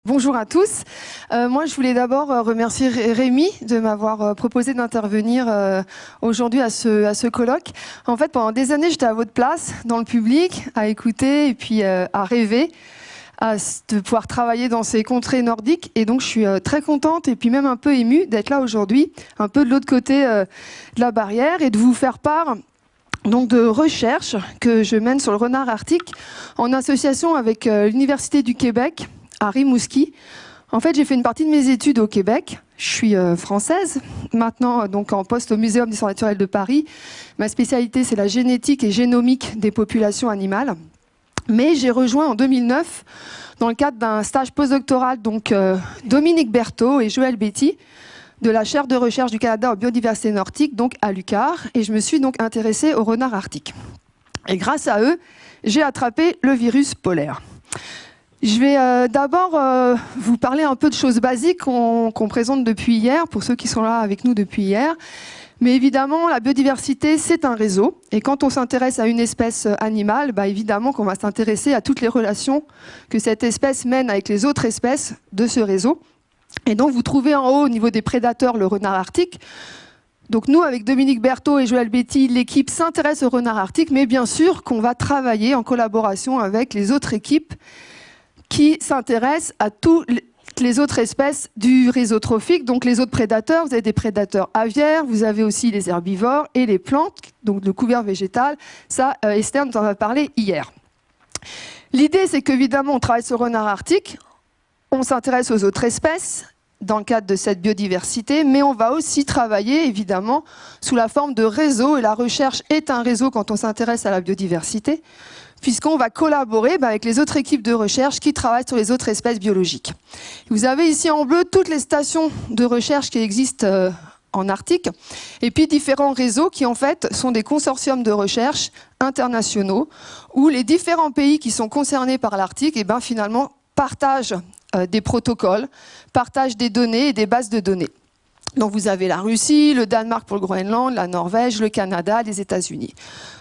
Bonjour à tous. Moi, je voulais d'abord remercier Rémi de m'avoir proposé d'intervenir aujourd'hui à ce colloque. En fait, pendant des années, j'étais à votre place, dans le public, à écouter et puis à rêver de pouvoir travailler dans ces contrées nordiques. Et donc, je suis très contente et puis même un peu émue d'être là aujourd'hui, un peu de l'autre côté de la barrière et de vous faire part donc de recherches que je mène sur le renard arctique en association avec l'Université du Québec à Rimouski. En fait, j'ai fait une partie de mes études au Québec. Je suis française, maintenant donc en poste au Muséum d'histoire naturelle de Paris. Ma spécialité, c'est la génétique et génomique des populations animales. Mais j'ai rejoint en 2009, dans le cadre d'un stage postdoctoral, donc Dominique Berthaud et Joël Betty, de la chaire de recherche du Canada en biodiversité nordique, donc à l'UQAR, et je me suis donc intéressée au renard arctique. Et grâce à eux, j'ai attrapé le virus polaire. Je vais d'abord vous parler un peu de choses basiques qu'on présente depuis hier, pour ceux qui sont là avec nous depuis hier. Mais évidemment, la biodiversité, c'est un réseau. Et quand on s'intéresse à une espèce animale, évidemment qu'on va s'intéresser à toutes les relations que cette espèce mène avec les autres espèces de ce réseau. Et donc, vous trouvez en haut, au niveau des prédateurs, le renard arctique. Donc nous, avec Dominique Berthaud et Joël Betty, l'équipe s'intéresse au renard arctique, mais bien sûr qu'on va travailler en collaboration avec les autres équipes qui s'intéressent à toutes les autres espèces du réseau trophique, donc les autres prédateurs. Vous avez des prédateurs aviaires, vous avez aussi les herbivores et les plantes, donc le couvert végétal. Ça, Esther nous en a parlé hier. L'idée, c'est qu'évidemment, on travaille sur le renard arctique, on s'intéresse aux autres espèces dans le cadre de cette biodiversité, mais on va aussi travailler, évidemment, sous la forme de réseau, et la recherche est un réseau quand on s'intéresse à la biodiversité, puisqu'on va collaborer avec les autres équipes de recherche qui travaillent sur les autres espèces biologiques. Vous avez ici en bleu toutes les stations de recherche qui existent en Arctique, et puis différents réseaux qui en fait sont des consortiums de recherche internationaux, où les différents pays qui sont concernés par l'Arctique finalement partagent des protocoles, partagent des données et des bases de données. Donc vous avez la Russie, le Danemark pour le Groenland, la Norvège, le Canada, les États-Unis.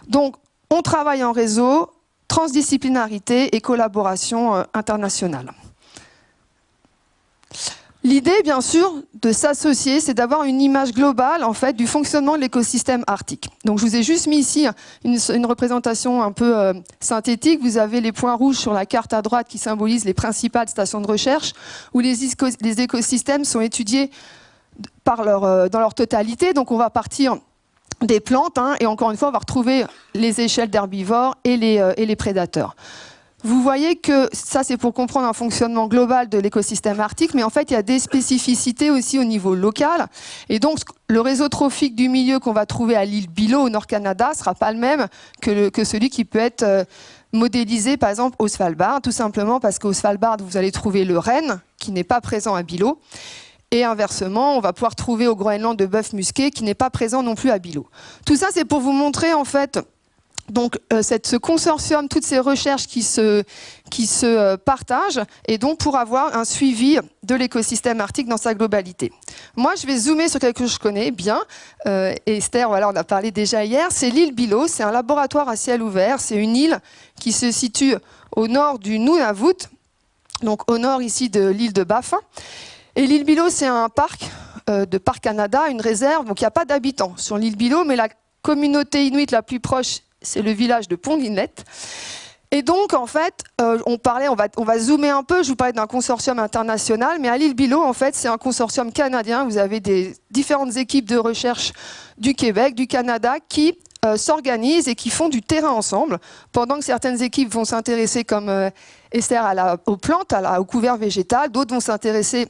Donc on travaille en réseau, transdisciplinarité et collaboration internationale. L'idée, bien sûr, de s'associer, c'est d'avoir une image globale en fait, du fonctionnement de l'écosystème arctique. Donc, je vous ai juste mis ici une représentation un peu synthétique. Vous avez les points rouges sur la carte à droite qui symbolisent les principales stations de recherche, où les écosystèmes sont étudiés dans leur totalité. Donc, on va partir des plantes, et encore une fois, on va retrouver les échelles d'herbivores et les prédateurs. Vous voyez que ça, c'est pour comprendre un fonctionnement global de l'écosystème arctique, mais en fait, il y a des spécificités aussi au niveau local. Et donc, le réseau trophique du milieu qu'on va trouver à l'île Bylot, au Nord-Canada, ne sera pas le même que celui qui peut être modélisé, par exemple, au Svalbard, tout simplement parce qu'au Svalbard, vous allez trouver le renne, qui n'est pas présent à Bylot. Et inversement, on va pouvoir trouver au Groenland le bœuf musqué, qui n'est pas présent non plus à Bylot. Tout ça, c'est pour vous montrer, en fait, donc, ce consortium, toutes ces recherches qui se partagent, et donc pour avoir un suivi de l'écosystème arctique dans sa globalité. Moi, je vais zoomer sur quelque chose que je connais bien. Esther, voilà, on a parlé déjà hier. C'est l'île Bylot, c'est un laboratoire à ciel ouvert. C'est une île qui se situe au nord du Nunavut, donc au nord ici de l'île de Baffin. Et l'île Bylot, c'est un parc de Parc Canada, une réserve. Donc, il n'y a pas d'habitants sur l'île Bylot, mais la communauté inuite la plus proche, c'est le village de Pont Inlet. Et donc, en fait, on va zoomer un peu, je vous parlais d'un consortium international, mais à l'île Bylot, en fait, c'est un consortium canadien. Vous avez des différentes équipes de recherche du Québec, du Canada, qui s'organisent et qui font du terrain ensemble, pendant que certaines équipes vont s'intéresser, comme Esther, aux plantes, au couvert végétal, d'autres vont s'intéresser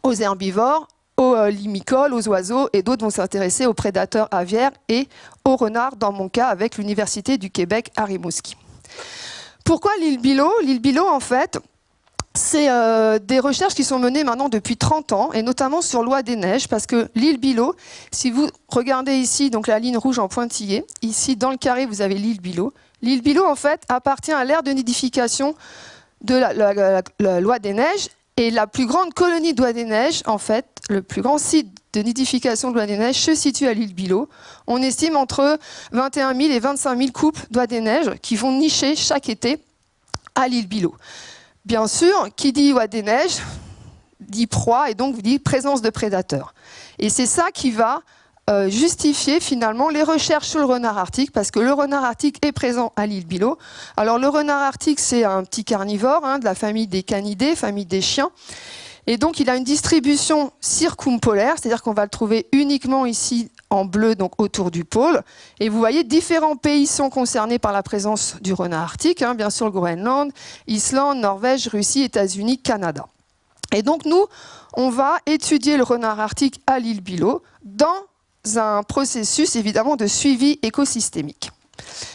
aux herbivores, aux limicoles, aux oiseaux, et d'autres vont s'intéresser aux prédateurs aviaires et aux renards, dans mon cas, avec l'Université du Québec à Rimouski. Pourquoi l'île Bylot? L'île Bylot, en fait, c'est des recherches qui sont menées maintenant depuis 30 ans, et notamment sur l'oie des neiges, parce que l'île Bylot, si vous regardez ici, donc la ligne rouge en pointillé, ici dans le carré, vous avez l'île Bylot. L'île Bylot, en fait, appartient à l'aire de nidification de l'oie des neiges, et la plus grande colonie d'oies des neiges, en fait, le plus grand site de nidification de l'oie des neiges se situe à l'île Bylot. On estime entre 21 000 et 25 000 couples d'oies des neiges qui vont nicher chaque été à l'île Bylot. Bien sûr, qui dit oie des neiges dit proie et donc dit présence de prédateurs. Et c'est ça qui va justifier finalement les recherches sur le renard arctique, parce que le renard arctique est présent à l'île Bylot. Alors le renard arctique, c'est un petit carnivore de la famille des canidés, famille des chiens. Et donc il a une distribution circumpolaire, c'est-à-dire qu'on va le trouver uniquement ici en bleu, donc autour du pôle. Et vous voyez, différents pays sont concernés par la présence du renard arctique, bien sûr le Groenland, Islande, Norvège, Russie, États-Unis, Canada. Et donc nous, on va étudier le renard arctique à l'île Bylot dans un processus évidemment de suivi écosystémique.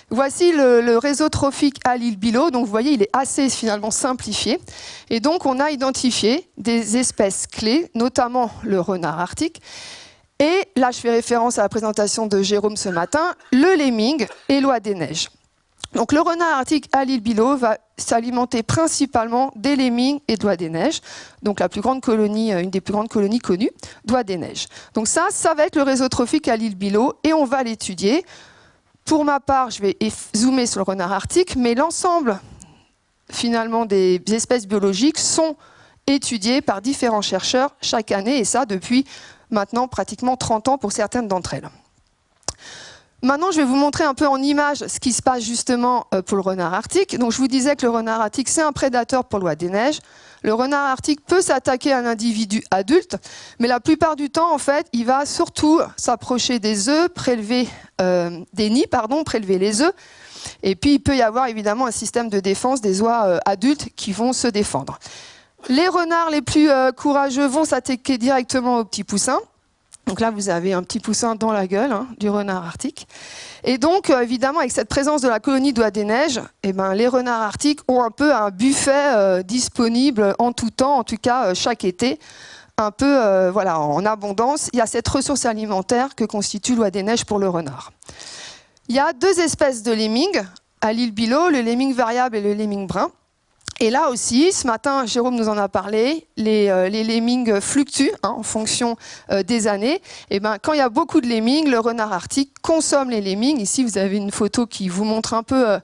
Voici le réseau trophique à l'île Bylot. Donc vous voyez, il est assez finalement simplifié. Et donc on a identifié des espèces clés, notamment le renard arctique. Et là, je fais référence à la présentation de Jérôme ce matin, le lemming et l'oie des neiges. Donc le renard arctique à l'île Bylot va s'alimenter principalement des lemmings et de l'oie des neiges. Donc la plus grande colonie, une des plus grandes colonies connues, d'oie des neiges. Donc ça va être le réseau trophique à l'île Bylot et on va l'étudier. Pour ma part, je vais zoomer sur le renard arctique, mais l'ensemble finalement des espèces biologiques sont étudiées par différents chercheurs chaque année, et ça depuis maintenant pratiquement 30 ans pour certaines d'entre elles. Maintenant, je vais vous montrer un peu en image ce qui se passe justement pour le renard arctique. Donc, je vous disais que le renard arctique, c'est un prédateur pour l'oie des neiges. Le renard arctique peut s'attaquer à un individu adulte, mais la plupart du temps, en fait, il va surtout s'approcher des œufs, prélever des nids, prélever les œufs. Et puis, il peut y avoir évidemment un système de défense des oies adultes qui vont se défendre. Les renards les plus courageux vont s'attaquer directement aux petits poussins. Donc là, vous avez un petit poussin dans la gueule du renard arctique. Et donc, évidemment, avec cette présence de la colonie d'oie des neiges, les renards arctiques ont un peu un buffet disponible en tout temps, en tout cas chaque été, un peu en abondance. Il y a cette ressource alimentaire que constitue l'oie des neiges pour le renard. Il y a deux espèces de lemmings à l'île Bylot, le lemming variable et le lemming brun. Et là aussi, ce matin, Jérôme nous en a parlé, les lemmings fluctuent en fonction des années. Et quand il y a beaucoup de lemmings, le renard arctique consomme les lemmings. Ici, vous avez une photo qui vous montre un peu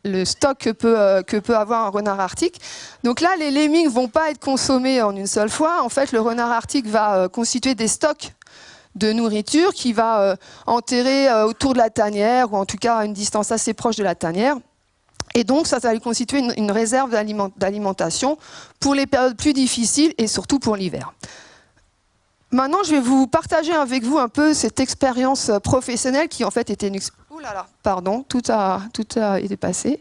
le stock que peut avoir un renard arctique. Donc là, les lemmings ne vont pas être consommés en une seule fois. En fait, le renard arctique va constituer des stocks de nourriture qu'il va enterrer autour de la tanière, ou en tout cas à une distance assez proche de la tanière. Et donc, ça va lui constituer une réserve d'alimentation pour les périodes plus difficiles et surtout pour l'hiver. Maintenant, je vais vous partager avec vous un peu cette expérience professionnelle qui en fait était une... Ouh là là, pardon, tout a été passé.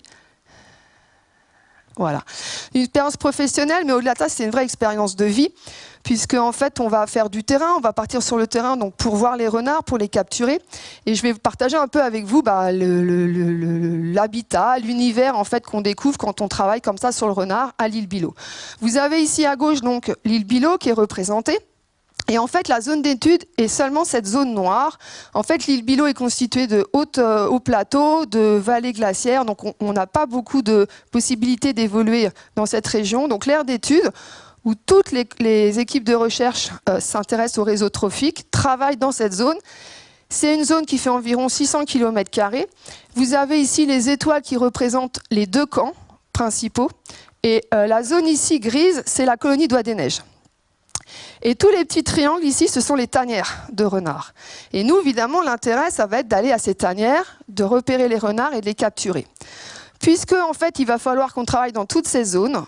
Voilà. Une expérience professionnelle, mais au-delà de ça, c'est une vraie expérience de vie, puisque en fait, on va faire du terrain, on va partir sur le terrain donc, pour voir les renards, pour les capturer. Et je vais vous partager un peu avec vous l'habitat, l'univers en fait, qu'on découvre quand on travaille comme ça sur le renard à l'île Bylot. Vous avez ici à gauche donc l'île Bylot qui est représentée. Et en fait, la zone d'étude est seulement cette zone noire. En fait, l'île Bylot est constituée de hauts plateaux, de vallées glaciaires. Donc, on n'a pas beaucoup de possibilités d'évoluer dans cette région. Donc, l'aire d'étude, où toutes les équipes de recherche s'intéressent au réseau trophique, travaillent dans cette zone. C'est une zone qui fait environ 600 km². Vous avez ici les étoiles qui représentent les deux camps principaux. Et la zone ici grise, c'est la colonie d'oie des neiges. Et tous les petits triangles ici, ce sont les tanières de renards. Et nous, évidemment, l'intérêt, ça va être d'aller à ces tanières, de repérer les renards et de les capturer. Puisque, en fait, il va falloir qu'on travaille dans toutes ces zones,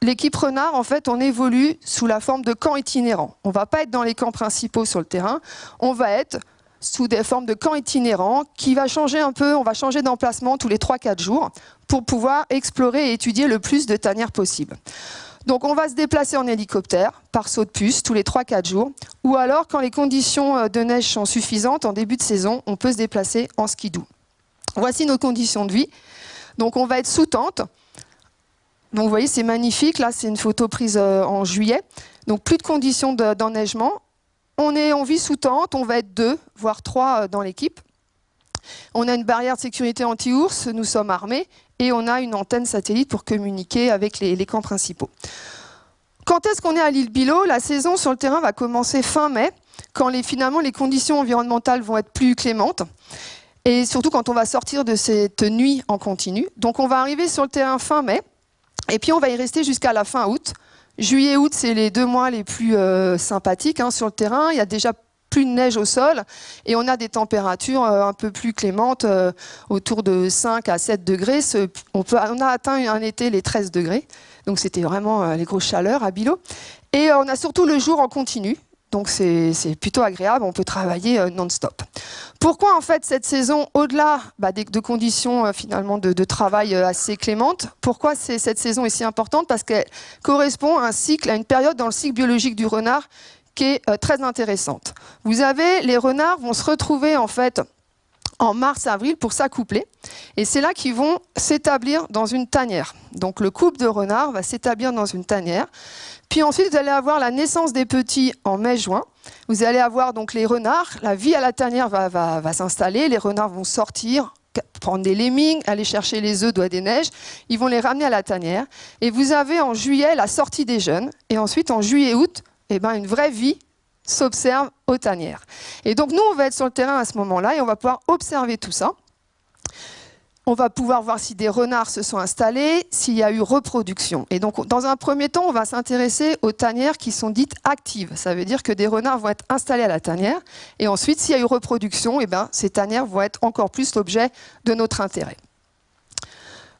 l'équipe renard, en fait, on évolue sous la forme de camps itinérants. On ne va pas être dans les camps principaux sur le terrain, on va être sous des formes de camps itinérants qui va changer un peu, on va changer d'emplacement tous les 3-4 jours pour pouvoir explorer et étudier le plus de tanières possible. Donc on va se déplacer en hélicoptère, par saut de puce, tous les 3-4 jours. Ou alors, quand les conditions de neige sont suffisantes, en début de saison, on peut se déplacer en skidoo. Voici nos conditions de vie. Donc on va être sous tente. Donc vous voyez, c'est magnifique. Là, c'est une photo prise en juillet. Donc plus de conditions d'enneigement. On vit sous tente, on va être 2, voire 3 dans l'équipe. On a une barrière de sécurité anti-ours, nous sommes armés. Et on a une antenne satellite pour communiquer avec les camps principaux. Quand est-ce qu'on est à l'île Bylot? La saison sur le terrain va commencer fin mai, quand finalement les conditions environnementales vont être plus clémentes, et surtout quand on va sortir de cette nuit en continu. Donc on va arriver sur le terrain fin mai, Et puis on va y rester jusqu'à la fin août. Juillet-août, c'est les 2 mois les plus sympathiques hein, sur le terrain. Il y a déjà plus de neige au sol et on a des températures un peu plus clémentes, autour de 5 à 7 degrés. On a atteint un été les 13 degrés, donc c'était vraiment les grosses chaleurs à Bilot. Et on a surtout le jour en continu, donc c'est plutôt agréable, on peut travailler non-stop. Pourquoi en fait cette saison, au-delà de conditions finalement de travail assez clémentes, pourquoi cette saison est si importante? Parce qu'elle correspond à un cycle, à une période dans le cycle biologique du renard qui est très intéressante. Vous avez, les renards vont se retrouver en fait en mars-avril pour s'accoupler. Et c'est là qu'ils vont s'établir dans une tanière. Donc le couple de renards va s'établir dans une tanière. Puis ensuite, vous allez avoir la naissance des petits en mai-juin. Vous allez avoir donc les renards. La vie à la tanière va s'installer. Les renards vont sortir, prendre des lemmings, aller chercher les œufs d'oie des neiges. Ils vont les ramener à la tanière. Et vous avez en juillet la sortie des jeunes. Et ensuite, en juillet-août, une vraie vie s'observe aux tanières. Et donc nous, on va être sur le terrain à ce moment-là et on va pouvoir observer tout ça. On va pouvoir voir si des renards se sont installés, s'il y a eu reproduction. Et donc, dans un premier temps, on va s'intéresser aux tanières qui sont dites actives. Ça veut dire que des renards vont être installés à la tanière. Et ensuite, s'il y a eu reproduction, ces tanières vont être encore plus l'objet de notre intérêt.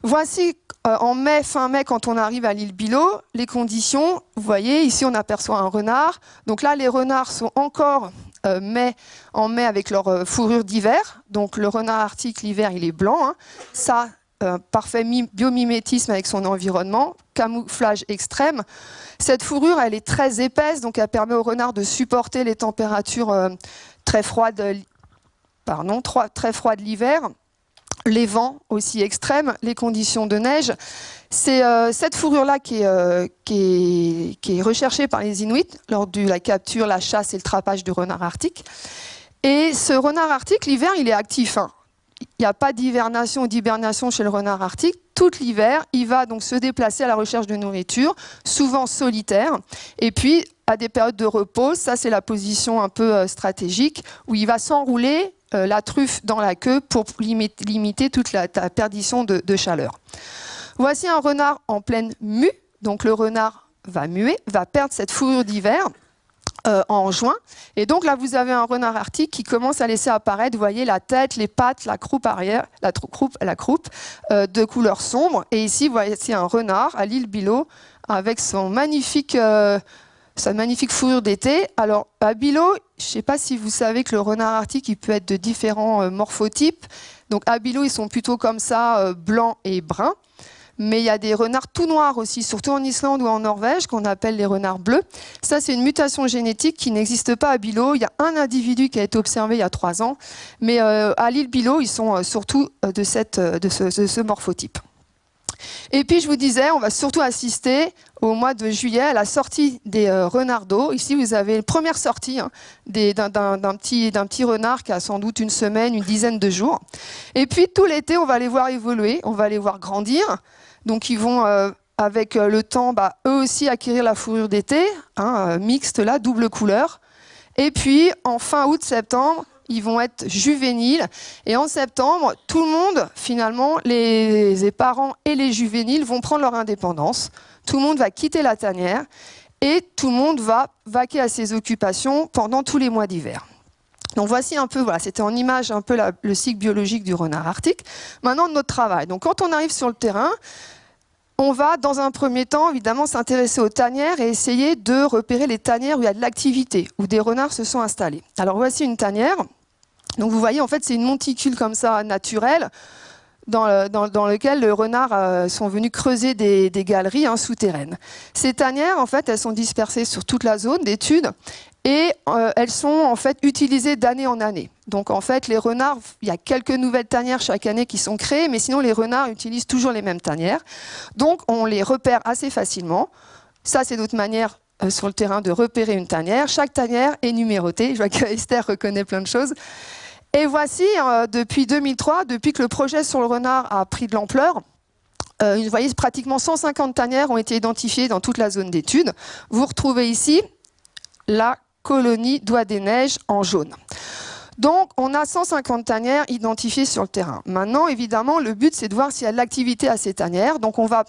Voici en mai, fin mai, quand on arrive à l'île Bilot, les conditions. Vous voyez, ici, on aperçoit un renard. Donc là, les renards sont encore en mai avec leur fourrure d'hiver. Donc le renard arctique, l'hiver, il est blanc. Hein. Ça, parfait biomimétisme avec son environnement, camouflage extrême. Cette fourrure, elle est très épaisse, donc elle permet au renard de supporter les températures très froides l'hiver. Les vents aussi extrêmes, les conditions de neige. C'est cette fourrure-là qui est recherchée par les Inuits lors de la capture, la chasse et le trapage du renard arctique. Et ce renard arctique, l'hiver, il est actif. Hein. Il n'y a pas d'hivernation ou d'hibernation chez le renard arctique. Tout l'hiver, il va donc se déplacer à la recherche de nourriture, souvent solitaire. Et puis, à des périodes de repos, ça c'est la position un peu stratégique, où il va s'enrouler la truffe dans la queue pour limiter toute la perdition de chaleur. Voici un renard en pleine mue. Donc le renard va muer, va perdre cette fourrure d'hiver en juin. Et donc là, vous avez un renard arctique qui commence à laisser apparaître, vous voyez, la tête, les pattes, la croupe arrière, la croupe de couleur sombre. Et ici, vous voyez, c'est un renard à l'île Bilot avec sa magnifique fourrure d'été. Alors, à Bilot, je ne sais pas si vous savez que le renard arctique, il peut être de différents morphotypes. Donc, à Bilot, ils sont plutôt comme ça, blancs et bruns. Mais il y a des renards tout noirs aussi, surtout en Islande ou en Norvège, qu'on appelle les renards bleus. Ça, c'est une mutation génétique qui n'existe pas à Bilot. Il y a un individu qui a été observé il y a 3 ans. Mais à l'île Bilot, ils sont surtout de ce morphotype. Et puis, je vous disais, on va surtout assister au mois de juillet à la sortie des renardeaux. Ici, vous avez une première sortie hein, d'un petit renard qui a sans doute une semaine, une dizaine de jours. Et puis, tout l'été, on va les voir évoluer, on va les voir grandir. Donc, ils vont, avec le temps, eux aussi acquérir la fourrure d'été, hein, mixte là, double couleur. Et puis, en fin août-septembre, ils vont être juvéniles. Et en septembre, tout le monde, finalement, les parents et les juvéniles vont prendre leur indépendance. Tout le monde va quitter la tanière et tout le monde va vaquer à ses occupations pendant tous les mois d'hiver. Donc voici un peu, voilà, c'était en image un peu le cycle biologique du renard arctique. Maintenant, notre travail. Donc quand on arrive sur le terrain, on va, dans un premier temps, évidemment, s'intéresser aux tanières et essayer de repérer les tanières où il y a de l'activité, où des renards se sont installés. Alors voici une tanière. Donc vous voyez, en fait, c'est une monticule comme ça, naturelle, dans lequel les renards sont venus creuser des galeries hein, souterraines. Ces tanières, en fait, elles sont dispersées sur toute la zone d'étude et elles sont en fait utilisées d'année en année. Donc en fait, les renards, il y a quelques nouvelles tanières chaque année qui sont créées, mais sinon les renards utilisent toujours les mêmes tanières. Donc on les repère assez facilement. Ça, c'est notre manière sur le terrain de repérer une tanière. Chaque tanière est numérotée. Je vois qu'Esther reconnaît plein de choses. Et voici, depuis 2003, depuis que le projet sur le renard a pris de l'ampleur, vous voyez, pratiquement 150 tanières ont été identifiées dans toute la zone d'étude. Vous retrouvez ici la colonie d'oie des neiges en jaune. Donc, on a 150 tanières identifiées sur le terrain. Maintenant, évidemment, le but, c'est de voir s'il y a de l'activité à ces tanières. Donc, on va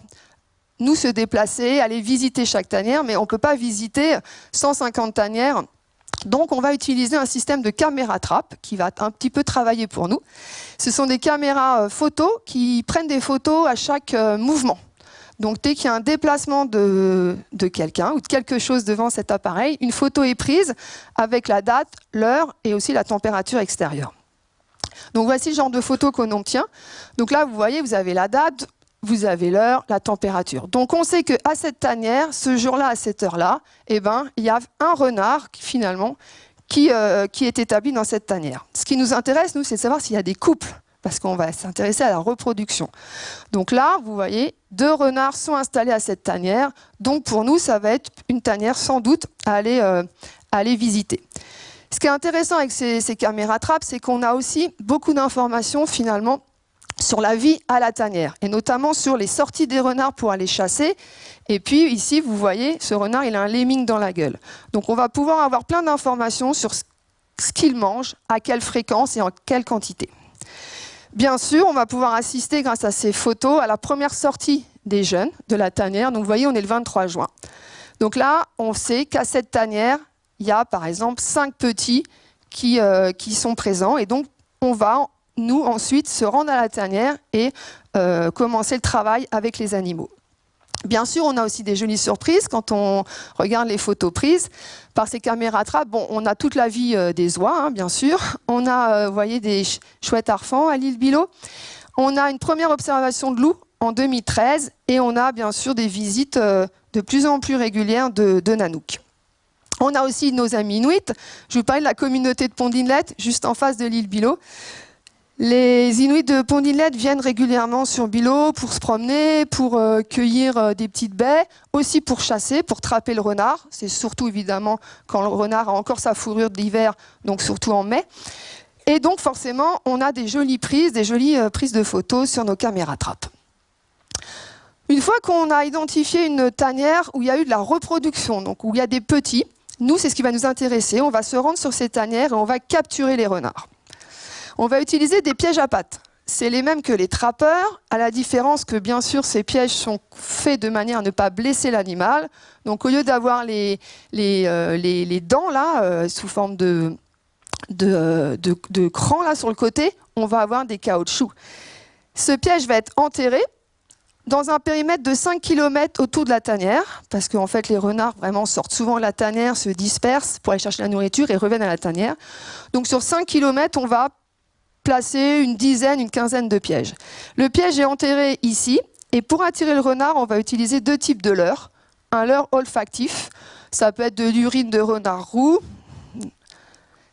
nous, se déplacer, aller visiter chaque tanière, mais on ne peut pas visiter 150 tanières. Donc, on va utiliser un système de caméra trappe qui va un petit peu travailler pour nous. Ce sont des caméras photos qui prennent des photos à chaque mouvement. Donc, dès qu'il y a un déplacement de quelqu'un ou de quelque chose devant cet appareil, une photo est prise avec la date, l'heure et aussi la température extérieure. Donc, voici le genre de photo qu'on obtient. Donc là, vous voyez, vous avez la date, vous avez l'heure, la température. Donc, on sait qu'à cette tanière, ce jour-là, à cette heure-là, eh ben, il y a un renard, finalement, qui est établi dans cette tanière. Ce qui nous intéresse, nous, c'est de savoir s'il y a des couples, parce qu'on va s'intéresser à la reproduction. Donc là, vous voyez, 2 renards sont installés à cette tanière. Donc, pour nous, ça va être une tanière, sans doute, à aller visiter. Ce qui est intéressant avec ces caméras trappes, c'est qu'on a aussi beaucoup d'informations, finalement, sur la vie à la tanière, et notamment sur les sorties des renards pour aller chasser. Et puis ici, vous voyez, ce renard, il a un lemming dans la gueule. Donc on va pouvoir avoir plein d'informations sur ce qu'il mange, à quelle fréquence et en quelle quantité. Bien sûr, on va pouvoir assister, grâce à ces photos, à la première sortie des jeunes de la tanière. Donc vous voyez, on est le 23 juin. Donc là, on sait qu'à cette tanière, il y a par exemple 5 petits qui sont présents. Et donc, on va nous, ensuite, se rendre à la tanière et commencer le travail avec les animaux. Bien sûr, on a aussi des jolies surprises quand on regarde les photos prises par ces caméras trappes. Bon, on a toute la vie des oies, hein, bien sûr. On a, vous voyez, des chouettes arfans à l'île Bilot. On a une première observation de loups en 2013 et on a bien sûr des visites de plus en plus régulières de Nanook. On a aussi nos amis Inuits. Je vous parlais de la communauté de Pont d'Inlet, juste en face de l'île Bilot. Les Inuits de Pont d'Inlet viennent régulièrement sur Bilot pour se promener, pour cueillir des petites baies, aussi pour chasser, pour trapper le renard. C'est surtout évidemment quand le renard a encore sa fourrure d'hiver, donc surtout en mai. Et donc forcément, on a des jolies prises de photos sur nos caméras trappes. Une fois qu'on a identifié une tanière où il y a eu de la reproduction, donc où il y a des petits, nous, c'est ce qui va nous intéresser. On va se rendre sur ces tanières et on va capturer les renards. On va utiliser des pièges à pattes. C'est les mêmes que les trappeurs, à la différence que, bien sûr, ces pièges sont faits de manière à ne pas blesser l'animal. Donc, au lieu d'avoir les dents, là, sous forme de crans, là, sur le côté, on va avoir des caoutchoucs. Ce piège va être enterré dans un périmètre de 5 km autour de la tanière, parce qu'en fait, les renards vraiment sortent souvent de la tanière, se dispersent pour aller chercher la nourriture et reviennent à la tanière. Donc, sur 5 km, on va placer une dizaine, une quinzaine de pièges. Le piège est enterré ici, et pour attirer le renard, on va utiliser 2 types de leurres. Un leurre olfactif, ça peut être de l'urine de renard roux,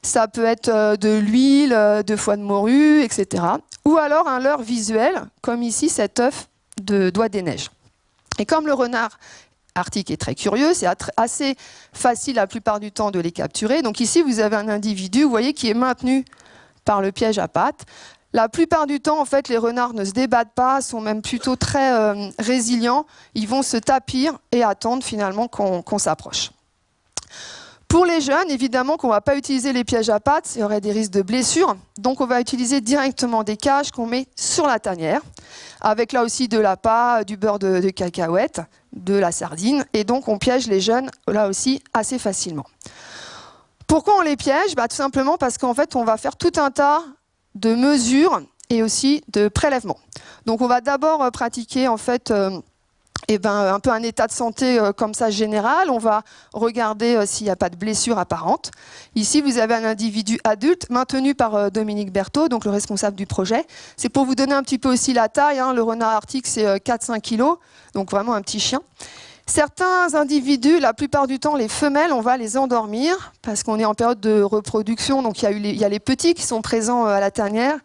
ça peut être de l'huile, de foie de morue, etc. Ou alors un leurre visuel, comme ici cet œuf de doigt des neiges. Et comme le renard arctique est très curieux, c'est assez facile la plupart du temps de les capturer. Donc ici, vous avez un individu, vous voyez, qui est maintenu par le piège à pattes. La plupart du temps, en fait, les renards ne se débattent pas, sont même plutôt très résilients. Ils vont se tapir et attendre finalement qu'on s'approche. Pour les jeunes, évidemment qu'on ne va pas utiliser les pièges à pattes, il y aurait des risques de blessures. Donc on va utiliser directement des cages qu'on met sur la tanière, avec là aussi de l'appât, du beurre de cacahuète, de la sardine. Et donc on piège les jeunes là aussi assez facilement. Pourquoi on les piège? Tout simplement parce qu'en fait, on va faire tout un tas de mesures et aussi de prélèvements. Donc, on va d'abord pratiquer en fait un peu un état de santé comme ça général. On va regarder s'il n'y a pas de blessure apparente. Ici, vous avez un individu adulte maintenu par Dominique Berthaud, donc le responsable du projet. C'est pour vous donner un petit peu aussi la taille. Hein. Le renard arctique, c'est 4-5 kilos, donc vraiment un petit chien. Certains individus, la plupart du temps, les femelles, on va les endormir parce qu'on est en période de reproduction. Donc il y a les petits qui sont présents à la tanière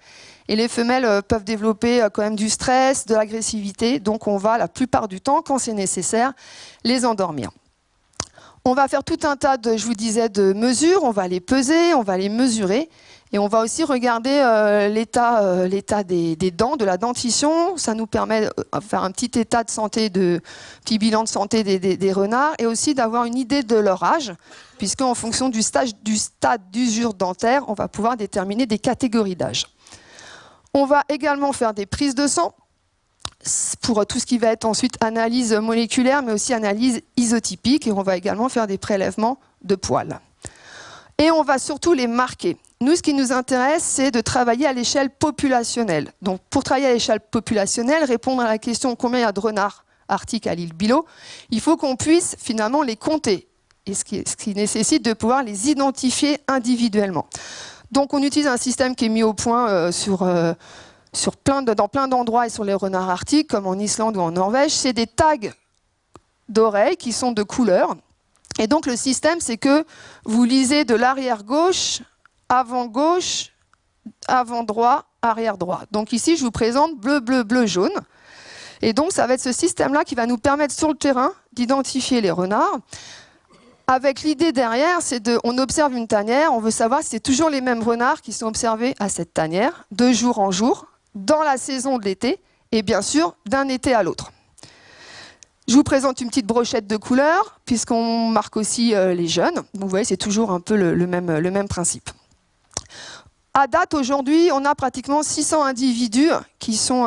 et les femelles peuvent développer quand même du stress, de l'agressivité. Donc on va, la plupart du temps, quand c'est nécessaire, les endormir. On va faire tout un tas de, je vous disais, de mesures. On va les peser, on va les mesurer. Et on va aussi regarder l'état des dents, de la dentition. Ça nous permet de faire un petit état de santé, petit bilan de santé des renards et aussi d'avoir une idée de leur âge, puisqu'en fonction du stade d'usure dentaire, on va pouvoir déterminer des catégories d'âge. On va également faire des prises de sang. pour tout ce qui va être ensuite analyse moléculaire, mais aussi analyse isotypique. Et on va également faire des prélèvements de poils. Et on va surtout les marquer. Nous, ce qui nous intéresse, c'est de travailler à l'échelle populationnelle. Donc, pour travailler à l'échelle populationnelle, répondre à la question combien il y a de renards arctiques à l'île Billot, il faut qu'on puisse finalement les compter. Et ce qui nécessite de pouvoir les identifier individuellement. Donc, on utilise un système qui est mis au point dans plein d'endroits et sur les renards arctiques, comme en Islande ou en Norvège. C'est des tags d'oreilles qui sont de couleur. Et donc, le système, c'est que vous lisez de l'arrière gauche, avant gauche, avant droit, arrière droit. Donc ici, je vous présente bleu, bleu, bleu, jaune. Et donc, ça va être ce système-là qui va nous permettre sur le terrain d'identifier les renards. Avec l'idée derrière, c'est on observe une tanière, on veut savoir si c'est toujours les mêmes renards qui sont observés à cette tanière, de jour en jour, dans la saison de l'été, et bien sûr, d'un été à l'autre. Je vous présente une petite brochette de couleurs, puisqu'on marque aussi les jeunes. Donc, vous voyez, c'est toujours un peu le même principe. À date, aujourd'hui, on a pratiquement 600 individus qui sont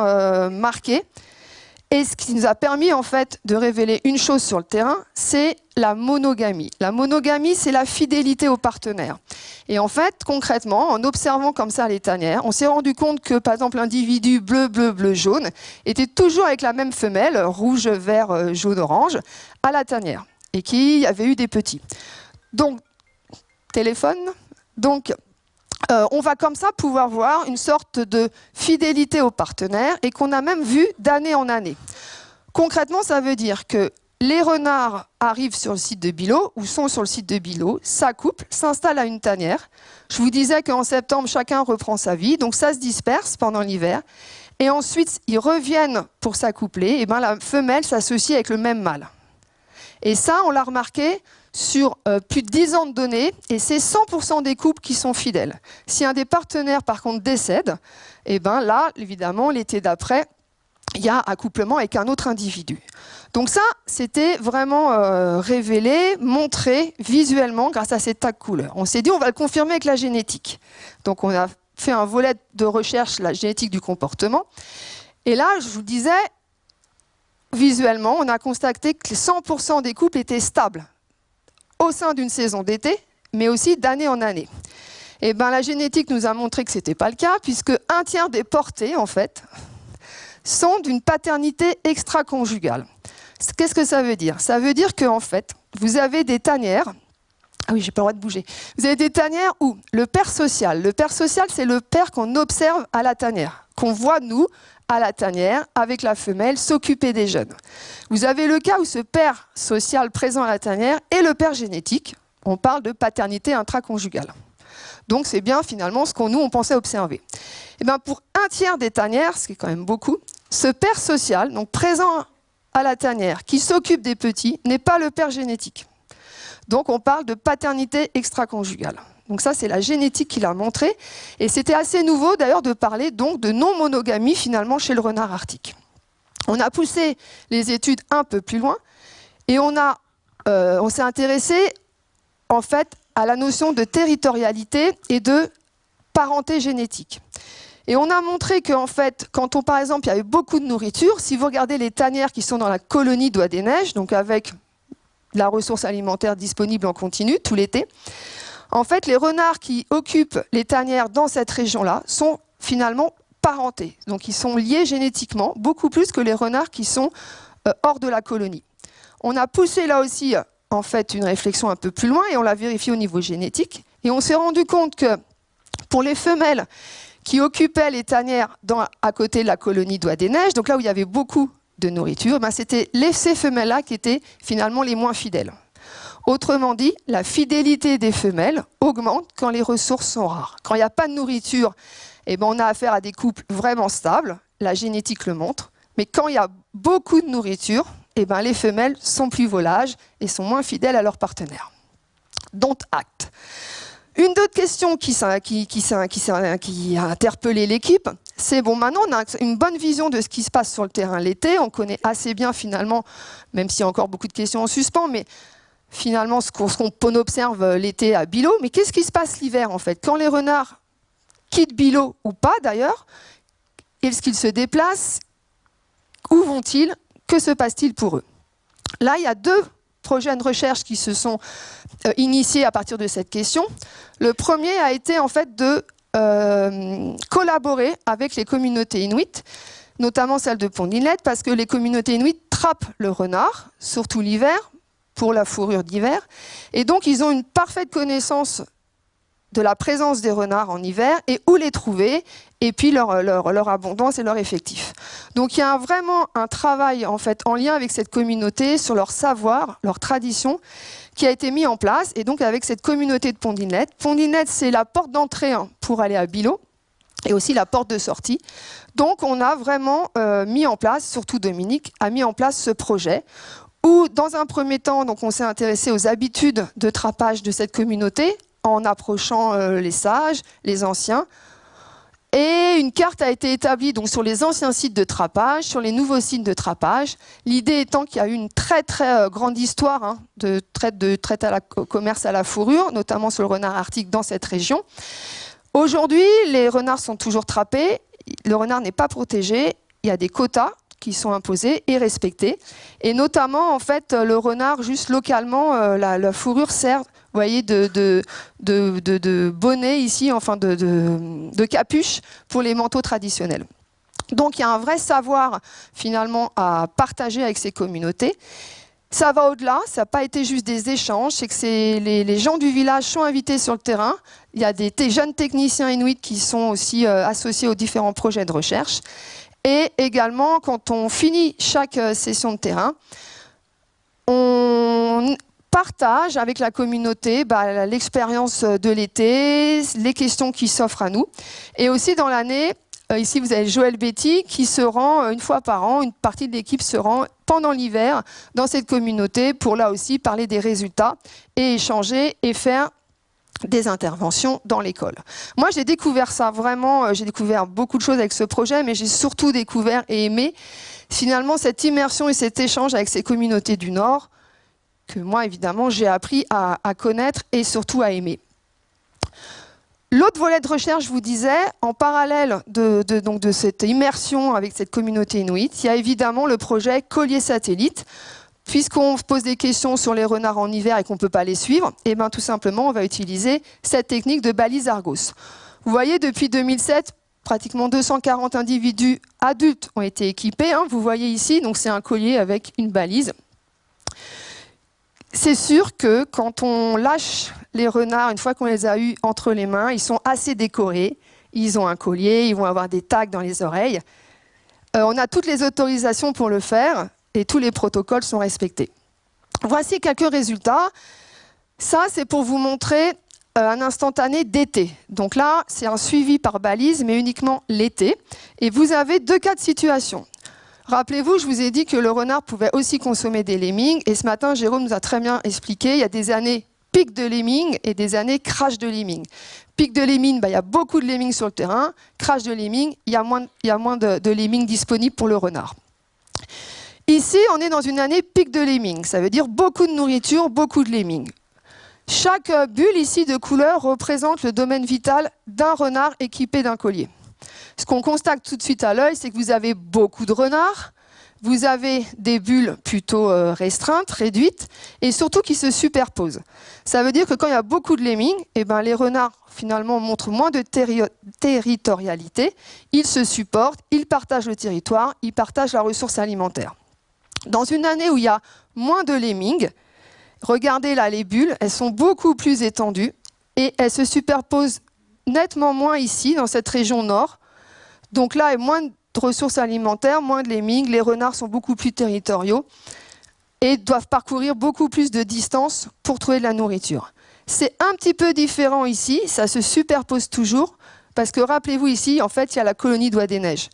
marqués. Et ce qui nous a permis en fait de révéler une chose sur le terrain, c'est la monogamie. La monogamie, c'est la fidélité au partenaire. Et en fait, concrètement, en observant comme ça les tanières, on s'est rendu compte que, par exemple, l'individu bleu, bleu, bleu, jaune était toujours avec la même femelle, rouge, vert, jaune, orange, à la tanière. Et qui avait eu des petits. Donc, téléphone. Donc, on va comme ça pouvoir voir une sorte de fidélité au partenaire et qu'on a même vu d'année en année. Concrètement, ça veut dire que les renards arrivent sur le site de Billot ou sont sur le site de Billot, s'accouplent, s'installent à une tanière. Je vous disais qu'en septembre, chacun reprend sa vie, donc ça se disperse pendant l'hiver. Et ensuite, ils reviennent pour s'accoupler, et bien la femelle s'associe avec le même mâle. Et ça, on l'a remarqué sur plus de 10 ans de données, et c'est 100% des couples qui sont fidèles. Si un des partenaires, par contre, décède, et ben là, évidemment, l'été d'après, il y a accouplement avec un autre individu. Donc ça, c'était vraiment révélé, montré visuellement grâce à ces tags couleurs. On s'est dit, on va le confirmer avec la génétique. Donc on a fait un volet de recherche, la génétique du comportement. Et là, je vous disais, visuellement, on a constaté que 100% des couples étaient stables au sein d'une saison d'été, mais aussi d'année en année. Et ben, la génétique nous a montré que ce n'était pas le cas, puisque un tiers des portées, en fait, sont d'une paternité extra-conjugale. Qu'est-ce que ça veut dire? Ça veut dire qu'en fait, vous avez des tanières. Ah oui, j'ai pas le droit de bouger. Vous avez des tanières où le père social, c'est le père qu'on observe à la tanière, qu'on voit, nous, à la tanière, avec la femelle, s'occuper des jeunes. Vous avez le cas où ce père social présent à la tanière est le père génétique. On parle de paternité intraconjugale. Donc c'est bien finalement ce qu'on nous on pensait observer. Et bien pour un tiers des tanières, ce qui est quand même beaucoup, ce père social, donc présent à la tanière, qui s'occupe des petits, n'est pas le père génétique. Donc on parle de paternité extraconjugale. Donc ça, c'est la génétique qui l'a montré. Et c'était assez nouveau d'ailleurs de parler donc de non-monogamie finalement chez le renard arctique. On a poussé les études un peu plus loin et on s'est intéressé en fait à la notion de territorialité et de parenté génétique. Et on a montré qu'en fait, quand par exemple, il y avait beaucoup de nourriture, si vous regardez les tanières qui sont dans la colonie d'Oie des Neiges, donc avec la ressource alimentaire disponible en continu tout l'été, en fait, les renards qui occupent les tanières dans cette région-là sont finalement parentés. Donc, ils sont liés génétiquement, beaucoup plus que les renards qui sont hors de la colonie. On a poussé là aussi, en fait, une réflexion un peu plus loin et on l'a vérifié au niveau génétique. Et on s'est rendu compte que pour les femelles qui occupaient les tanières à côté de la colonie d'Oie des Neiges, donc là où il y avait beaucoup de nourriture, ben c'était ces femelles-là qui étaient finalement les moins fidèles. Autrement dit, la fidélité des femelles augmente quand les ressources sont rares. Quand il n'y a pas de nourriture, eh ben on a affaire à des couples vraiment stables, la génétique le montre. Mais quand il y a beaucoup de nourriture, eh ben les femelles sont plus volages et sont moins fidèles à leurs partenaires. Dont acte. Une autre question qui a interpellé l'équipe, c'est bon, maintenant on a une bonne vision de ce qui se passe sur le terrain l'été, on connaît assez bien finalement, même s'il y a encore beaucoup de questions en suspens, mais finalement ce qu'on observe l'été à Billot. Mais qu'est-ce qui se passe l'hiver en fait? Quand les renards quittent Billot ou pas d'ailleurs, est-ce qu'ils se déplacent? Où vont-ils? Que se passe-t-il pour eux? Là, il y a 2 projets de recherche qui se sont initiés à partir de cette question. Le premier a été en fait de collaborer avec les communautés inuites, notamment celle de Pont-d'Inlet, parce que les communautés inuites trappent le renard, surtout l'hiver, pour la fourrure d'hiver. Et donc, ils ont une parfaite connaissance de la présence des renards en hiver et où les trouver, et puis leur abondance et leur effectif. Donc il y a vraiment un travail en fait en lien avec cette communauté sur leur savoir, leur tradition, qui a été mis en place, et donc avec cette communauté de Pont-d'Inlet. Pont-d'Inlet, c'est la porte d'entrée pour aller à Bilot, et aussi la porte de sortie. Donc on a vraiment mis en place, surtout Dominique, a mis en place ce projet, où dans un premier temps, donc on s'est intéressé aux habitudes de trappage de cette communauté, en approchant les sages, les anciens. Et une carte a été établie donc, sur les anciens sites de trappage, sur les nouveaux sites de trappage. L'idée étant qu'il y a eu une très grande histoire de traite au commerce à la fourrure, notamment sur le renard arctique dans cette région. Aujourd'hui, les renards sont toujours trappés, le renard n'est pas protégé, il y a des quotas qui sont imposés et respectés. Et notamment, en fait, le renard, juste localement, la fourrure sert, vous voyez, de bonnet ici, enfin de capuche pour les manteaux traditionnels. Donc, il y a un vrai savoir, finalement, à partager avec ces communautés. Ça va au-delà, ça n'a pas été juste des échanges, c'est que les gens du village sont invités sur le terrain. Il y a des jeunes techniciens inuits qui sont aussi associés aux différents projets de recherche. Et également, quand on finit chaque session de terrain, on partage avec la communauté l'expérience de l'été, les questions qui s'offrent à nous. Et aussi dans l'année, ici vous avez Joël Betty qui se rend une fois par an, une partie de l'équipe se rend pendant l'hiver dans cette communauté pour là aussi parler des résultats et échanger et faire des interventions dans l'école. Moi, j'ai découvert ça vraiment, j'ai découvert beaucoup de choses avec ce projet, mais j'ai surtout découvert et aimé finalement cette immersion et cet échange avec ces communautés du Nord que moi, évidemment, j'ai appris à connaître et surtout à aimer. L'autre volet de recherche, je vous disais, en parallèle de cette immersion avec cette communauté inuite, il y a évidemment le projet Collier satellite. Puisqu'on se pose des questions sur les renards en hiver et qu'on ne peut pas les suivre, et bien tout simplement, on va utiliser cette technique de balise Argos. Vous voyez, depuis 2007, pratiquement 240 individus adultes ont été équipés. Vous voyez ici, donc c'est un collier avec une balise. C'est sûr que quand on lâche les renards, une fois qu'on les a eus entre les mains, ils sont assez décorés. Ils ont un collier, ils vont avoir des tags dans les oreilles. On a toutes les autorisations pour le faire. Et tous les protocoles sont respectés. Voici quelques résultats. Ça, c'est pour vous montrer un instantané d'été. Donc là, c'est un suivi par balise, mais uniquement l'été. Et vous avez 2 cas de situation. Rappelez-vous, je vous ai dit que le renard pouvait aussi consommer des lemmings. Et ce matin, Jérôme nous a très bien expliqué, il y a des années pic de lemmings et des années crash de lemmings. Pic de lemmings, il y a beaucoup de lemmings sur le terrain. Crash de lemmings, il y a moins de lemmings disponibles pour le renard. Ici, on est dans une année pic de lemmings. Ça veut dire beaucoup de nourriture, beaucoup de lemmings. Chaque bulle ici de couleur représente le domaine vital d'un renard équipé d'un collier. Ce qu'on constate tout de suite à l'œil, c'est que vous avez beaucoup de renards, vous avez des bulles plutôt restreintes, réduites, et surtout qui se superposent. Ça veut dire que quand il y a beaucoup de lemmings, les renards finalement montrent moins de territorialité, ils se supportent, ils partagent le territoire, ils partagent la ressource alimentaire. Dans une année où il y a moins de lemmings, regardez là les bulles, elles sont beaucoup plus étendues et elles se superposent nettement moins ici, dans cette région nord. Donc là, il y a moins de ressources alimentaires, moins de lemmings, les renards sont beaucoup plus territoriaux et doivent parcourir beaucoup plus de distance pour trouver de la nourriture. C'est un petit peu différent ici, ça se superpose toujours, parce que rappelez-vous ici, en fait, il y a la colonie d'oies des neiges.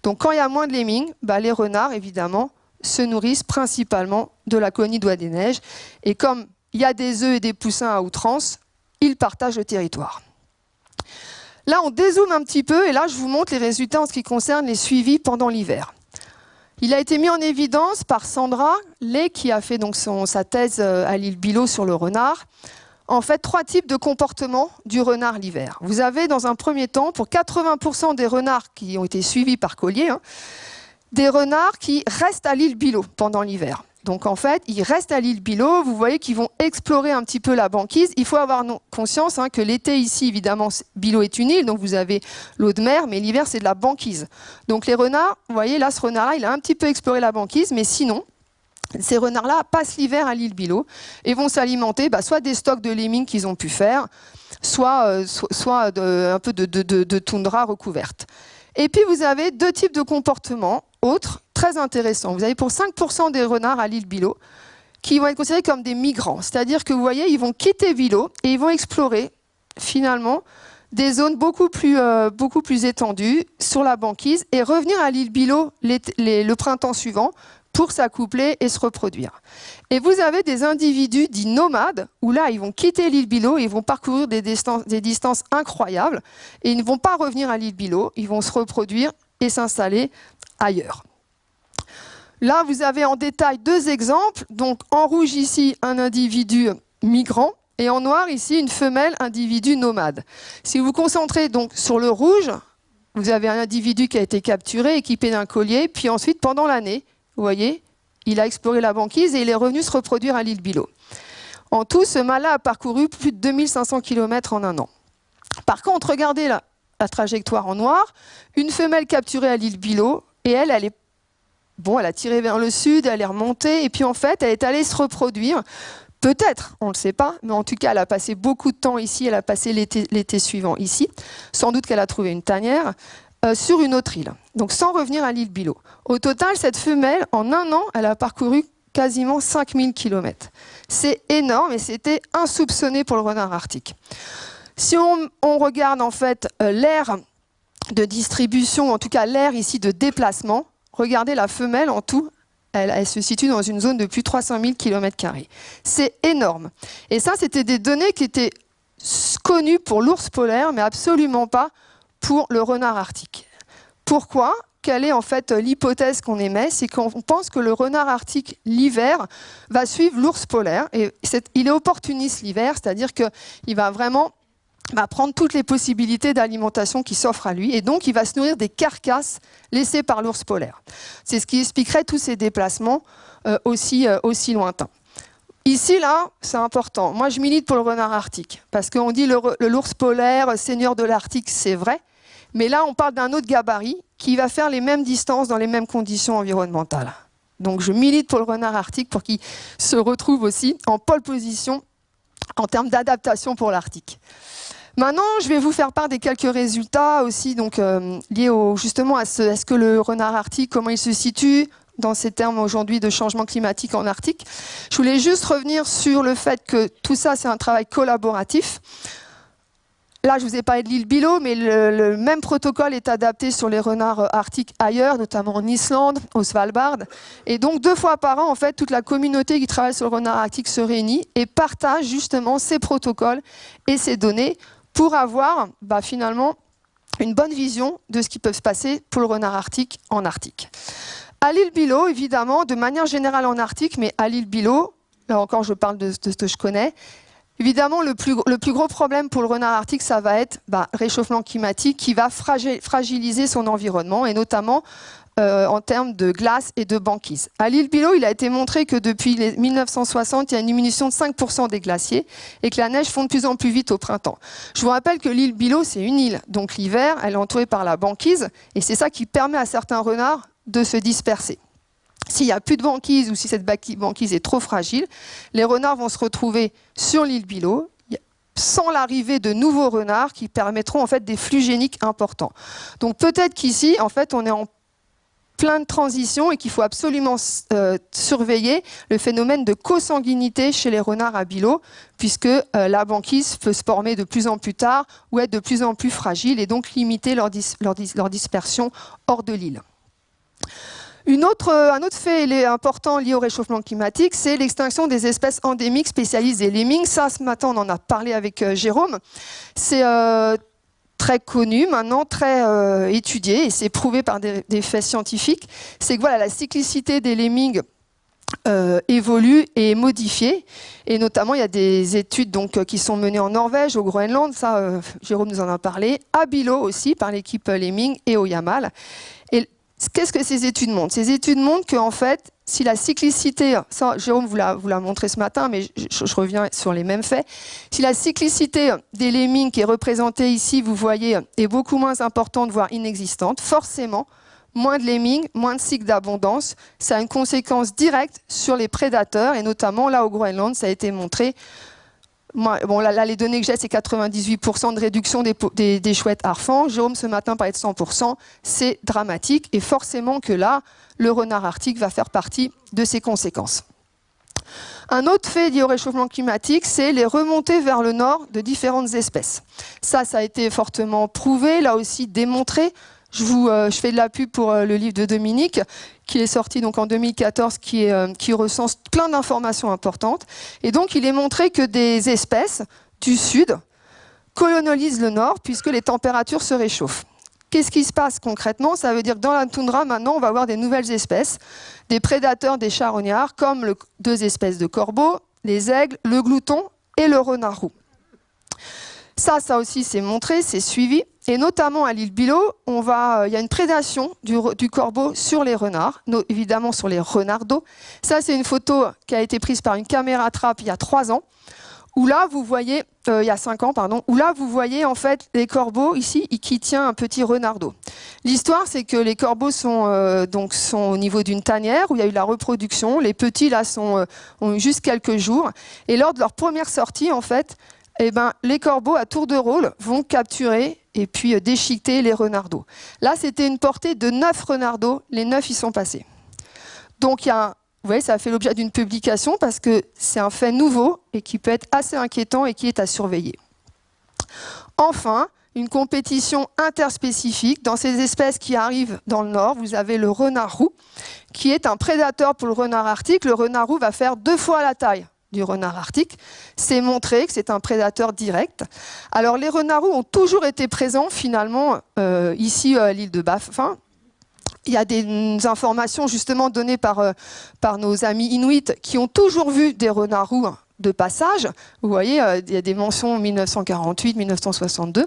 Donc quand il y a moins de lemmings, les renards, évidemment, se nourrissent principalement de la colonie d'oies des neiges. Et comme il y a des œufs et des poussins à outrance, ils partagent le territoire. Là, on dézoome un petit peu et là, je vous montre les résultats en ce qui concerne les suivis pendant l'hiver. Il a été mis en évidence par Sandra Ley, qui a fait donc sa thèse à l'île Bilot sur le renard. En fait, 3 types de comportements du renard l'hiver. Vous avez, dans un premier temps, pour 80% des renards qui ont été suivis par collier, des renards qui restent à l'île Billot pendant l'hiver. Donc en fait, ils restent à l'île Billot, vous voyez qu'ils vont explorer un petit peu la banquise. Il faut avoir conscience que l'été ici, évidemment, Billot est une île, donc vous avez l'eau de mer, mais l'hiver c'est de la banquise. Donc les renards, vous voyez là, ce renard-là, il a un petit peu exploré la banquise, mais sinon, ces renards-là passent l'hiver à l'île Billot et vont s'alimenter soit des stocks de lemmings qu'ils ont pu faire, soit un peu de toundra recouverte. Et puis vous avez deux types de comportements autres, très intéressants. Vous avez pour 5% des renards à l'île Billot qui vont être considérés comme des migrants. C'est-à-dire que vous voyez, ils vont quitter Billot et ils vont explorer finalement des zones beaucoup plus étendues sur la banquise et revenir à l'île Billot le printemps suivant pour s'accoupler et se reproduire. Et vous avez des individus dits nomades, où là, ils vont quitter l'île Billot et ils vont parcourir des distances incroyables, et ils ne vont pas revenir à l'île Billot, ils vont se reproduire et s'installer ailleurs. Là, vous avez en détail deux exemples. Donc, en rouge, ici, un individu migrant, et en noir, ici, une femelle individu nomade. Si vous vous concentrez donc sur le rouge, vous avez un individu qui a été capturé, équipé d'un collier, puis ensuite, pendant l'année, vous voyez, il a exploré la banquise et il est revenu se reproduire à l'île Billot. En tout, ce mâle-là a parcouru plus de 2500 km en un an. Par contre, regardez la trajectoire en noir. Une femelle capturée à l'île Billot, et elle a tiré vers le sud, elle est remontée, et puis en fait, elle est allée se reproduire. Peut-être, on ne le sait pas, mais en tout cas, elle a passé beaucoup de temps ici, elle a passé l'été suivant ici. Sans doute qu'elle a trouvé une tanière. Sur une autre île, donc sans revenir à l'île Billot. Au total, cette femelle, en un an, elle a parcouru quasiment 5000 km. C'est énorme et c'était insoupçonné pour le renard arctique. Si on regarde en fait l'aire de distribution, en tout cas l'aire ici de déplacement, regardez la femelle en tout, elle se situe dans une zone de plus de 300 000 km². C'est énorme. Et ça, c'était des données qui étaient connues pour l'ours polaire, mais absolument pas pour le renard arctique. Pourquoi? Quelle est en fait l'hypothèse qu'on émet? C'est qu'on pense que le renard arctique, l'hiver, va suivre l'ours polaire. Et il est opportuniste l'hiver, c'est-à-dire qu'il va vraiment prendre toutes les possibilités d'alimentation qui s'offrent à lui. Et donc, il va se nourrir des carcasses laissées par l'ours polaire. C'est ce qui expliquerait tous ces déplacements aussi lointains. Ici, là, c'est important. Moi, je milite pour le renard arctique. Parce qu'on dit l'ours polaire, seigneur de l'Arctique, c'est vrai. Mais là, on parle d'un autre gabarit qui va faire les mêmes distances dans les mêmes conditions environnementales. Donc, je milite pour le renard arctique pour qu'il se retrouve aussi en pole position en termes d'adaptation pour l'Arctique. Maintenant, je vais vous faire part des quelques résultats aussi donc, liés justement à ce que le renard arctique, comment il se situe dans ces termes aujourd'hui de changement climatique en Arctique. Je voulais juste revenir sur le fait que tout ça, c'est un travail collaboratif. Là, je vous ai parlé de l'île Billot, mais le même protocole est adapté sur les renards arctiques ailleurs, notamment en Islande, au Svalbard. Et donc, 2 fois par an, en fait, toute la communauté qui travaille sur le renard arctique se réunit et partage justement ces protocoles et ces données pour avoir finalement une bonne vision de ce qui peut se passer pour le renard arctique en Arctique. À l'île Billot, évidemment, de manière générale en Arctique, mais à l'île Billot, là encore je parle de ce que je connais, évidemment le plus gros problème pour le renard arctique, ça va être le réchauffement climatique qui va fragiliser son environnement, et notamment en termes de glace et de banquise. À l'île Billot, il a été montré que depuis 1960, il y a une diminution de 5% des glaciers et que la neige fond de plus en plus vite au printemps. Je vous rappelle que l'île Billot, c'est une île, donc l'hiver, elle est entourée par la banquise, et c'est ça qui permet à certains renards de se disperser. S'il n'y a plus de banquise ou si cette banquise est trop fragile, les renards vont se retrouver sur l'île Billot sans l'arrivée de nouveaux renards qui permettront en fait des flux géniques importants. Donc peut-être qu'ici, en fait, on est en pleine transition et qu'il faut absolument surveiller le phénomène de consanguinité chez les renards à Billot, puisque la banquise peut se former de plus en plus tard ou être de plus en plus fragile et donc limiter leur dispersion hors de l'île. Un autre fait important lié au réchauffement climatique, c'est l'extinction des espèces endémiques spécialisées. Les lemmings, ça, ce matin, on en a parlé avec Jérôme. C'est très connu, maintenant très étudié, et c'est prouvé par des faits scientifiques. C'est que voilà, la cyclicité des lemmings évolue et est modifiée. Et notamment, il y a des études donc, qui sont menées en Norvège, au Groenland, ça, Jérôme nous en a parlé, à Billot aussi, par l'équipe Lemming et au Yamal. Et Qu'est-ce que ces études montrent? Ces études montrent qu'en fait, si la cyclicité, ça Jérôme vous l'a montré ce matin, mais je reviens sur les mêmes faits, si la cyclicité des lemmings qui est représentée ici, vous voyez, est beaucoup moins importante, voire inexistante, forcément, moins de lemmings, moins de cycles d'abondance, ça a une conséquence directe sur les prédateurs, et notamment là au Groenland, ça a été montré. Bon, là, les données que j'ai, c'est 98% de réduction des chouettes harfang. Jérôme, ce matin, parlait de 100%. C'est dramatique. Et forcément que là, le renard arctique va faire partie de ces conséquences. Un autre fait lié au réchauffement climatique, c'est les remontées vers le nord de différentes espèces. Ça a été fortement prouvé, là aussi démontré. Je fais de la pub pour le livre de Dominique, qui est sorti donc en 2014, qui recense plein d'informations importantes. Et donc, il est montré que des espèces du sud colonisent le nord, puisque les températures se réchauffent. Qu'est-ce qui se passe concrètement? Ça veut dire que dans la toundra, maintenant, on va avoir des nouvelles espèces, des prédateurs, des charognards, comme deux espèces de corbeaux, les aigles, le glouton et le renard roux. Ça aussi, c'est montré, c'est suivi. Et notamment à l'île Bylot, il y a une prédation du corbeau sur les renards, évidemment sur les renardeaux. Ça, c'est une photo qui a été prise par une caméra trappe il y a 3 ans, où là, vous voyez, il y a 5 ans, pardon, où là, vous voyez en fait les corbeaux ici qui tient un petit renardeau. L'histoire, c'est que les corbeaux sont au niveau d'une tanière où il y a eu la reproduction. Les petits là ont eu juste quelques jours, et lors de leur première sortie, en fait, les corbeaux, à tour de rôle, vont capturer et puis déchiqueter les renardeaux. Là, c'était une portée de 9 renardeaux. Les 9 y sont passés. Donc, vous voyez, ça a fait l'objet d'une publication parce que c'est un fait nouveau et qui peut être assez inquiétant et qui est à surveiller. Enfin, une compétition interspécifique. Dans ces espèces qui arrivent dans le nord, vous avez le renard roux, qui est un prédateur pour le renard arctique. Le renard roux va faire 2 fois la taille du renard arctique. C'est montré que c'est un prédateur direct. Alors les renards roux ont toujours été présents finalement ici à l'île de Baffin. Il y a des informations justement données par nos amis inuits qui ont toujours vu des renards roux de passage. Vous voyez, il y a des mentions 1948, 1962.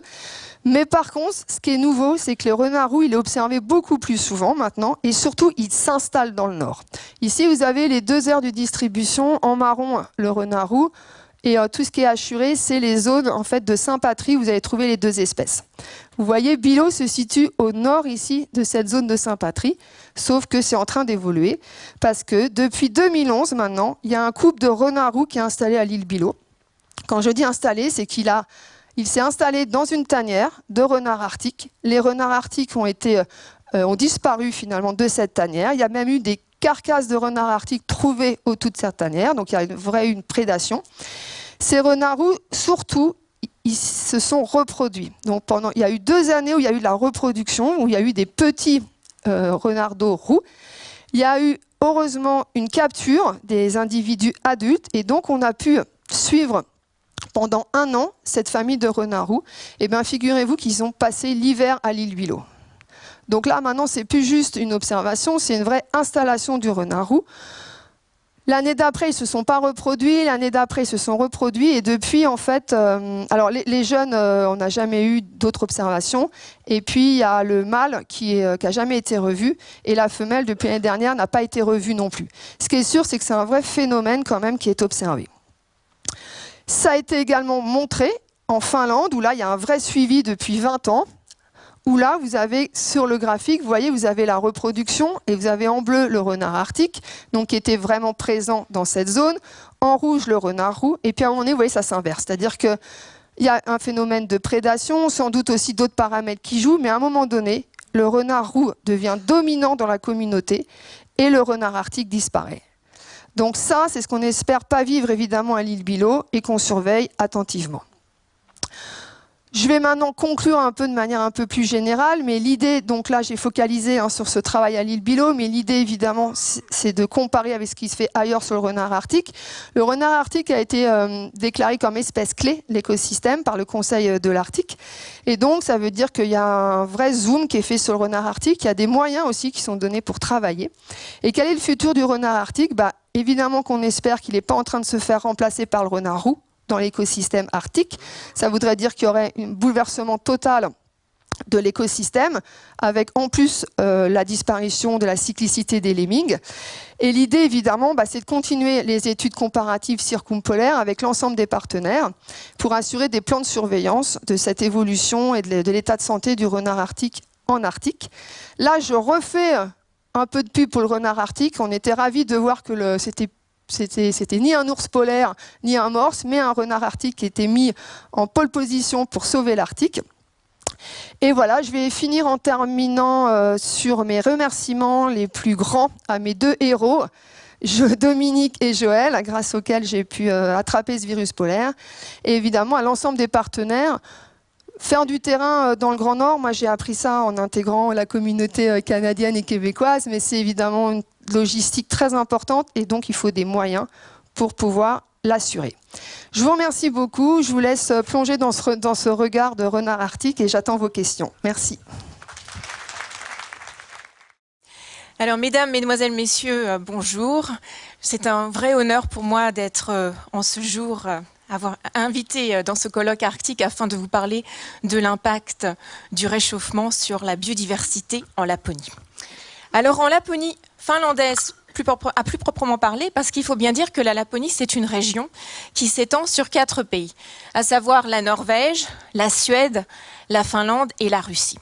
Mais par contre, ce qui est nouveau, c'est que le renard roux, il est observé beaucoup plus souvent maintenant, et surtout, il s'installe dans le nord. Ici, vous avez les 2 aires de distribution. En marron, le renard roux, et tout ce qui est assuré, c'est les zones en fait, de sympatrie où vous allez trouver les 2 espèces. Vous voyez, Bylot se situe au nord ici de cette zone de sympatrie, sauf que c'est en train d'évoluer, parce que depuis 2011 maintenant, il y a un couple de renards roux qui est installé à l'île Bylot. Quand je dis installé, c'est qu'il s'est installé dans une tanière de renards arctiques. Les renards arctiques ont disparu finalement de cette tanière. Il y a même eu des carcasses de renards arctiques trouvées autour de cette tanière, donc il y a une prédation. Ces renards roux, surtout, ils se sont reproduits. Donc il y a eu 2 années où il y a eu de la reproduction, où il y a eu des petits renardeaux roux. Il y a eu heureusement une capture des individus adultes, et donc on a pu suivre pendant 1 an cette famille de renards roux. Et bien figurez-vous qu'ils ont passé l'hiver à l'île Bylot. Donc là maintenant c'est plus juste une observation, c'est une vraie installation du renard roux. L'année d'après, ils ne se sont pas reproduits. L'année d'après, ils se sont reproduits. Et depuis, en fait, alors les jeunes, on n'a jamais eu d'autres observations. Et puis, il y a le mâle qui n'a jamais été revu. Et la femelle, depuis l'année dernière, n'a pas été revue non plus. Ce qui est sûr, c'est que c'est un vrai phénomène quand même qui est observé. Ça a été également montré en Finlande, où là, il y a un vrai suivi depuis 20 ans. Où là, vous avez sur le graphique, vous voyez, vous avez la reproduction et vous avez en bleu le renard arctique, donc qui était vraiment présent dans cette zone. En rouge, le renard roux. Et puis à un moment donné, vous voyez, ça s'inverse. C'est-à-dire qu'il y a un phénomène de prédation, sans doute aussi d'autres paramètres qui jouent, mais à un moment donné, le renard roux devient dominant dans la communauté et le renard arctique disparaît. Donc ça, c'est ce qu'on n'espère pas vivre évidemment à l'île Bylot et qu'on surveille attentivement. Je vais maintenant conclure un peu de manière un peu plus générale, mais l'idée, donc là j'ai focalisé sur ce travail à l'île Bylot, mais l'idée évidemment c'est de comparer avec ce qui se fait ailleurs sur le renard arctique. Le renard arctique a été déclaré comme espèce clé de l'écosystème par le Conseil de l'Arctique, et donc ça veut dire qu'il y a un vrai zoom qui est fait sur le renard arctique, il y a des moyens aussi qui sont donnés pour travailler. Et quel est le futur du renard arctique? Évidemment qu'on espère qu'il n'est pas en train de se faire remplacer par le renard roux dans l'écosystème arctique. Ça voudrait dire qu'il y aurait un bouleversement total de l'écosystème, avec en plus la disparition de la cyclicité des lemmings. Et l'idée, évidemment, c'est de continuer les études comparatives circumpolaires avec l'ensemble des partenaires pour assurer des plans de surveillance de cette évolution et de l'état de santé du renard arctique en Arctique. Là, je refais un peu de pub pour le renard arctique. On était ravis de voir que c'était ni un ours polaire, ni un morse, mais un renard arctique qui était mis en pole position pour sauver l'Arctique. Et voilà, je vais finir en terminant sur mes remerciements les plus grands à mes deux héros, Dominique et Joël, grâce auxquels j'ai pu attraper ce virus polaire. Et évidemment, à l'ensemble des partenaires. Faire du terrain dans le Grand Nord, moi j'ai appris ça en intégrant la communauté canadienne et québécoise, mais c'est évidemment une logistique très importante et donc il faut des moyens pour pouvoir l'assurer. Je vous remercie beaucoup, je vous laisse plonger dans ce regard de renard arctique et j'attends vos questions. Merci. Alors, mesdames, mesdemoiselles, messieurs, bonjour. C'est un vrai honneur pour moi d'être en ce jour avoir invité dans ce colloque arctique afin de vous parler de l'impact du réchauffement sur la biodiversité en Laponie. Alors en Laponie finlandaise, à plus proprement parler, parce qu'il faut bien dire que la Laponie, c'est une région qui s'étend sur 4 pays, à savoir la Norvège, la Suède, la Finlande et la Russie.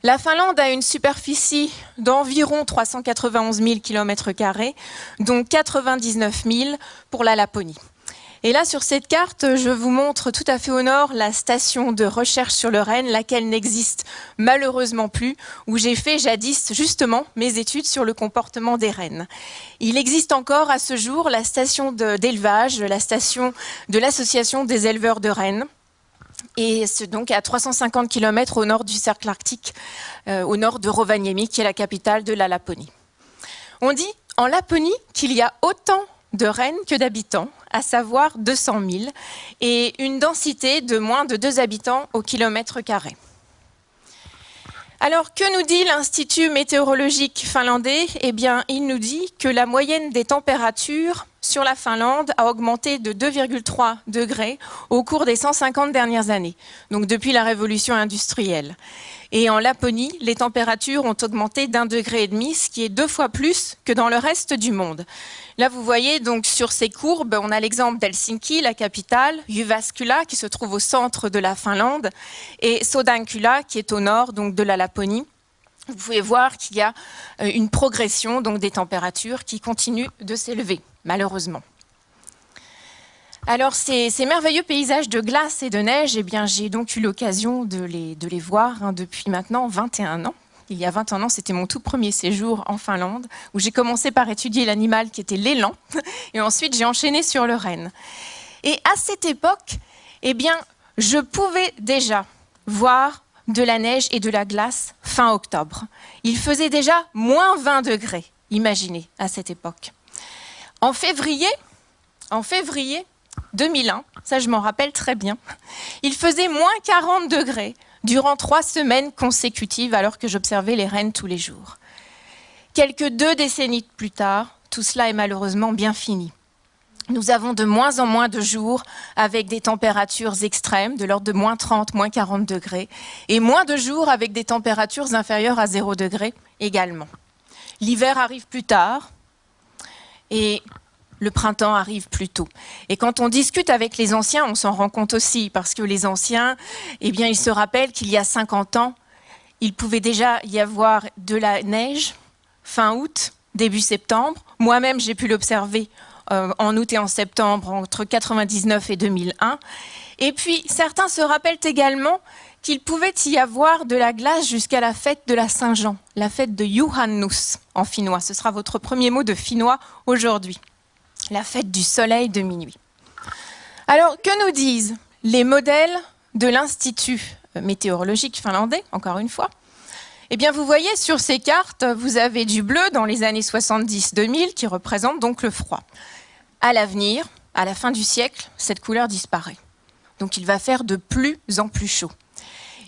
La Finlande a une superficie d'environ 391 000 km², dont 99 000 pour la Laponie. Et là, sur cette carte, je vous montre tout à fait au nord la station de recherche sur le renne, laquelle n'existe malheureusement plus, où j'ai fait jadis justement mes études sur le comportement des rennes. Il existe encore à ce jour la station d'élevage, la station de l'association des éleveurs de rennes, et c'est donc à 350 km au nord du cercle arctique, au nord de Rovaniemi, qui est la capitale de la Laponie. On dit en Laponie qu'il y a autant de rennes que d'habitants, à savoir 200 000, et une densité de moins de 2 habitants au kilomètre carré. Alors, que nous dit l'Institut météorologique finlandais? Eh bien, il nous dit que la moyenne des températures sur la Finlande a augmenté de 2,3 degrés au cours des 150 dernières années, donc depuis la révolution industrielle. Et en Laponie, les températures ont augmenté d'1,5 degré, ce qui est 2 fois plus que dans le reste du monde. Là, vous voyez donc sur ces courbes, on a l'exemple d'Helsinki, la capitale, Jyväskylä, qui se trouve au centre de la Finlande, et Sodankylä, qui est au nord donc, de la Laponie. Vous pouvez voir qu'il y a une progression donc, des températures qui continuent de s'élever, malheureusement. Alors, ces merveilleux paysages de glace et de neige, eh bien, j'ai donc eu l'occasion de les voir depuis maintenant 21 ans. Il y a 21 ans, c'était mon tout premier séjour en Finlande, où j'ai commencé par étudier l'animal qui était l'élan, et ensuite j'ai enchaîné sur le renne. Et à cette époque, eh bien, je pouvais déjà voir de la neige et de la glace fin octobre. Il faisait déjà moins 20 degrés, imaginez, à cette époque. En février 2001, ça je m'en rappelle très bien, il faisait moins 40 degrés durant 3 semaines consécutives alors que j'observais les rennes tous les jours. Quelques 2 décennies plus tard, tout cela est malheureusement bien fini. Nous avons de moins en moins de jours avec des températures extrêmes de l'ordre de moins 30, moins 40 degrés et moins de jours avec des températures inférieures à 0 degré également. L'hiver arrive plus tard et le printemps arrive plus tôt. Et quand on discute avec les anciens, on s'en rend compte aussi, parce que les anciens, eh bien, ils se rappellent qu'il y a 50 ans, il pouvait déjà y avoir de la neige fin août, début septembre. Moi-même, j'ai pu l'observer en août et en septembre, entre 1999 et 2001. Et puis, certains se rappellent également qu'il pouvait y avoir de la glace jusqu'à la fête de la Saint-Jean, la fête de Juhannus en finnois. Ce sera votre premier mot de finnois aujourd'hui. La fête du soleil de minuit. Alors, que nous disent les modèles de l'Institut météorologique finlandais, encore une fois? Eh bien, vous voyez sur ces cartes, vous avez du bleu dans les années 70-2000 qui représente donc le froid. À l'avenir, à la fin du siècle, cette couleur disparaît. Donc, il va faire de plus en plus chaud.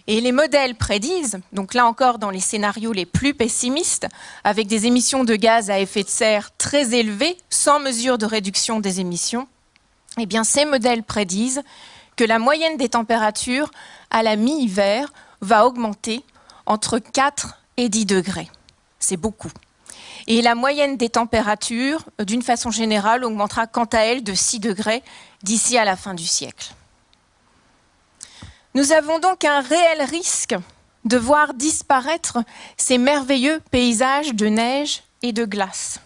Et les modèles prédisent, donc là encore dans les scénarios les plus pessimistes, avec des émissions de gaz à effet de serre très élevées, sans mesure de réduction des émissions, eh bien ces modèles prédisent que la moyenne des températures à la mi-hiver va augmenter entre 4 et 10 degrés. C'est beaucoup. Et la moyenne des températures, d'une façon générale, augmentera quant à elle de 6 degrés d'ici à la fin du siècle. Nous avons donc un réel risque de voir disparaître ces merveilleux paysages de neige et de glace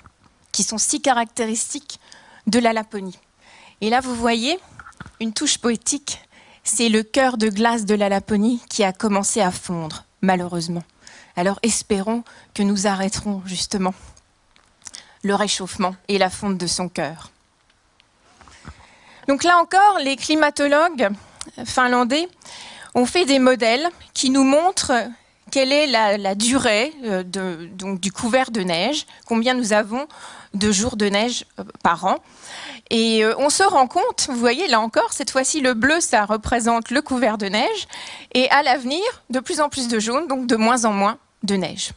qui sont si caractéristiques de la Laponie. Et là, vous voyez, une touche poétique, c'est le cœur de glace de la Laponie qui a commencé à fondre, malheureusement. Alors espérons que nous arrêterons justement le réchauffement et la fonte de son cœur. Donc là encore, les climatologues finlandais ont fait des modèles qui nous montrent quelle est la durée donc du couvert de neige, combien nous avons de jours de neige par an. Et on se rend compte, vous voyez là encore, cette fois-ci le bleu ça représente le couvert de neige et à l'avenir de plus en plus de jaune, donc de moins en moins de neige.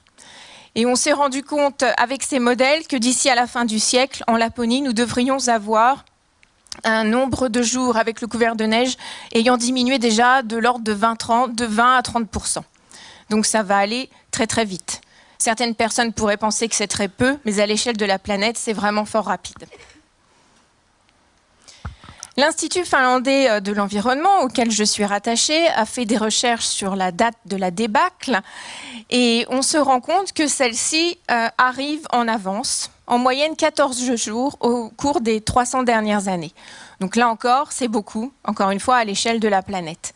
Et on s'est rendu compte avec ces modèles que d'ici à la fin du siècle, en Laponie, nous devrions avoir un nombre de jours avec le couvert de neige ayant diminué déjà de l'ordre de 20 à 30%. Donc ça va aller très très vite. Certaines personnes pourraient penser que c'est très peu, mais à l'échelle de la planète, c'est vraiment fort rapide. L'Institut finlandais de l'environnement, auquel je suis rattachée, a fait des recherches sur la date de la débâcle et on se rend compte que celle-ci arrive en avance, en moyenne 14 jours au cours des 300 dernières années. Donc là encore, c'est beaucoup, encore une fois, à l'échelle de la planète.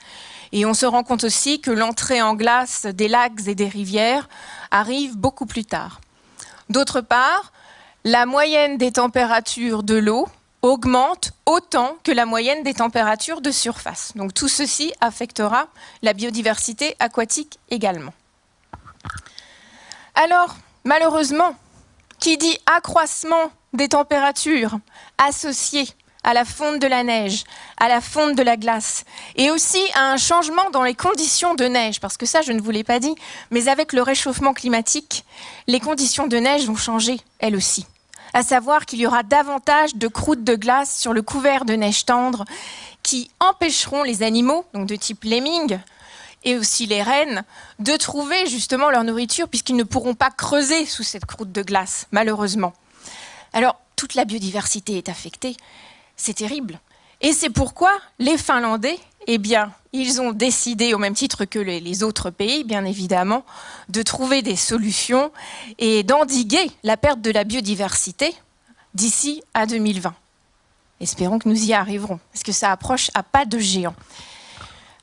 Et on se rend compte aussi que l'entrée en glace des lacs et des rivières arrive beaucoup plus tard. D'autre part, la moyenne des températures de l'eau augmente autant que la moyenne des températures de surface. Donc tout ceci affectera la biodiversité aquatique également. Alors, malheureusement, qui dit accroissement des températures associé à la fonte de la neige, à la fonte de la glace, et aussi à un changement dans les conditions de neige, parce que ça, je ne vous l'ai pas dit, mais avec le réchauffement climatique, les conditions de neige vont changer, elles aussi. À savoir qu'il y aura davantage de croûtes de glace sur le couvert de neige tendre qui empêcheront les animaux, donc de type lemming, et aussi les rennes, de trouver justement leur nourriture puisqu'ils ne pourront pas creuser sous cette croûte de glace, malheureusement. Alors, toute la biodiversité est affectée, c'est terrible. Et c'est pourquoi les Finlandais, eh bien, ils ont décidé, au même titre que les autres pays, bien évidemment, de trouver des solutions et d'endiguer la perte de la biodiversité d'ici à 2020. Espérons que nous y arriverons, parce que ça approche à pas de géant.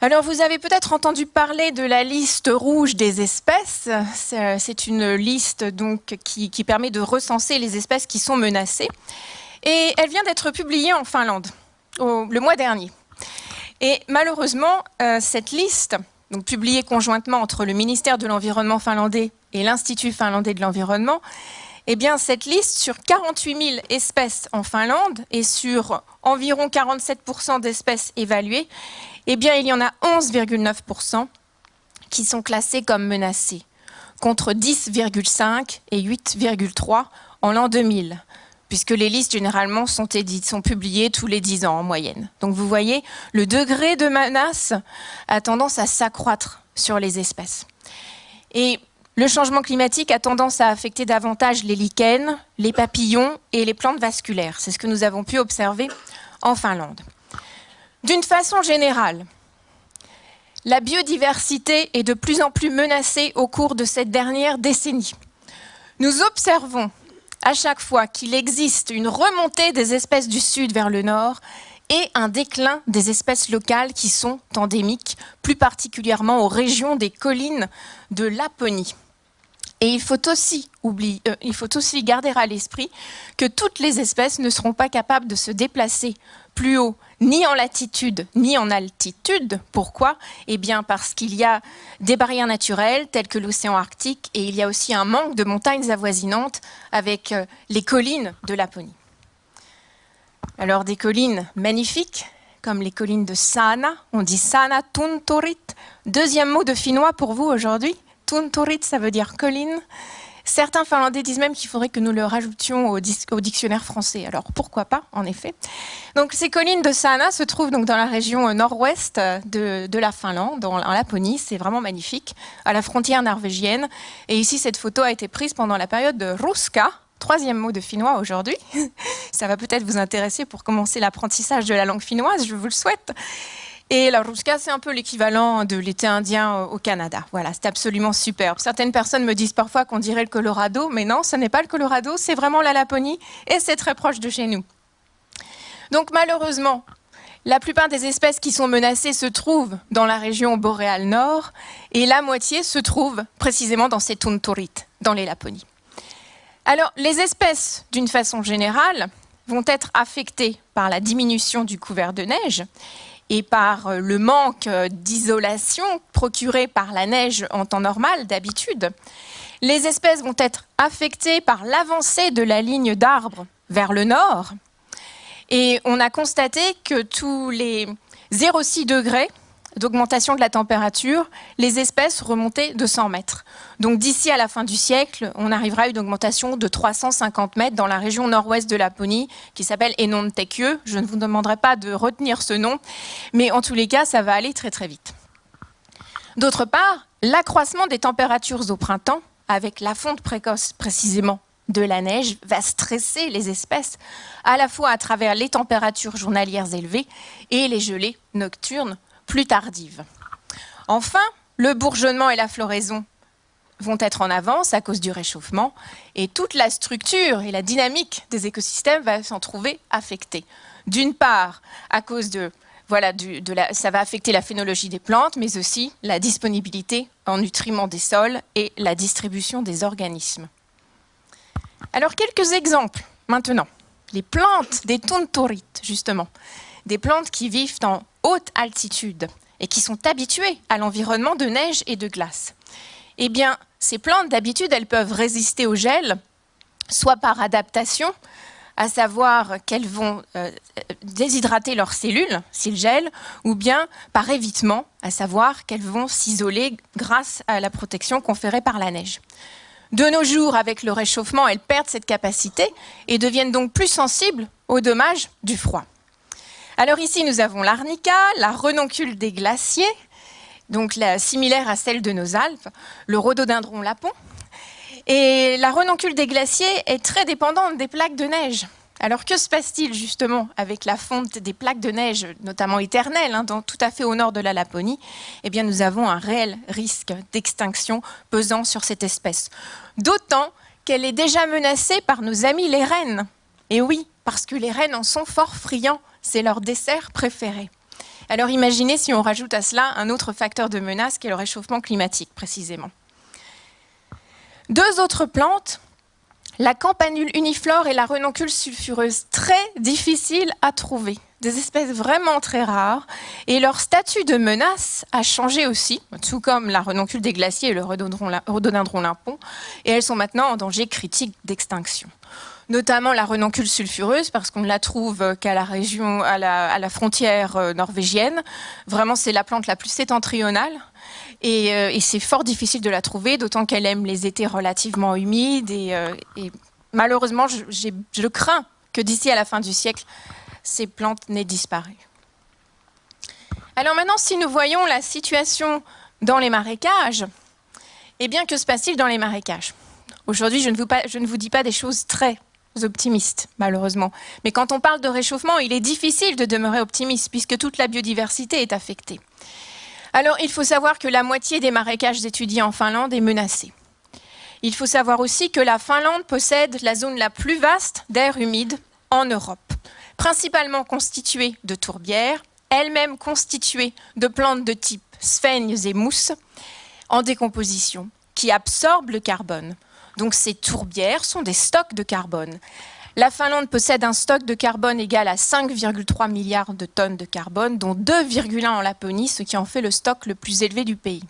Alors, vous avez peut-être entendu parler de la liste rouge des espèces. C'est une liste donc, qui permet de recenser les espèces qui sont menacées. Et elle vient d'être publiée en Finlande le mois dernier. Et malheureusement, cette liste, donc publiée conjointement entre le ministère de l'Environnement finlandais et l'Institut finlandais de l'environnement, eh bien, cette liste sur 48 000 espèces en Finlande et sur environ 47% d'espèces évaluées, eh bien, il y en a 11,9% qui sont classées comme menacées, contre 10,5 et 8,3 en l'an 2000. Puisque les listes, généralement, sont publiées tous les 10 ans en moyenne. Donc vous voyez, le degré de menace a tendance à s'accroître sur les espèces. Et le changement climatique a tendance à affecter davantage les lichens, les papillons et les plantes vasculaires. C'est ce que nous avons pu observer en Finlande. D'une façon générale, la biodiversité est de plus en plus menacée au cours de cette dernière décennie. Nous observons à chaque fois qu'il existe une remontée des espèces du sud vers le nord et un déclin des espèces locales qui sont endémiques, plus particulièrement aux régions des collines de Laponie. Et il faut aussi garder à l'esprit que toutes les espèces ne seront pas capables de se déplacer plus haut, ni en latitude, ni en altitude. Pourquoi ? Eh bien parce qu'il y a des barrières naturelles, telles que l'océan Arctique, et il y a aussi un manque de montagnes avoisinantes avec les collines de Laponie. Alors des collines magnifiques, comme les collines de Saana, on dit Saana Tunturit. Deuxième mot de finnois pour vous aujourd'hui. Tunturit, ça veut dire colline. Certains Finlandais disent même qu'il faudrait que nous le rajoutions au dictionnaire français. Alors pourquoi pas, en effet. Donc ces collines de Saana se trouvent donc dans la région nord-ouest de la Finlande, en Laponie. C'est vraiment magnifique, à la frontière norvégienne. Et ici, cette photo a été prise pendant la période de Ruska, troisième mot de finnois aujourd'hui. Ça va peut-être vous intéresser pour commencer l'apprentissage de la langue finnoise, je vous le souhaite. Et la Ruska, c'est un peu l'équivalent de l'été indien au Canada. Voilà, c'est absolument superbe. Certaines personnes me disent parfois qu'on dirait le Colorado, mais non, ce n'est pas le Colorado, c'est vraiment la Laponie et c'est très proche de chez nous. Donc malheureusement, la plupart des espèces qui sont menacées se trouvent dans la région boréale nord et la moitié se trouve précisément dans ces Tunturit, dans les Laponies. Alors, les espèces, d'une façon générale, vont être affectées par la diminution du couvert de neige et par le manque d'isolation procuré par la neige en temps normal, d'habitude. Les espèces vont être affectées par l'avancée de la ligne d'arbres vers le nord. Et on a constaté que tous les 0,6 degrés d'augmentation de la température, les espèces remontaient de 100 mètres. Donc d'ici à la fin du siècle, on arrivera à une augmentation de 350 mètres dans la région nord-ouest de Laponie, qui s'appelle Enontekiö. Je ne vous demanderai pas de retenir ce nom, mais en tous les cas, ça va aller très très vite. D'autre part, l'accroissement des températures au printemps, avec la fonte précoce précisément de la neige, va stresser les espèces, à la fois à travers les températures journalières élevées et les gelées nocturnes plus tardives. Enfin, le bourgeonnement et la floraison vont être en avance à cause du réchauffement et toute la structure et la dynamique des écosystèmes va s'en trouver affectée. D'une part, à cause de, ça va affecter la phénologie des plantes, mais aussi la disponibilité en nutriments des sols et la distribution des organismes. Alors, quelques exemples maintenant. Les plantes des Tunturit, justement. Des plantes qui vivent en haute altitude et qui sont habituées à l'environnement de neige et de glace. Eh bien, ces plantes, d'habitude, elles peuvent résister au gel, soit par adaptation, à savoir qu'elles vont déshydrater leurs cellules s'ils gèlent, ou bien par évitement, à savoir qu'elles vont s'isoler grâce à la protection conférée par la neige. De nos jours, avec le réchauffement, elles perdent cette capacité et deviennent donc plus sensibles aux dommages du froid. Alors ici, nous avons l'arnica, la renoncule des glaciers, donc similaire à celle de nos Alpes, le rhododendron lapon. Et la renoncule des glaciers est très dépendante des plaques de neige. Alors que se passe-t-il justement avec la fonte des plaques de neige, notamment éternelles, tout à fait au nord de la Laponie? Eh bien, nous avons un réel risque d'extinction pesant sur cette espèce. D'autant qu'elle est déjà menacée par nos amis les rennes. Et oui, parce que les rennes en sont fort friands, c'est leur dessert préféré. Alors imaginez si on rajoute à cela un autre facteur de menace qui est le réchauffement climatique, précisément. Deux autres plantes, la campanule uniflore et la renoncule sulfureuse, très difficiles à trouver. Des espèces vraiment très rares. Et leur statut de menace a changé aussi, tout comme la renoncule des glaciers et le rhododendron lapon. Et elles sont maintenant en danger critique d'extinction. Notamment la renoncule sulfureuse, parce qu'on ne la trouve qu'à la région, à la frontière norvégienne. Vraiment, c'est la plante la plus septentrionale. Et c'est fort difficile de la trouver, d'autant qu'elle aime les étés relativement humides. Et malheureusement, je crains que d'ici à la fin du siècle, ces plantes n'aient disparu. Alors maintenant, si nous voyons la situation dans les marécages, eh bien, que se passe-t-il dans les marécages? Aujourd'hui, je ne vous dis pas des choses très optimistes, malheureusement. Mais quand on parle de réchauffement, il est difficile de demeurer optimiste, puisque toute la biodiversité est affectée. Alors, il faut savoir que la moitié des marécages étudiés en Finlande est menacée. Il faut savoir aussi que la Finlande possède la zone la plus vaste d'air humide en Europe, principalement constituée de tourbières, elle-même constituée de plantes de type sphènes et mousses, en décomposition, qui absorbent le carbone. Donc ces tourbières sont des stocks de carbone. La Finlande possède un stock de carbone égal à 5,3 milliards de tonnes de carbone, dont 2,1 en Laponie, ce qui en fait le stock le plus élevé du pays.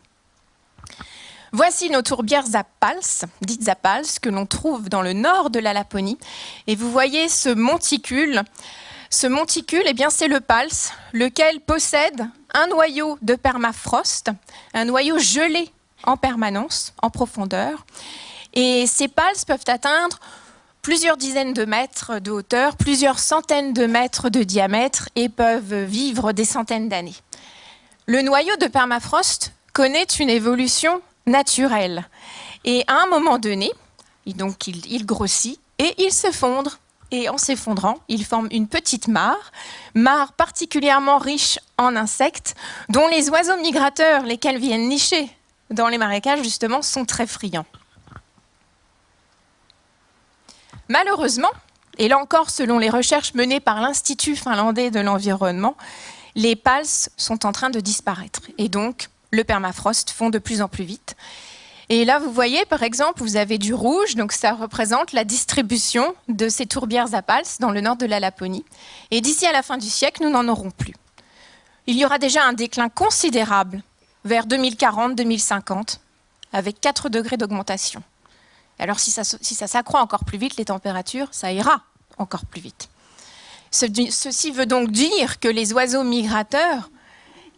Voici nos tourbières dites Zapals, que l'on trouve dans le nord de la Laponie. Et vous voyez ce monticule. Ce monticule, eh bien, c'est le pals, lequel possède un noyau de permafrost, un noyau gelé en permanence, en profondeur. Et ces palses peuvent atteindre plusieurs dizaines de mètres de hauteur, plusieurs centaines de mètres de diamètre et peuvent vivre des centaines d'années. Le noyau de permafrost connaît une évolution naturelle. Et à un moment donné, il grossit et il s'effondre. Et en s'effondrant, il forme une petite mare particulièrement riche en insectes, dont les oiseaux migrateurs, lesquels viennent nicher dans les marécages, justement, sont très friands. Malheureusement, et là encore selon les recherches menées par l'Institut finlandais de l'environnement, les palses sont en train de disparaître. Et donc, le permafrost fond de plus en plus vite. Et là, vous voyez, par exemple, vous avez du rouge, donc ça représente la distribution de ces tourbières à palses dans le nord de la Laponie. Et d'ici à la fin du siècle, nous n'en aurons plus. Il y aura déjà un déclin considérable vers 2040-2050, avec 4 degrés d'augmentation. Alors si ça s'accroît encore plus vite, les températures, ça ira encore plus vite. Ceci veut donc dire que les oiseaux migrateurs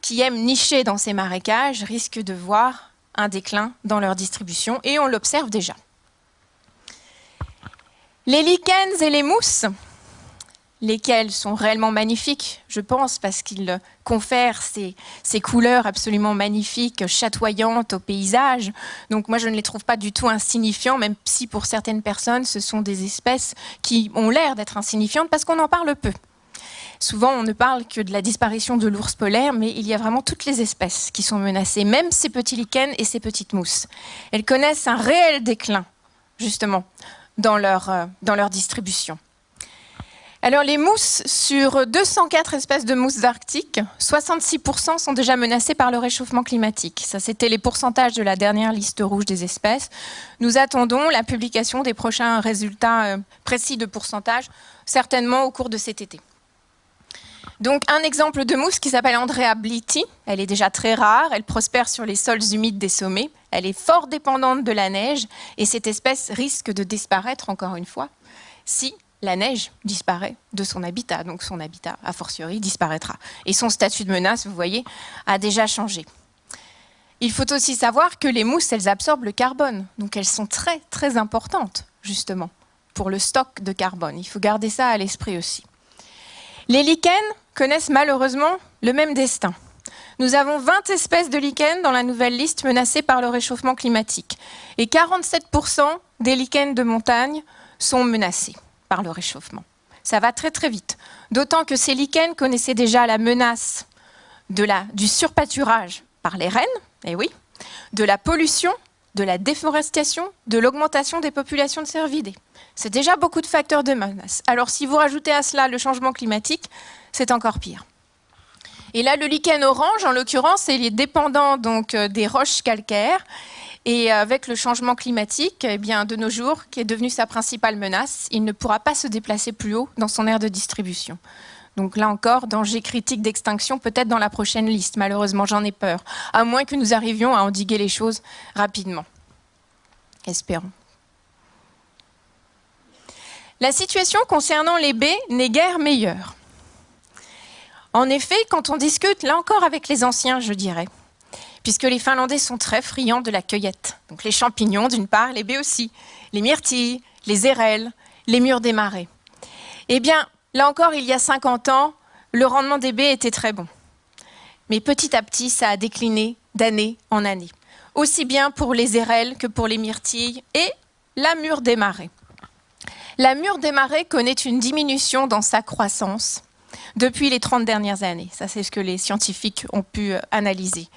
qui aiment nicher dans ces marécages risquent de voir un déclin dans leur distribution, et on l'observe déjà. Les lichens et les mousses, lesquels sont réellement magnifiques, je pense, parce qu'ils confèrent ces couleurs absolument magnifiques, chatoyantes au paysage. Donc moi, je ne les trouve pas du tout insignifiants, même si pour certaines personnes, ce sont des espèces qui ont l'air d'être insignifiantes, parce qu'on en parle peu. Souvent, on ne parle que de la disparition de l'ours polaire, mais il y a vraiment toutes les espèces qui sont menacées, même ces petits lichens et ces petites mousses. Elles connaissent un réel déclin, justement, dans leur distribution. Alors, les mousses, sur 204 espèces de mousses arctiques, 66% sont déjà menacées par le réchauffement climatique. Ça, c'était les pourcentages de la dernière liste rouge des espèces. Nous attendons la publication des prochains résultats précis de pourcentage, certainement au cours de cet été. Donc, un exemple de mousse qui s'appelle Andrea bliti. Elle est déjà très rare, elle prospère sur les sols humides des sommets. Elle est fort dépendante de la neige et cette espèce risque de disparaître, encore une fois, si la neige disparaît de son habitat. Donc, son habitat, a fortiori, disparaîtra. Et son statut de menace, vous voyez, a déjà changé. Il faut aussi savoir que les mousses, elles absorbent le carbone. Donc, elles sont très, très importantes, justement, pour le stock de carbone. Il faut garder ça à l'esprit aussi. Les lichens connaissent malheureusement le même destin. Nous avons 20 espèces de lichens dans la nouvelle liste menacées par le réchauffement climatique. Et 47% des lichens de montagne sont menacés par le réchauffement. Ça va très très vite. D'autant que ces lichens connaissaient déjà la menace du surpâturage par les rennes, et oui, de la pollution, de la déforestation, de l'augmentation des populations de cervidés. C'est déjà beaucoup de facteurs de menace. Alors si vous rajoutez à cela le changement climatique, c'est encore pire. Et là, le lichen orange, en l'occurrence, il est dépendant donc des roches calcaires. Et avec le changement climatique, eh bien, de nos jours, qui est devenu sa principale menace, il ne pourra pas se déplacer plus haut dans son aire de distribution. Donc là encore, danger critique d'extinction, peut-être dans la prochaine liste. Malheureusement, j'en ai peur. À moins que nous arrivions à endiguer les choses rapidement. Espérons. La situation concernant les baies n'est guère meilleure. En effet, quand on discute, là encore avec les anciens, je dirais, puisque les Finlandais sont très friands de la cueillette. Donc les champignons d'une part, les baies aussi, les myrtilles, les érelles, les mûres des marais. Eh bien, là encore, il y a 50 ans, le rendement des baies était très bon. Mais petit à petit, ça a décliné d'année en année. Aussi bien pour les érelles que pour les myrtilles et la mûre des marais. La mûre des marais connaît une diminution dans sa croissance depuis les 30 dernières années. Ça, c'est ce que les scientifiques ont pu analyser.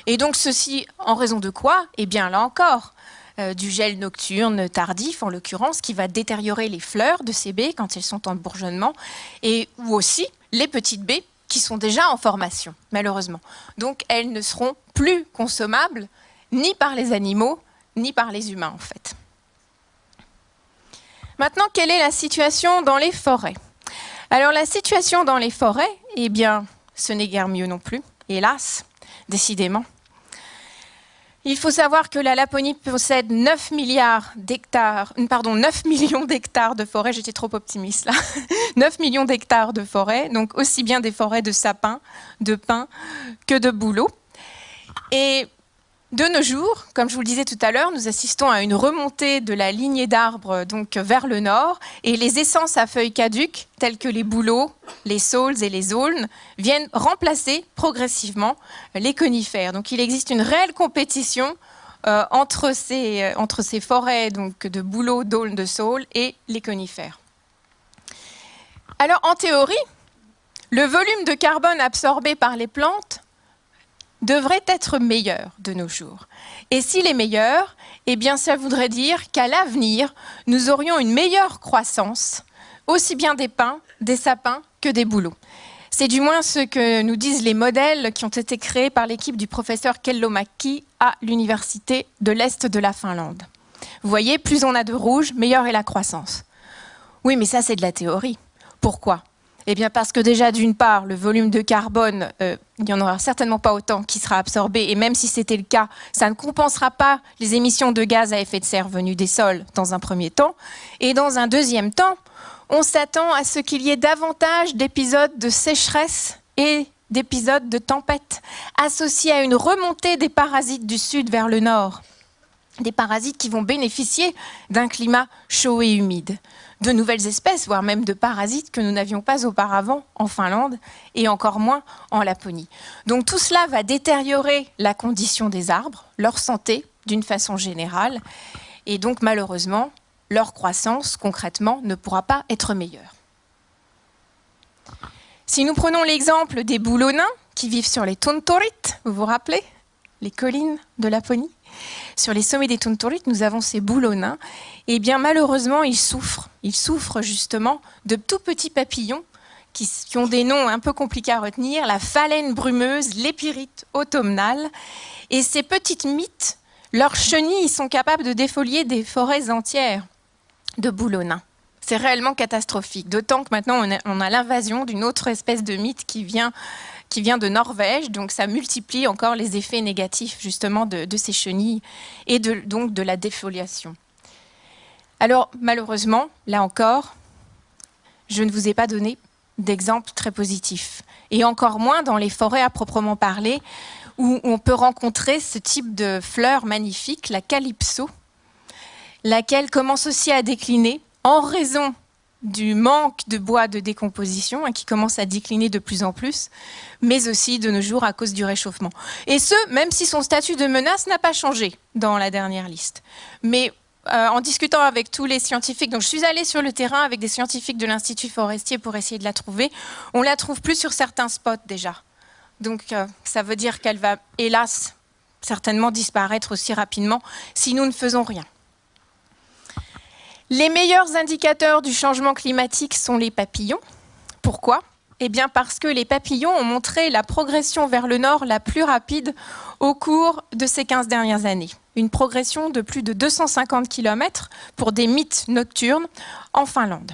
Et donc, ceci en raison de quoi? Eh bien, là encore, du gel nocturne tardif, en l'occurrence, qui va détériorer les fleurs de ces baies quand elles sont en bourgeonnement, ou aussi les petites baies qui sont déjà en formation, malheureusement. Donc, elles ne seront plus consommables ni par les animaux, ni par les humains, en fait. Maintenant, quelle est la situation dans les forêts? Alors, la situation dans les forêts, eh bien, ce n'est guère mieux non plus, hélas, décidément. Il faut savoir que la Laponie possède 9 millions d'hectares de forêts, j'étais trop optimiste là, 9 millions d'hectares de forêts, donc aussi bien des forêts de sapins, de pins que de bouleaux. Et De nos jours, comme je vous le disais tout à l'heure, nous assistons à une remontée de la lignée d'arbres donc vers le nord, et les essences à feuilles caduques, telles que les bouleaux, les saules et les aulnes, viennent remplacer progressivement les conifères. Donc il existe une réelle compétition entre ces forêts donc, de bouleaux, d'aulnes, de saules et les conifères. Alors en théorie, le volume de carbone absorbé par les plantes devrait être meilleur de nos jours. Et s'il est meilleur, eh bien ça voudrait dire qu'à l'avenir, nous aurions une meilleure croissance, aussi bien des pins, des sapins que des bouleaux. C'est du moins ce que nous disent les modèles qui ont été créés par l'équipe du professeur Kellomäki à l'université de l'Est de la Finlande. Vous voyez, plus on a de rouge, meilleure est la croissance. Oui, mais ça c'est de la théorie. Pourquoi ? Eh bien parce que déjà, d'une part, le volume de carbone, il n'y en aura certainement pas autant qui sera absorbé, et même si c'était le cas, ça ne compensera pas les émissions de gaz à effet de serre venues des sols dans un premier temps. Et dans un deuxième temps, on s'attend à ce qu'il y ait davantage d'épisodes de sécheresse et d'épisodes de tempête, associés à une remontée des parasites du sud vers le nord. Des parasites qui vont bénéficier d'un climat chaud et humide. De nouvelles espèces, voire même de parasites que nous n'avions pas auparavant en Finlande et encore moins en Laponie. Donc tout cela va détériorer la condition des arbres, leur santé d'une façon générale, et donc malheureusement, leur croissance concrètement ne pourra pas être meilleure. Si nous prenons l'exemple des bouleaux nains qui vivent sur les Tunturit, vous vous rappelez, les collines de Laponie, sur les sommets des Tunturit, nous avons ces bouleaux nains. Et bien malheureusement, ils souffrent. Ils souffrent justement de tout petits papillons qui ont des noms un peu compliqués à retenir, la phalène brumeuse, l'épirite automnale. Et ces petites mites, leurs chenilles sont capables de défolier des forêts entières de bouleaux nains. C'est réellement catastrophique, d'autant que maintenant on a l'invasion d'une autre espèce de mythe qui vient de Norvège, donc ça multiplie encore les effets négatifs justement de ces chenilles et donc de la défoliation. Alors malheureusement, là encore, je ne vous ai pas donné d'exemple très positif, et encore moins dans les forêts à proprement parler, où on peut rencontrer ce type de fleurs magnifiques, la calypso, laquelle commence aussi à décliner en raison du manque de bois de décomposition, qui commence à décliner de plus en plus, mais aussi de nos jours à cause du réchauffement. Et ce, même si son statut de menace n'a pas changé dans la dernière liste. Mais en discutant avec tous les scientifiques, donc je suis allée sur le terrain avec des scientifiques de l'Institut forestier pour essayer de la trouver, on ne la trouve plus sur certains spots déjà. Donc ça veut dire qu'elle va, hélas, certainement disparaître aussi rapidement si nous ne faisons rien. Les meilleurs indicateurs du changement climatique sont les papillons. Pourquoi ? Eh bien parce que les papillons ont montré la progression vers le nord la plus rapide au cours de ces 15 dernières années. Une progression de plus de 250 km pour des mythes nocturnes en Finlande.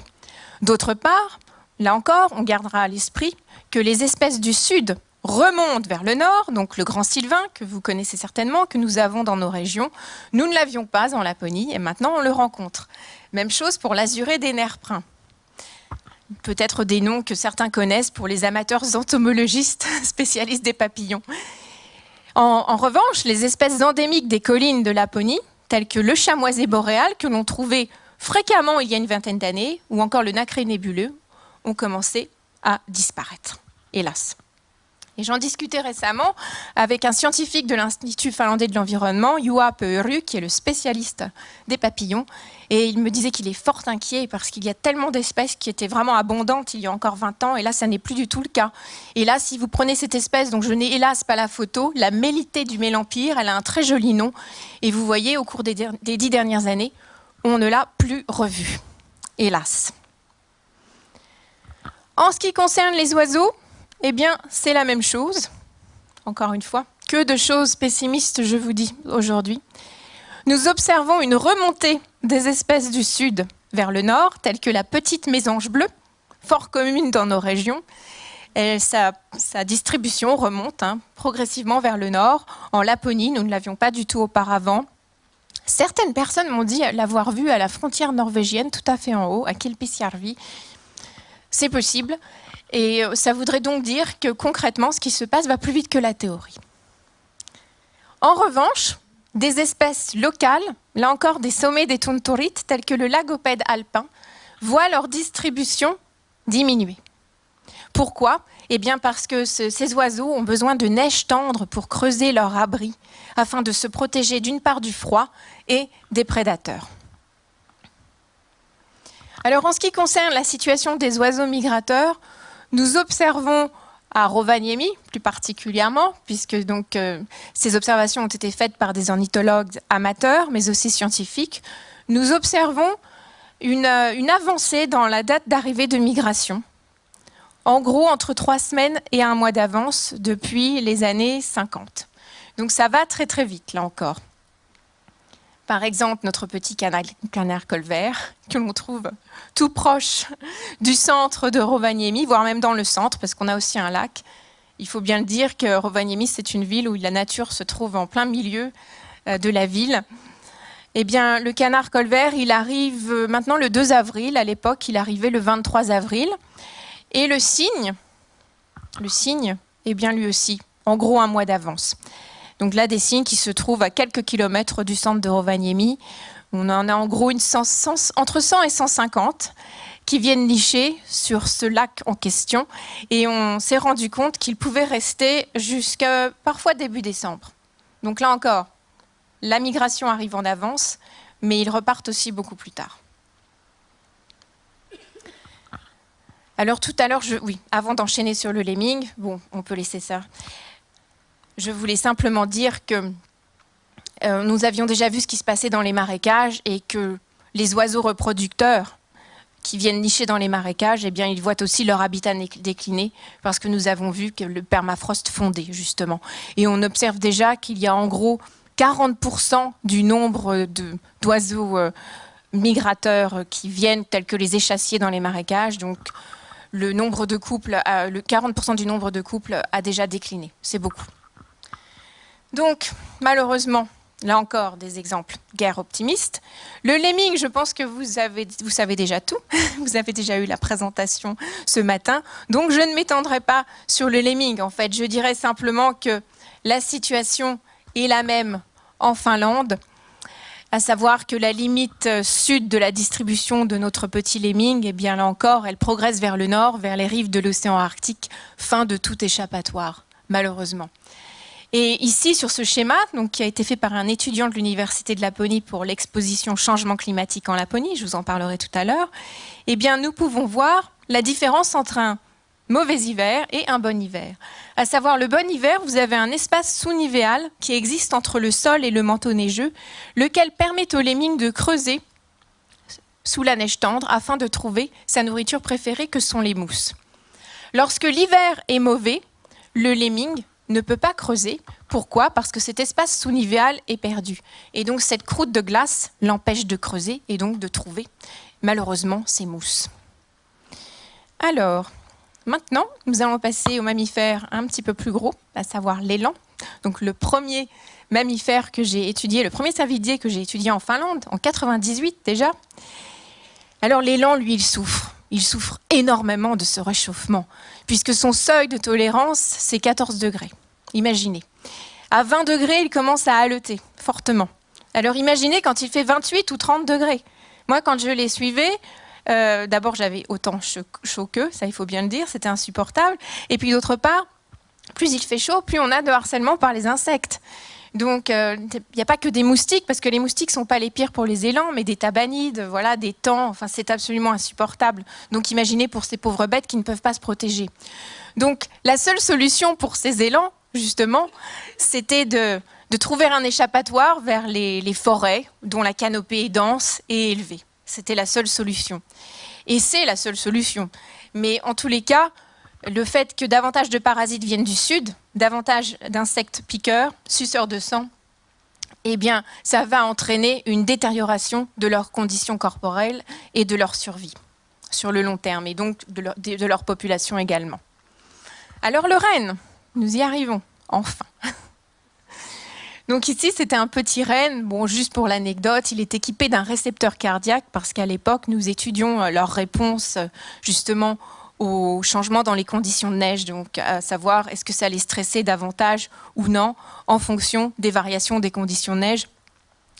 D'autre part, là encore, on gardera à l'esprit que les espèces du sud remontent vers le nord, donc le grand sylvain, que vous connaissez certainement, que nous avons dans nos régions. Nous ne l'avions pas en Laponie et maintenant on le rencontre. Même chose pour l'azuré des nerprins. Peut-être des noms que certains connaissent pour les amateurs entomologistes spécialistes des papillons. En revanche, les espèces endémiques des collines de Laponie, telles que le chamoisé boréal, que l'on trouvait fréquemment il y a une vingtaine d'années, ou encore le nacré nébuleux, ont commencé à disparaître, hélas. Et j'en discutais récemment avec un scientifique de l'Institut finlandais de l'environnement, Juha Pöyry, qui est le spécialiste des papillons. Et il me disait qu'il est fort inquiet parce qu'il y a tellement d'espèces qui étaient vraiment abondantes il y a encore 20 ans. Et là, ça n'est plus du tout le cas. Et là, si vous prenez cette espèce, dont je n'ai hélas pas la photo, la mélitée du mélempire, elle a un très joli nom. Et vous voyez, au cours des 10 dernières années, on ne l'a plus revue. Hélas. En ce qui concerne les oiseaux, eh bien, c'est la même chose, encore une fois. Que de choses pessimistes, je vous dis, aujourd'hui. Nous observons une remontée des espèces du sud vers le nord, telles que la petite mésange bleue, fort commune dans nos régions. Et sa distribution remonte progressivement vers le nord. En Laponie, nous ne l'avions pas du tout auparavant. Certaines personnes m'ont dit l'avoir vue à la frontière norvégienne, tout à fait en haut, à Kilpisjärvi. C'est possible. Et ça voudrait donc dire que concrètement, ce qui se passe va plus vite que la théorie. En revanche, des espèces locales, là encore des sommets des tontorites, tels que le lagopède alpin, voient leur distribution diminuer. Pourquoi? Eh bien parce que ces oiseaux ont besoin de neige tendre pour creuser leur abri, afin de se protéger d'une part du froid et des prédateurs. Alors en ce qui concerne la situation des oiseaux migrateurs, nous observons à Rovaniemi plus particulièrement, puisque donc, ces observations ont été faites par des ornithologues amateurs, mais aussi scientifiques, nous observons une avancée dans la date d'arrivée de migration. En gros, entre 3 semaines et 1 mois d'avance depuis les années 50. Donc ça va très très vite, là encore. Par exemple, notre petit canard colvert, que l'on trouve tout proche du centre de Rovaniemi, voire même dans le centre, parce qu'on a aussi un lac. Il faut bien le dire que Rovaniemi, c'est une ville où la nature se trouve en plein milieu de la ville. Eh bien, le canard colvert, il arrive maintenant le 2 avril. À l'époque, il arrivait le 23 avril. Et le cygne, eh bien lui aussi, en gros 1 mois d'avance. Donc là, des cygnes qui se trouvent à quelques kilomètres du centre de Rovaniemi. On en a en gros entre 100 et 150 qui viennent nicher sur ce lac en question. Et on s'est rendu compte qu'ils pouvaient rester jusqu'à parfois début décembre. Donc là encore, la migration arrive en avance, mais ils repartent aussi beaucoup plus tard. Alors tout à l'heure, avant d'enchaîner sur le lemming, bon, on peut laisser ça. Je voulais simplement dire que nous avions déjà vu ce qui se passait dans les marécages et que les oiseaux reproducteurs qui viennent nicher dans les marécages, eh bien, ils voient aussi leur habitat décliner parce que nous avons vu que le permafrost fondait, justement. Et on observe déjà qu'il y a en gros 40% du nombre d'oiseaux migrateurs qui viennent, tels que les échassiers dans les marécages. Donc, le 40% du nombre de couples a déjà décliné. C'est beaucoup. Donc, malheureusement, là encore, des exemples guère optimistes. Le lemming, je pense que vous savez déjà tout. Vous avez déjà eu la présentation ce matin. Donc, je ne m'étendrai pas sur le lemming. En fait, je dirais simplement que la situation est la même en Finlande, à savoir que la limite sud de la distribution de notre petit lemming, eh bien là encore, elle progresse vers le nord, vers les rives de l'océan Arctique, fin de tout échappatoire, malheureusement. Et ici, sur ce schéma, donc, qui a été fait par un étudiant de l'Université de Laponie pour l'exposition Changement climatique en Laponie, je vous en parlerai tout à l'heure, eh bien nous pouvons voir la différence entre un mauvais hiver et un bon hiver. À savoir, le bon hiver, vous avez un espace sous-nivéal qui existe entre le sol et le manteau neigeux, lequel permet au lemming de creuser sous la neige tendre afin de trouver sa nourriture préférée que sont les mousses. Lorsque l'hiver est mauvais, le lemming ne peut pas creuser. Pourquoi? Parce que cet espace sous-nivéal est perdu. Et donc cette croûte de glace l'empêche de creuser et donc de trouver, malheureusement, ces mousses. Alors, maintenant, nous allons passer aux mammifères un petit peu plus gros, à savoir l'élan. Donc le premier mammifère que j'ai étudié, le premier cervidier que j'ai étudié en Finlande, en 98 déjà. Alors l'élan, lui, il souffre. Il souffre énormément de ce réchauffement, puisque son seuil de tolérance, c'est 14 degrés. Imaginez. À 20 degrés, il commence à haleter fortement. Alors imaginez quand il fait 28 ou 30 degrés. Moi, quand je les suivais, d'abord, j'avais autant chaud qu'eux, ça il faut bien le dire, c'était insupportable. Et puis d'autre part, plus il fait chaud, plus on a de harcèlement par les insectes. Donc, il n'y a pas que des moustiques, parce que les moustiques ne sont pas les pires pour les élans, mais des tabanides, voilà, des taons, enfin, c'est absolument insupportable. Donc, imaginez pour ces pauvres bêtes qui ne peuvent pas se protéger. Donc, la seule solution pour ces élans, justement, c'était de trouver un échappatoire vers les forêts, dont la canopée est dense et élevée. C'était la seule solution. Et c'est la seule solution. Mais en tous les cas, le fait que davantage de parasites viennent du sud, davantage d'insectes piqueurs, suceurs de sang, eh bien, ça va entraîner une détérioration de leurs conditions corporelles et de leur survie sur le long terme, et donc de leur population également. Alors le renne, nous y arrivons, enfin. Donc ici, c'était un petit renne. Bon, juste pour l'anecdote, il est équipé d'un récepteur cardiaque parce qu'à l'époque, nous étudions leur réponse justement au changement dans les conditions de neige, donc à savoir est-ce que ça les stressait davantage ou non en fonction des variations des conditions de neige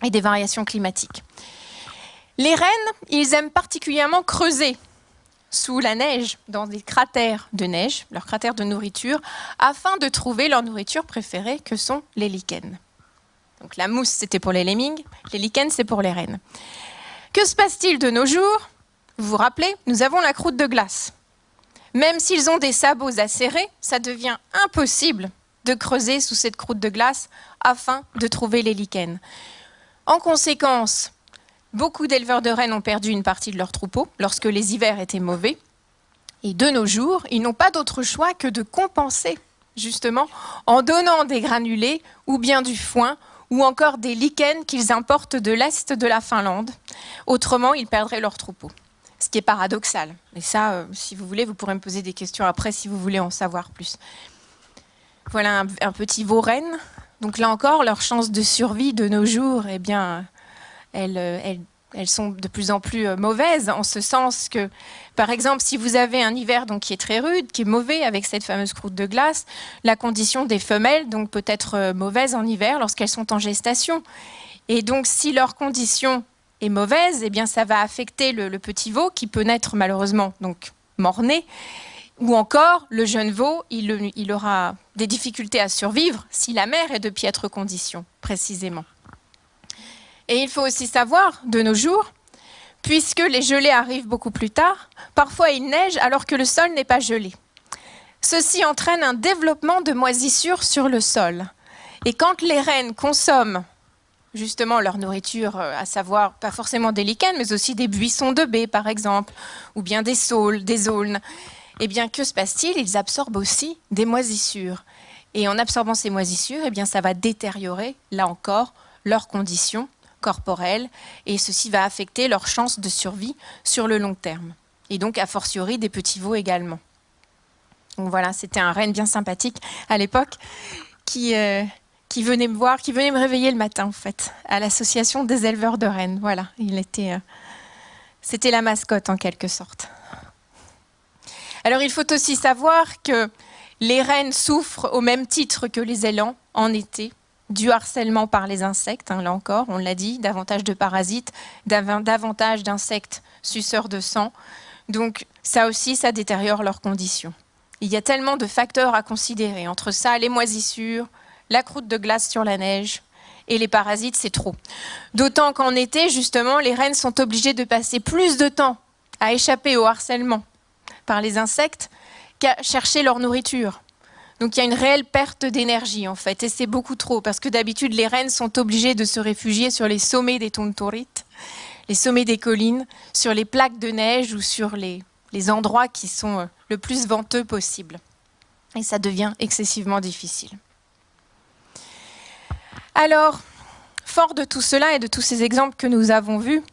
et des variations climatiques. Les rennes, ils aiment particulièrement creuser sous la neige, dans des cratères de neige, leurs cratères de nourriture, afin de trouver leur nourriture préférée, que sont les lichens. Donc la mousse, c'était pour les lemmings, les lichens, c'est pour les rennes. Que se passe-t-il de nos jours? Vous vous rappelez, nous avons la croûte de glace. Même s'ils ont des sabots acérés, ça devient impossible de creuser sous cette croûte de glace afin de trouver les lichens. En conséquence, beaucoup d'éleveurs de rennes ont perdu une partie de leur troupeau lorsque les hivers étaient mauvais. Et de nos jours, ils n'ont pas d'autre choix que de compenser, justement, en donnant des granulés ou bien du foin ou encore des lichens qu'ils importent de l'Est de la Finlande. Autrement, ils perdraient leur troupeau. Ce qui est paradoxal. Et ça, si vous voulez, vous pourrez me poser des questions après si vous voulez en savoir plus. Voilà un petit veau renne. Donc là encore, leurs chances de survie de nos jours, eh bien, elles sont de plus en plus mauvaises, en ce sens que, par exemple, si vous avez un hiver donc, qui est très rude, qui est mauvais avec cette fameuse croûte de glace, la condition des femelles donc, peut être mauvaise en hiver lorsqu'elles sont en gestation. Et donc, si leur condition est mauvaise, eh bien, ça va affecter le petit veau qui peut naître malheureusement donc, mort-né, ou encore le jeune veau, il aura des difficultés à survivre si la mère est de piètres conditions, précisément. Et il faut aussi savoir, de nos jours, puisque les gelées arrivent beaucoup plus tard, parfois il neige alors que le sol n'est pas gelé. Ceci entraîne un développement de moisissures sur le sol. Et quand les rennes consomment justement leur nourriture, à savoir pas forcément des lichens, mais aussi des buissons de baies par exemple, ou bien des saules, des aulnes, eh bien que se passe-t-il? Ils absorbent aussi des moisissures. Et en absorbant ces moisissures, eh bien ça va détériorer, là encore, leurs conditions corporelles, et ceci va affecter leurs chances de survie sur le long terme. Et donc, a fortiori, des petits veaux également. Donc voilà, c'était un renne bien sympathique à l'époque qui venait me voir, qui venait me réveiller le matin, en fait, à l'association des éleveurs de rennes. Voilà, c'était la mascotte, en quelque sorte. Alors, il faut aussi savoir que les rennes souffrent au même titre que les élans en été, du harcèlement par les insectes, là encore, on l'a dit, davantage de parasites, davantage d'insectes suceurs de sang. Donc ça aussi, ça détériore leurs conditions. Il y a tellement de facteurs à considérer. Entre ça, les moisissures, la croûte de glace sur la neige et les parasites, c'est trop. D'autant qu'en été, justement, les rennes sont obligées de passer plus de temps à échapper au harcèlement par les insectes qu'à chercher leur nourriture. Donc il y a une réelle perte d'énergie en fait, et c'est beaucoup trop, parce que d'habitude les rennes sont obligées de se réfugier sur les sommets des tontorites, les sommets des collines, sur les plaques de neige ou sur les endroits qui sont le plus venteux possible. Et ça devient excessivement difficile. Alors, fort de tout cela et de tous ces exemples que nous avons vus,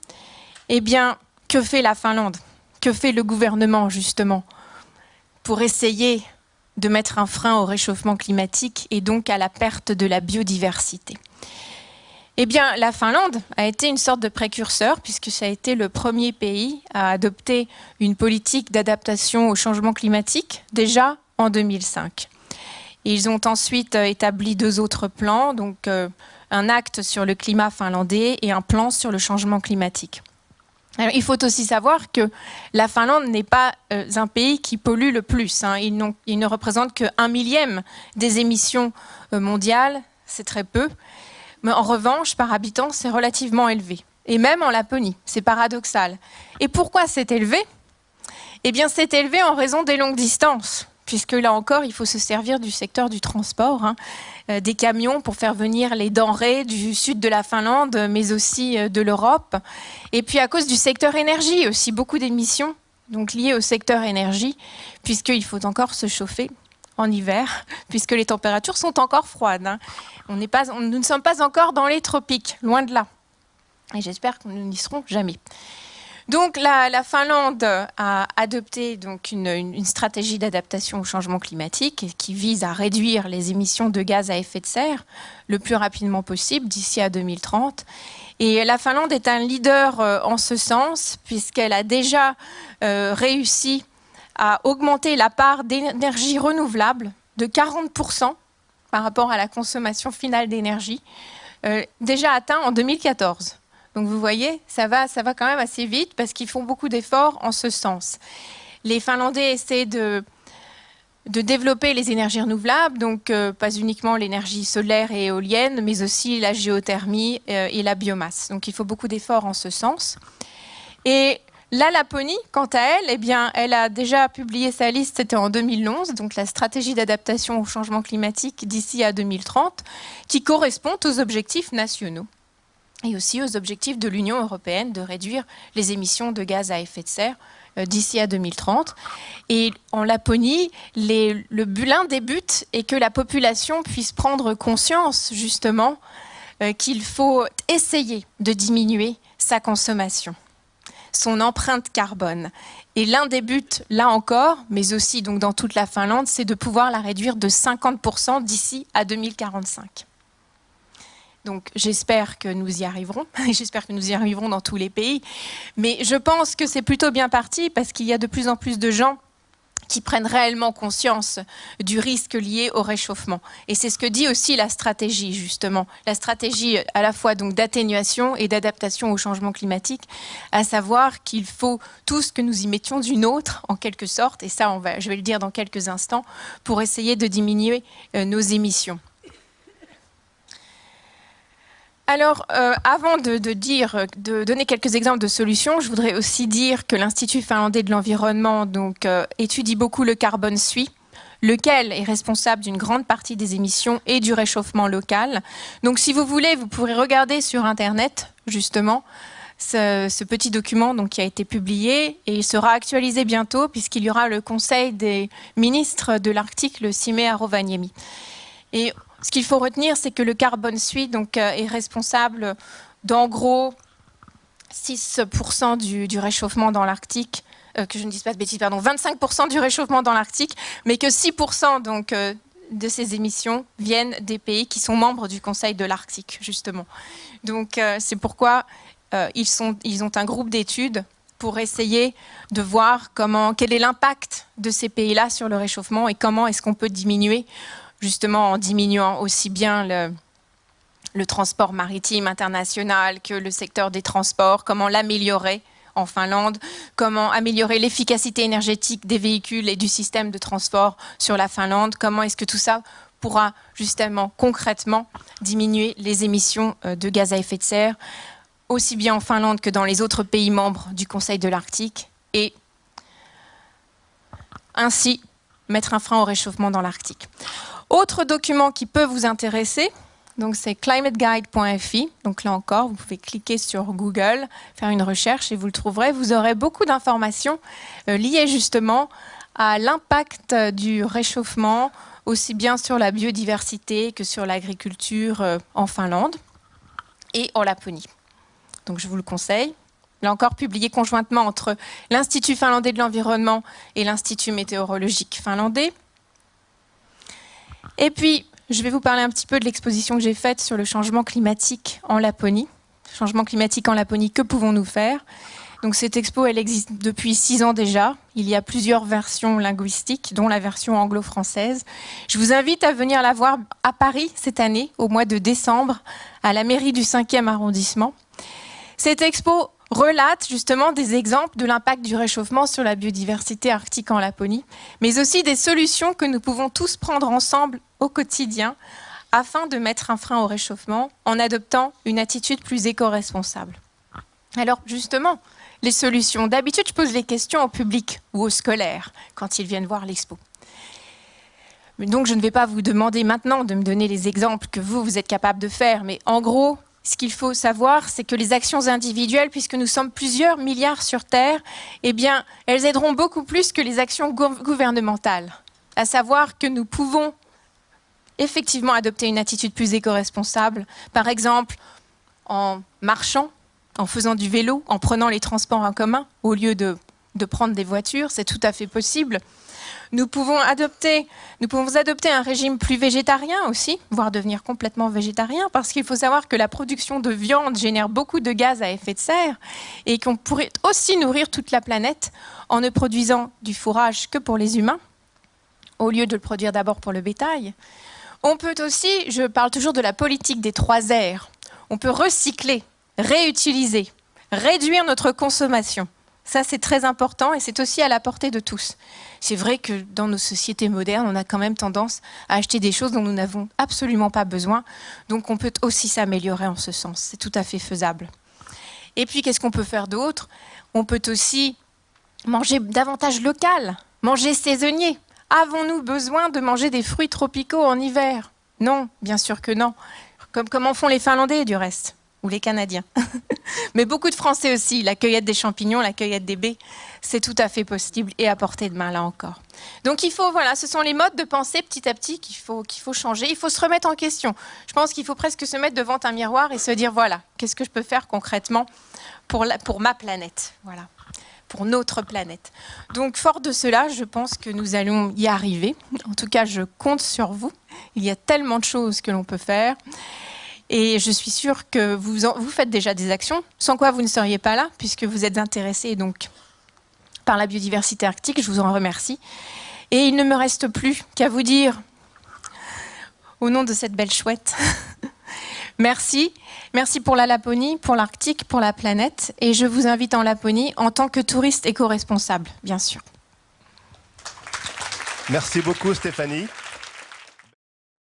eh bien, que fait la Finlande? Que fait le gouvernement justement pour essayer de mettre un frein au réchauffement climatique et donc à la perte de la biodiversité? Eh bien, la Finlande a été une sorte de précurseur puisque ça a été le premier pays à adopter une politique d'adaptation au changement climatique déjà en 2005. Et ils ont ensuite établi 2 autres plans, donc un acte sur le climat finlandais et un plan sur le changement climatique. Alors, il faut aussi savoir que la Finlande n'est pas un pays qui pollue le plus. Il ne représente que 1/1000 des émissions mondiales, c'est très peu. Mais en revanche, par habitant, c'est relativement élevé. Et même en Laponie, c'est paradoxal. Et pourquoi c'est élevé? Eh bien, c'est élevé en raison des longues distances, puisque là encore, il faut se servir du secteur du transport, des camions pour faire venir les denrées du sud de la Finlande, mais aussi de l'Europe. Et puis à cause du secteur énergie aussi, beaucoup d'émissions donc liées au secteur énergie, puisqu'il faut encore se chauffer en hiver, puisque les températures sont encore froides. Nous ne sommes pas encore dans les tropiques, loin de là. Et j'espère que nous n'y serons jamais. Donc la Finlande a adopté donc une stratégie d'adaptation au changement climatique qui vise à réduire les émissions de gaz à effet de serre le plus rapidement possible d'ici à 2030. Et la Finlande est un leader en ce sens puisqu'elle a déjà réussi a augmenté la part d'énergie renouvelable de 40% par rapport à la consommation finale d'énergie, déjà atteint en 2014. Donc vous voyez, ça va quand même assez vite parce qu'ils font beaucoup d'efforts en ce sens. Les Finlandais essaient de développer les énergies renouvelables, donc pas uniquement l'énergie solaire et éolienne, mais aussi la géothermie et la biomasse. Donc il faut beaucoup d'efforts en ce sens. Et la Laponie, quant à elle, eh bien, elle a déjà publié sa liste, c'était en 2011, donc la stratégie d'adaptation au changement climatique d'ici à 2030, qui correspond aux objectifs nationaux et aussi aux objectifs de l'Union européenne de réduire les émissions de gaz à effet de serre d'ici à 2030. Et en Laponie, l'un des buts est que la population puisse prendre conscience, justement, qu'il faut essayer de diminuer sa consommation, son empreinte carbone. Et l'un des buts, là encore, mais aussi donc dans toute la Finlande, c'est de pouvoir la réduire de 50% d'ici à 2045. Donc j'espère que nous y arriverons, et j'espère que nous y arriverons dans tous les pays. Mais je pense que c'est plutôt bien parti parce qu'il y a de plus en plus de gens qui prennent réellement conscience du risque lié au réchauffement. Et c'est ce que dit aussi la stratégie, justement. La stratégie à la fois donc d'atténuation et d'adaptation au changement climatique, à savoir qu'il faut tous que nous y mettions du nôtre, en quelque sorte, et ça, je vais le dire dans quelques instants, pour essayer de diminuer nos émissions. Alors, avant de donner quelques exemples de solutions, je voudrais aussi dire que l'Institut finlandais de l'environnement étudie beaucoup le carbone suie, lequel est responsable d'une grande partie des émissions et du réchauffement local. Donc, si vous voulez, vous pourrez regarder sur Internet, justement, ce petit document qui a été publié et il sera actualisé bientôt puisqu'il y aura le Conseil des ministres de l'Arctique le 6 mai à Rovaniemi. Et ce qu'il faut retenir, c'est que le carbone suie est responsable d'en gros 6% du réchauffement dans l'Arctique, que je ne dise pas de bêtises, pardon, 25% du réchauffement dans l'Arctique, mais que 6% de ces émissions viennent des pays qui sont membres du Conseil de l'Arctique, justement. Donc c'est pourquoi ils ont un groupe d'études pour essayer de voir quel est l'impact de ces pays-là sur le réchauffement et comment est-ce qu'on peut diminuer, justement en diminuant aussi bien le transport maritime international que le secteur des transports, comment l'améliorer en Finlande, comment améliorer l'efficacité énergétique des véhicules et du système de transport sur la Finlande, comment est-ce que tout ça pourra justement concrètement diminuer les émissions de gaz à effet de serre, aussi bien en Finlande que dans les autres pays membres du Conseil de l'Arctique, et ainsi mettre un frein au réchauffement dans l'Arctique. Autre document qui peut vous intéresser, c'est climateguide.fi. Donc là encore, vous pouvez cliquer sur Google, faire une recherche et vous le trouverez. Vous aurez beaucoup d'informations liées justement à l'impact du réchauffement, aussi bien sur la biodiversité que sur l'agriculture en Finlande et en Laponie. Donc je vous le conseille. Là encore, publié conjointement entre l'Institut finlandais de l'environnement et l'Institut météorologique finlandais. Et puis, je vais vous parler un petit peu de l'exposition que j'ai faite sur le changement climatique en Laponie. Changement climatique en Laponie, que pouvons-nous faire? Donc cette expo, elle existe depuis 6 ans déjà. Il y a plusieurs versions linguistiques, dont la version anglo-française. Je vous invite à venir la voir à Paris cette année, au mois de décembre, à la mairie du 5e arrondissement. Cette expo relate justement des exemples de l'impact du réchauffement sur la biodiversité arctique en Laponie, mais aussi des solutions que nous pouvons tous prendre ensemble au quotidien afin de mettre un frein au réchauffement en adoptant une attitude plus éco-responsable. Alors justement, les solutions. D'habitude, je pose les questions au public ou aux scolaires quand ils viennent voir l'expo. Donc je ne vais pas vous demander maintenant de me donner les exemples que vous êtes capable de faire, mais en gros, ce qu'il faut savoir, c'est que les actions individuelles, puisque nous sommes plusieurs milliards sur Terre, eh bien, elles aideront beaucoup plus que les actions gouvernementales. À savoir que nous pouvons effectivement adopter une attitude plus éco-responsable, par exemple en marchant, en faisant du vélo, en prenant les transports en commun, au lieu de de prendre des voitures, c'est tout à fait possible. Nous pouvons adopter un régime plus végétarien aussi, voire devenir complètement végétarien, parce qu'il faut savoir que la production de viande génère beaucoup de gaz à effet de serre et qu'on pourrait aussi nourrir toute la planète en ne produisant du fourrage que pour les humains, au lieu de le produire d'abord pour le bétail. On peut aussi, je parle toujours de la politique des 3 R, on peut recycler, réutiliser, réduire notre consommation. Ça, c'est très important et c'est aussi à la portée de tous. C'est vrai que dans nos sociétés modernes, on a quand même tendance à acheter des choses dont nous n'avons absolument pas besoin. Donc, on peut aussi s'améliorer en ce sens. C'est tout à fait faisable. Et puis, qu'est-ce qu'on peut faire d'autre? On peut aussi manger davantage local, manger saisonnier. Avons-nous besoin de manger des fruits tropicaux en hiver? Non, bien sûr que non. Comme en font les Finlandais, du reste. Ou les Canadiens. Mais beaucoup de Français aussi, la cueillette des champignons, la cueillette des baies, c'est tout à fait possible et à portée de main là encore. Donc il faut, voilà, ce sont les modes de pensée petit à petit qu'il faut changer, il faut se remettre en question. Je pense qu'il faut presque se mettre devant un miroir et se dire, voilà, qu'est-ce que je peux faire concrètement pour ma planète, voilà, pour notre planète. Donc fort de cela, je pense que nous allons y arriver. En tout cas, je compte sur vous. Il y a tellement de choses que l'on peut faire. Et je suis sûre que vous faites déjà des actions, sans quoi vous ne seriez pas là, puisque vous êtes intéressés donc, par la biodiversité arctique. Je vous en remercie. Et il ne me reste plus qu'à vous dire, au nom de cette belle chouette, merci. Merci pour la Laponie, pour l'Arctique, pour la planète. Et je vous invite en Laponie en tant que touriste éco-responsable, bien sûr. Merci beaucoup, Stéphanie.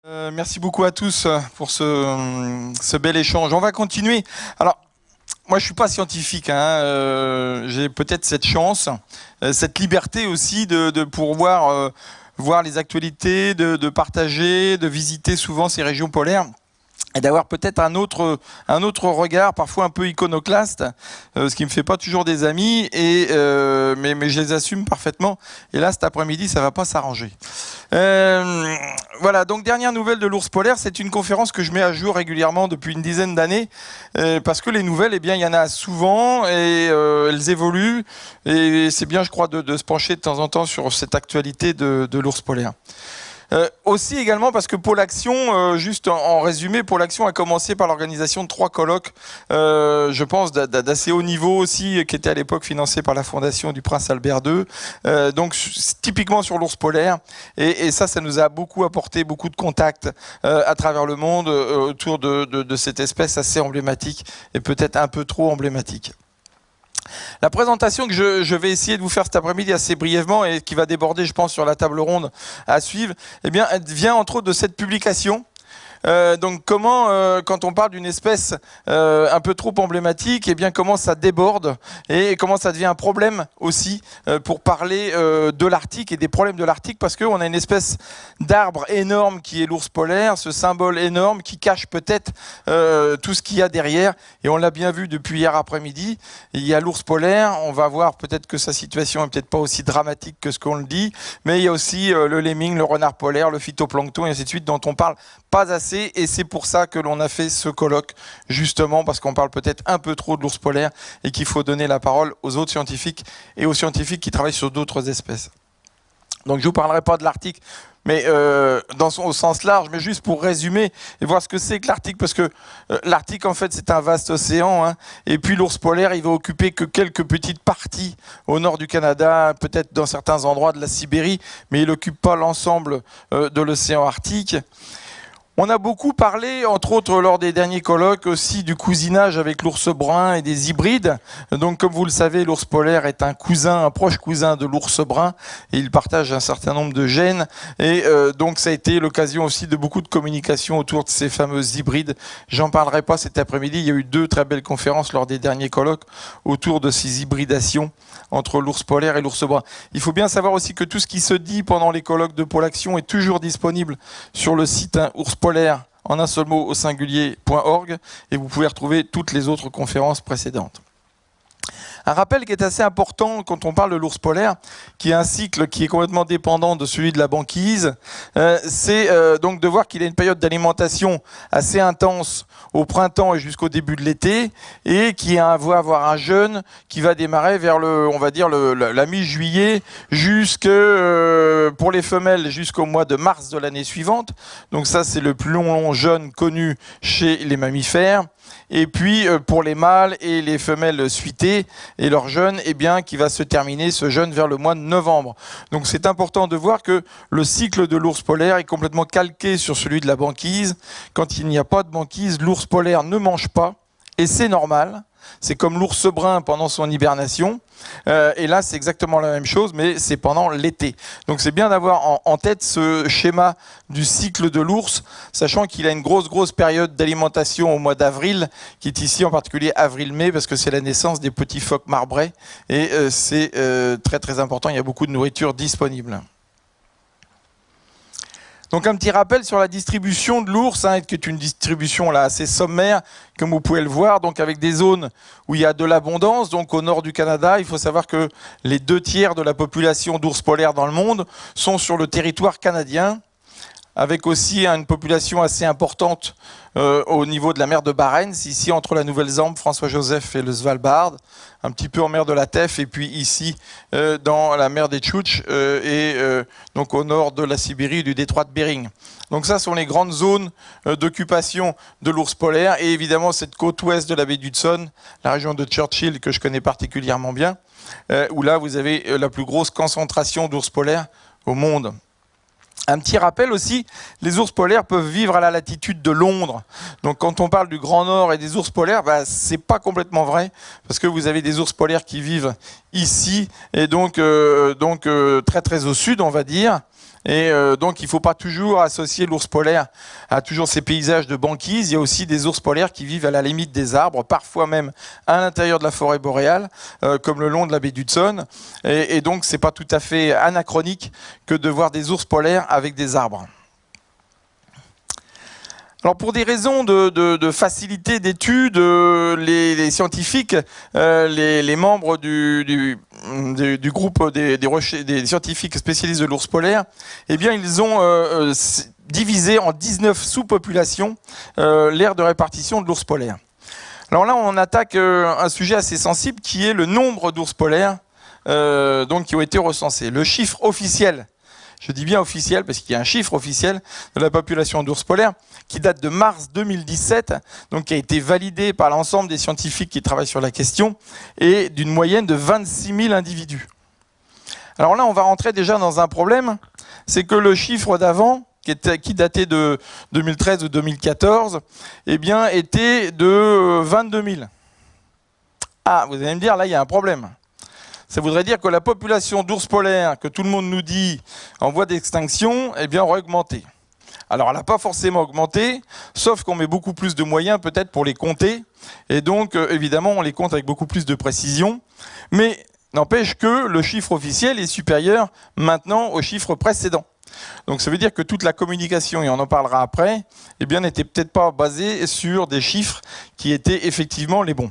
Merci beaucoup à tous pour ce bel échange. On va continuer. Alors, moi, je suis pas scientifique. J'ai peut-être cette chance, cette liberté aussi de pouvoir voir les actualités, de partager, de visiter souvent ces régions polaires. Et d'avoir peut-être un autre regard, parfois un peu iconoclaste, ce qui me fait pas toujours des amis, mais je les assume parfaitement. Et là, cet après-midi, ça va pas s'arranger. Voilà, donc dernière nouvelle de l'ours polaire, c'est une conférence que je mets à jour régulièrement depuis une dizaine d'années, parce que les nouvelles, eh bien, il y en a souvent et elles évoluent. Et c'est bien, je crois, de se pencher de temps en temps sur cette actualité de l'ours polaire. Aussi également parce que Pôle Action, juste en résumé, Pôle Action a commencé par l'organisation de 3 colloques, je pense d'assez haut niveau aussi, qui étaient à l'époque financés par la Fondation du Prince Albert II, donc typiquement sur l'ours polaire, et ça nous a beaucoup apporté, beaucoup de contacts à travers le monde autour de cette espèce assez emblématique, et peut-être un peu trop emblématique. La présentation que je vais essayer de vous faire cet après-midi assez brièvement et qui va déborder, je pense, sur la table ronde à suivre, eh bien, elle vient entre autres de cette publication. Donc comment, quand on parle d'une espèce un peu trop emblématique, eh bien comment ça déborde et comment ça devient un problème aussi pour parler de l'Arctique et des problèmes de l'Arctique, parce qu'on a une espèce d'arbre énorme qui est l'ours polaire, ce symbole énorme qui cache peut-être tout ce qu'il y a derrière, et on l'a bien vu depuis hier après-midi. Il y a l'ours polaire, on va voir peut-être que sa situation est peut-être pas aussi dramatique que ce qu'on le dit, mais il y a aussi le lemming, le renard polaire, le phytoplancton et ainsi de suite, dont on parle pas assez. Et c'est pour ça que l'on a fait ce colloque, justement parce qu'on parle peut-être un peu trop de l'ours polaire et qu'il faut donner la parole aux autres scientifiques et aux scientifiques qui travaillent sur d'autres espèces. Donc je ne vous parlerai pas de l'Arctique, mais au sens large, mais juste pour résumer et voir ce que c'est que l'Arctique, parce que l'Arctique en fait c'est un vaste océan, hein, et puis l'ours polaire il va occuper que quelques petites parties au nord du Canada, peut-être dans certains endroits de la Sibérie, mais il n'occupe pas l'ensemble de l'océan Arctique. On a beaucoup parlé, entre autres lors des derniers colloques, aussi du cousinage avec l'ours brun et des hybrides. Donc comme vous le savez, l'ours polaire est un proche cousin de l'ours brun, et il partage un certain nombre de gènes. Et donc ça a été l'occasion aussi de beaucoup de communication autour de ces fameux hybrides. J'en parlerai pas cet après-midi, il y a eu 2 très belles conférences lors des derniers colloques autour de ces hybridations entre l'ours polaire et l'ours brun. Il faut bien savoir aussi que tout ce qui se dit pendant les colloques de Pôle Action est toujours disponible sur le site ours polaire en un seul mot au singulier.org, et vous pouvez retrouver toutes les autres conférences précédentes. Un rappel qui est assez important quand on parle de l'ours polaire, qui est un cycle qui est complètement dépendant de celui de la banquise, c'est donc de voir qu'il a une période d'alimentation assez intense au printemps et jusqu'au début de l'été, et qui va avoir un jeûne qui va démarrer vers on va dire la mi-juillet, pour les femelles jusqu'au mois de mars de l'année suivante. Donc ça, c'est le plus long jeûne connu chez les mammifères. Et puis pour les mâles et les femelles suitées et leur jeûne, eh bien, qui va se terminer ce jeûne vers le mois de novembre. Donc c'est important de voir que le cycle de l'ours polaire est complètement calqué sur celui de la banquise. Quand il n'y a pas de banquise, l'ours polaire ne mange pas, et c'est normal. C'est comme l'ours brun pendant son hibernation. Et là, c'est exactement la même chose, mais c'est pendant l'été. Donc c'est bien d'avoir en tête ce schéma du cycle de l'ours, sachant qu'il a une grosse période d'alimentation au mois d'avril, qui est ici en particulier avril-mai, parce que c'est la naissance des petits phoques marbrés. Et c'est très important, il y a beaucoup de nourriture disponible. Donc un petit rappel sur la distribution de l'ours, qui est une distribution là assez sommaire, comme vous pouvez le voir, donc avec des zones où il y a de l'abondance. Donc au nord du Canada, il faut savoir que les 2/3 de la population d'ours polaires dans le monde sont sur le territoire canadien, avec aussi une population assez importante au niveau de la mer de Barents, ici entre la Nouvelle-Zélande, François-Joseph et le Svalbard, un petit peu en mer de la Teffe, et puis ici dans la mer des Tchouktches donc au nord de la Sibérie et du détroit de Bering. Donc ça sont les grandes zones d'occupation de l'ours polaire, et évidemment cette côte ouest de la baie d'Hudson, la région de Churchill que je connais particulièrement bien, où là vous avez la plus grosse concentration d'ours polaires au monde. Un petit rappel aussi, les ours polaires peuvent vivre à la latitude de Londres. Donc quand on parle du Grand Nord et des ours polaires, c'est pas complètement vrai, parce que vous avez des ours polaires qui vivent ici, et donc très au sud, on va dire. Et donc il ne faut pas toujours associer l'ours polaire à toujours ces paysages de banquise. Il y a aussi des ours polaires qui vivent à la limite des arbres, parfois même à l'intérieur de la forêt boréale, comme le long de la baie d'Hudson. Et donc c'est pas tout à fait anachronique que de voir des ours polaires avec des arbres. Alors pour des raisons de facilité d'étude, les scientifiques, les membres du groupe des scientifiques spécialistes de l'ours polaire, eh bien ils ont divisé en 19 sous-populations l'aire de répartition de l'ours polaire. Alors là on attaque un sujet assez sensible qui est le nombre d'ours polaires qui ont été recensés. Le chiffre officiel, je dis bien officiel parce qu'il y a un chiffre officiel de la population d'ours polaires qui date de mars 2017, donc qui a été validé par l'ensemble des scientifiques qui travaillent sur la question, et d'une moyenne de 26 000 individus. Alors là, on va rentrer déjà dans un problème, c'est que le chiffre d'avant, qui datait de 2013 ou 2014, eh bien, était de 22 000. Ah, vous allez me dire, là, il y a un problème. Ça voudrait dire que la population d'ours polaires, que tout le monde nous dit en voie d'extinction, eh bien, aurait augmenté. Alors, elle n'a pas forcément augmenté, sauf qu'on met beaucoup plus de moyens peut-être pour les compter. Et donc, évidemment, on les compte avec beaucoup plus de précision. Mais n'empêche que le chiffre officiel est supérieur maintenant au chiffre précédent. Donc, ça veut dire que toute la communication, et on en parlera après, eh bien, n'était peut-être pas basée sur des chiffres qui étaient effectivement les bons.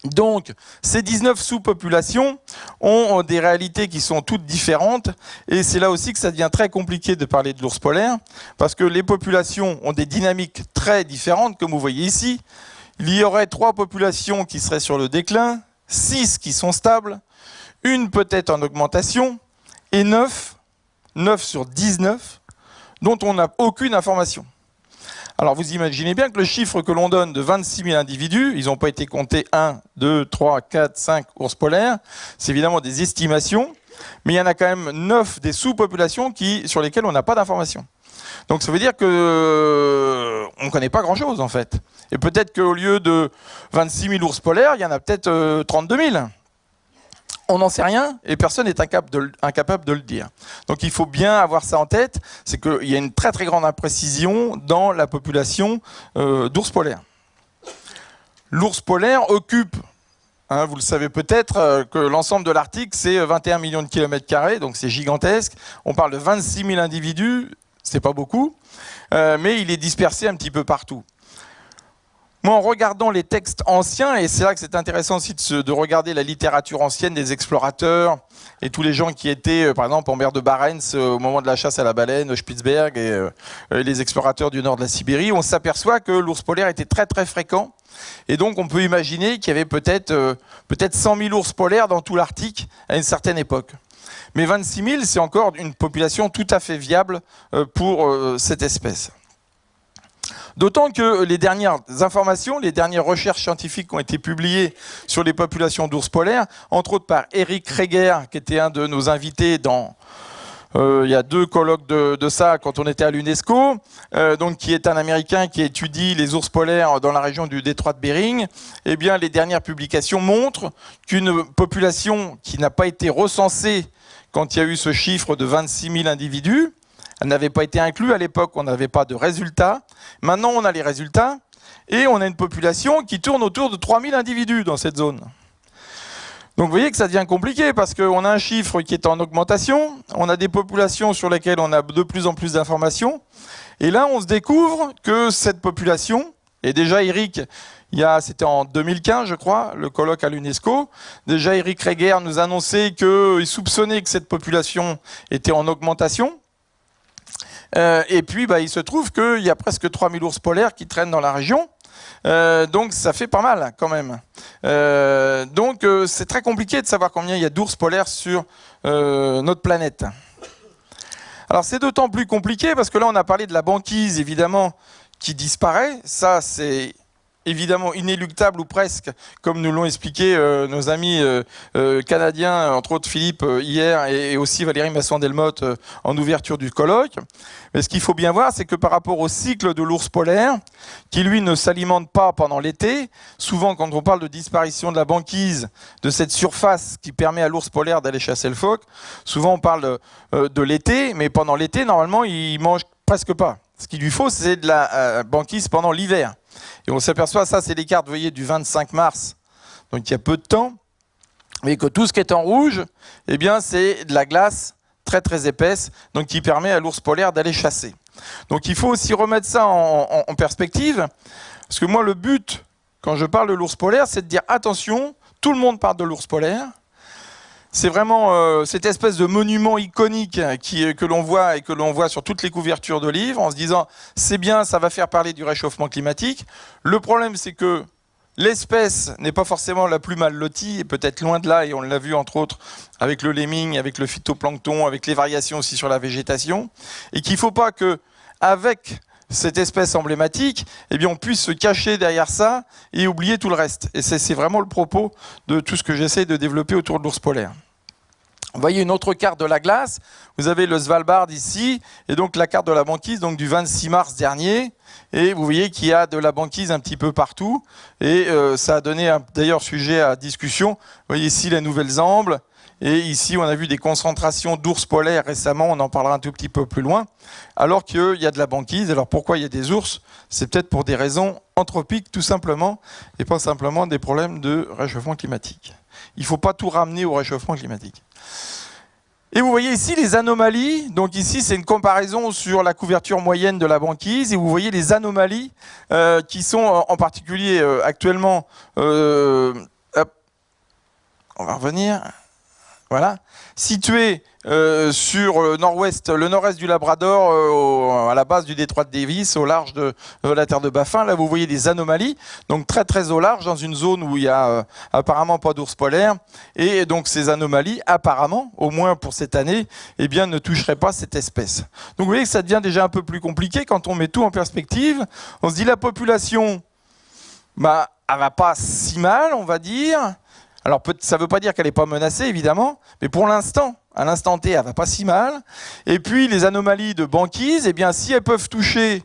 Donc, ces 19 sous-populations ont des réalités qui sont toutes différentes, et c'est là aussi que ça devient très compliqué de parler de l'ours polaire, parce que les populations ont des dynamiques très différentes, comme vous voyez ici. Il y aurait 3 populations qui seraient sur le déclin, 6 qui sont stables, une peut-être en augmentation, et 9 sur 19, dont on n'a aucune information. Alors vous imaginez bien que le chiffre que l'on donne de 26 000 individus, ils n'ont pas été comptés 1, 2, 3, 4, 5 ours polaires, c'est évidemment des estimations, mais il y en a quand même 9 des sous-populations sur lesquelles on n'a pas d'informations. Donc ça veut dire qu'on ne connaît pas grand-chose en fait. Et peut-être qu'au lieu de 26 000 ours polaires, il y en a peut-être 32 000. On n'en sait rien et personne n'est incapable de le dire. Donc il faut bien avoir ça en tête, c'est qu'il y a une très grande imprécision dans la population d'ours polaires. L'ours polaire occupe, vous le savez peut-être, que l'ensemble de l'Arctique c'est 21 millions de kilomètres carrés, donc c'est gigantesque. On parle de 26 000 individus, c'est pas beaucoup, mais il est dispersé un petit peu partout. Moi, en regardant les textes anciens, et c'est là que c'est intéressant aussi de regarder la littérature ancienne des explorateurs et tous les gens qui étaient, par exemple, en mer de Barents au moment de la chasse à la baleine, au Spitzberg, et les explorateurs du nord de la Sibérie, on s'aperçoit que l'ours polaire était très très fréquent. Et donc, on peut imaginer qu'il y avait peut-être 100 000 ours polaires dans tout l'Arctique à une certaine époque. Mais 26 000, c'est encore une population tout à fait viable pour cette espèce. D'autant que les dernières informations, les dernières recherches scientifiques qui ont été publiées sur les populations d'ours polaires, entre autres par Eric Reger, qui était un de nos invités dans... il y a 2 colloques de ça quand on était à l'UNESCO, donc qui est un Américain qui étudie les ours polaires dans la région du détroit de Bering. Eh bien, les dernières publications montrent qu'une population qui n'a pas été recensée quand il y a eu ce chiffre de 26 000 individus, elle n'avait pas été inclue à l'époque, on n'avait pas de résultats. Maintenant, on a les résultats et on a une population qui tourne autour de 3 000 individus dans cette zone. Donc vous voyez que ça devient compliqué parce qu'on a un chiffre qui est en augmentation, on a des populations sur lesquelles on a de plus en plus d'informations, et là on se découvre que cette population, et déjà Eric, c'était en 2015 je crois, le colloque à l'UNESCO, déjà Eric Reger nous annonçait qu'il soupçonnait que cette population était en augmentation, et puis il se trouve qu'il y a presque 3000 ours polaires qui traînent dans la région. Donc ça fait pas mal quand même. Donc c'est très compliqué de savoir combien il y a d'ours polaires sur notre planète. Alors c'est d'autant plus compliqué parce que là on a parlé de la banquise évidemment qui disparaît. Ça c'est évidemment inéluctable ou presque, comme nous l'ont expliqué nos amis canadiens, entre autres Philippe hier et aussi Valérie Masson-Delmotte en ouverture du colloque. Mais ce qu'il faut bien voir, c'est que par rapport au cycle de l'ours polaire, qui lui ne s'alimente pas pendant l'été, souvent quand on parle de disparition de la banquise, de cette surface qui permet à l'ours polaire d'aller chasser le phoque, souvent on parle de l'été, mais pendant l'été, normalement, il mange presque pas. Ce qu'il lui faut, c'est de la banquise pendant l'hiver. Et on s'aperçoit, ça c'est les cartes, vous voyez, du 25 mars, donc il y a peu de temps, mais que tout ce qui est en rouge, eh bien c'est de la glace très très épaisse, donc qui permet à l'ours polaire d'aller chasser. Donc il faut aussi remettre ça en perspective, parce que moi le but, quand je parle de l'ours polaire, c'est de dire attention, tout le monde parle de l'ours polaire. C'est vraiment cette espèce de monument iconique que l'on voit et que l'on voit sur toutes les couvertures de livres en se disant c'est bien, ça va faire parler du réchauffement climatique. Le problème, c'est que l'espèce n'est pas forcément la plus mal lotie, et peut-être loin de là, et on l'a vu entre autres avec le lemming, avec le phytoplancton, avec les variations aussi sur la végétation, et qu'il ne faut pas qu'avec cette espèce emblématique, eh bien on puisse se cacher derrière ça et oublier tout le reste. Et c'est vraiment le propos de tout ce que j'essaie de développer autour de l'ours polaire. Vous voyez une autre carte de la glace, vous avez le Svalbard ici, et donc la carte de la banquise donc du 26 mars dernier, et vous voyez qu'il y a de la banquise un petit peu partout, et ça a donné d'ailleurs sujet à discussion. Vous voyez ici les Nouvelles-Ambles, et ici on a vu des concentrations d'ours polaires récemment, on en parlera un tout petit peu plus loin, alors qu'il y a de la banquise. Alors pourquoi il y a des ours? C'est peut-être pour des raisons anthropiques tout simplement, et pas simplement des problèmes de réchauffement climatique. Il ne faut pas tout ramener au réchauffement climatique. Et vous voyez ici les anomalies. Donc ici, c'est une comparaison sur la couverture moyenne de la banquise. Et vous voyez les anomalies qui sont en particulier actuellement... hop, on va revenir. Voilà. Situées sur le nord-ouest du Labrador, à la base du détroit de Davis, au large de la terre de Baffin. Là, vous voyez des anomalies, donc très très au large, dans une zone où il n'y a apparemment pas d'ours polaire. Et donc ces anomalies, apparemment, au moins pour cette année, eh bien, ne toucheraient pas cette espèce. Donc vous voyez que ça devient déjà un peu plus compliqué quand on met tout en perspective. On se dit la population, elle va pas si mal, on va dire. Alors ça ne veut pas dire qu'elle n'est pas menacée, évidemment, mais pour l'instant, à l'instant T, elle ne va pas si mal. Et puis les anomalies de banquise, eh bien, si elles peuvent toucher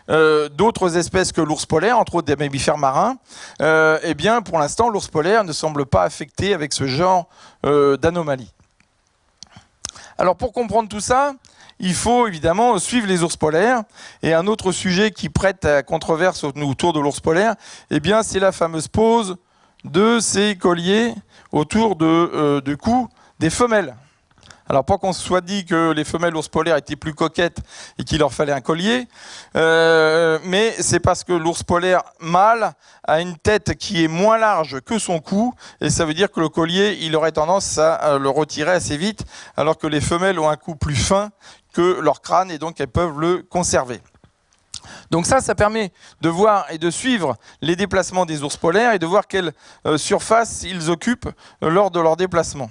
d'autres espèces que l'ours polaire, entre autres des mammifères marins, eh bien, pour l'instant, l'ours polaire ne semble pas affecté avec ce genre d'anomalie. Alors pour comprendre tout ça, il faut évidemment suivre les ours polaires. Et un autre sujet qui prête à controverse autour de l'ours polaire, eh bien, c'est la fameuse pose de ces colliers autour du cou des femelles. Alors pas qu'on se soit dit que les femelles ours polaires étaient plus coquettes et qu'il leur fallait un collier, mais c'est parce que l'ours polaire mâle a une tête qui est moins large que son cou, et ça veut dire que le collier, il aurait tendance à le retirer assez vite, alors que les femelles ont un cou plus fin que leur crâne, et donc elles peuvent le conserver. Donc ça permet de voir et de suivre les déplacements des ours polaires et de voir quelle surface ils occupent lors de leur déplacement.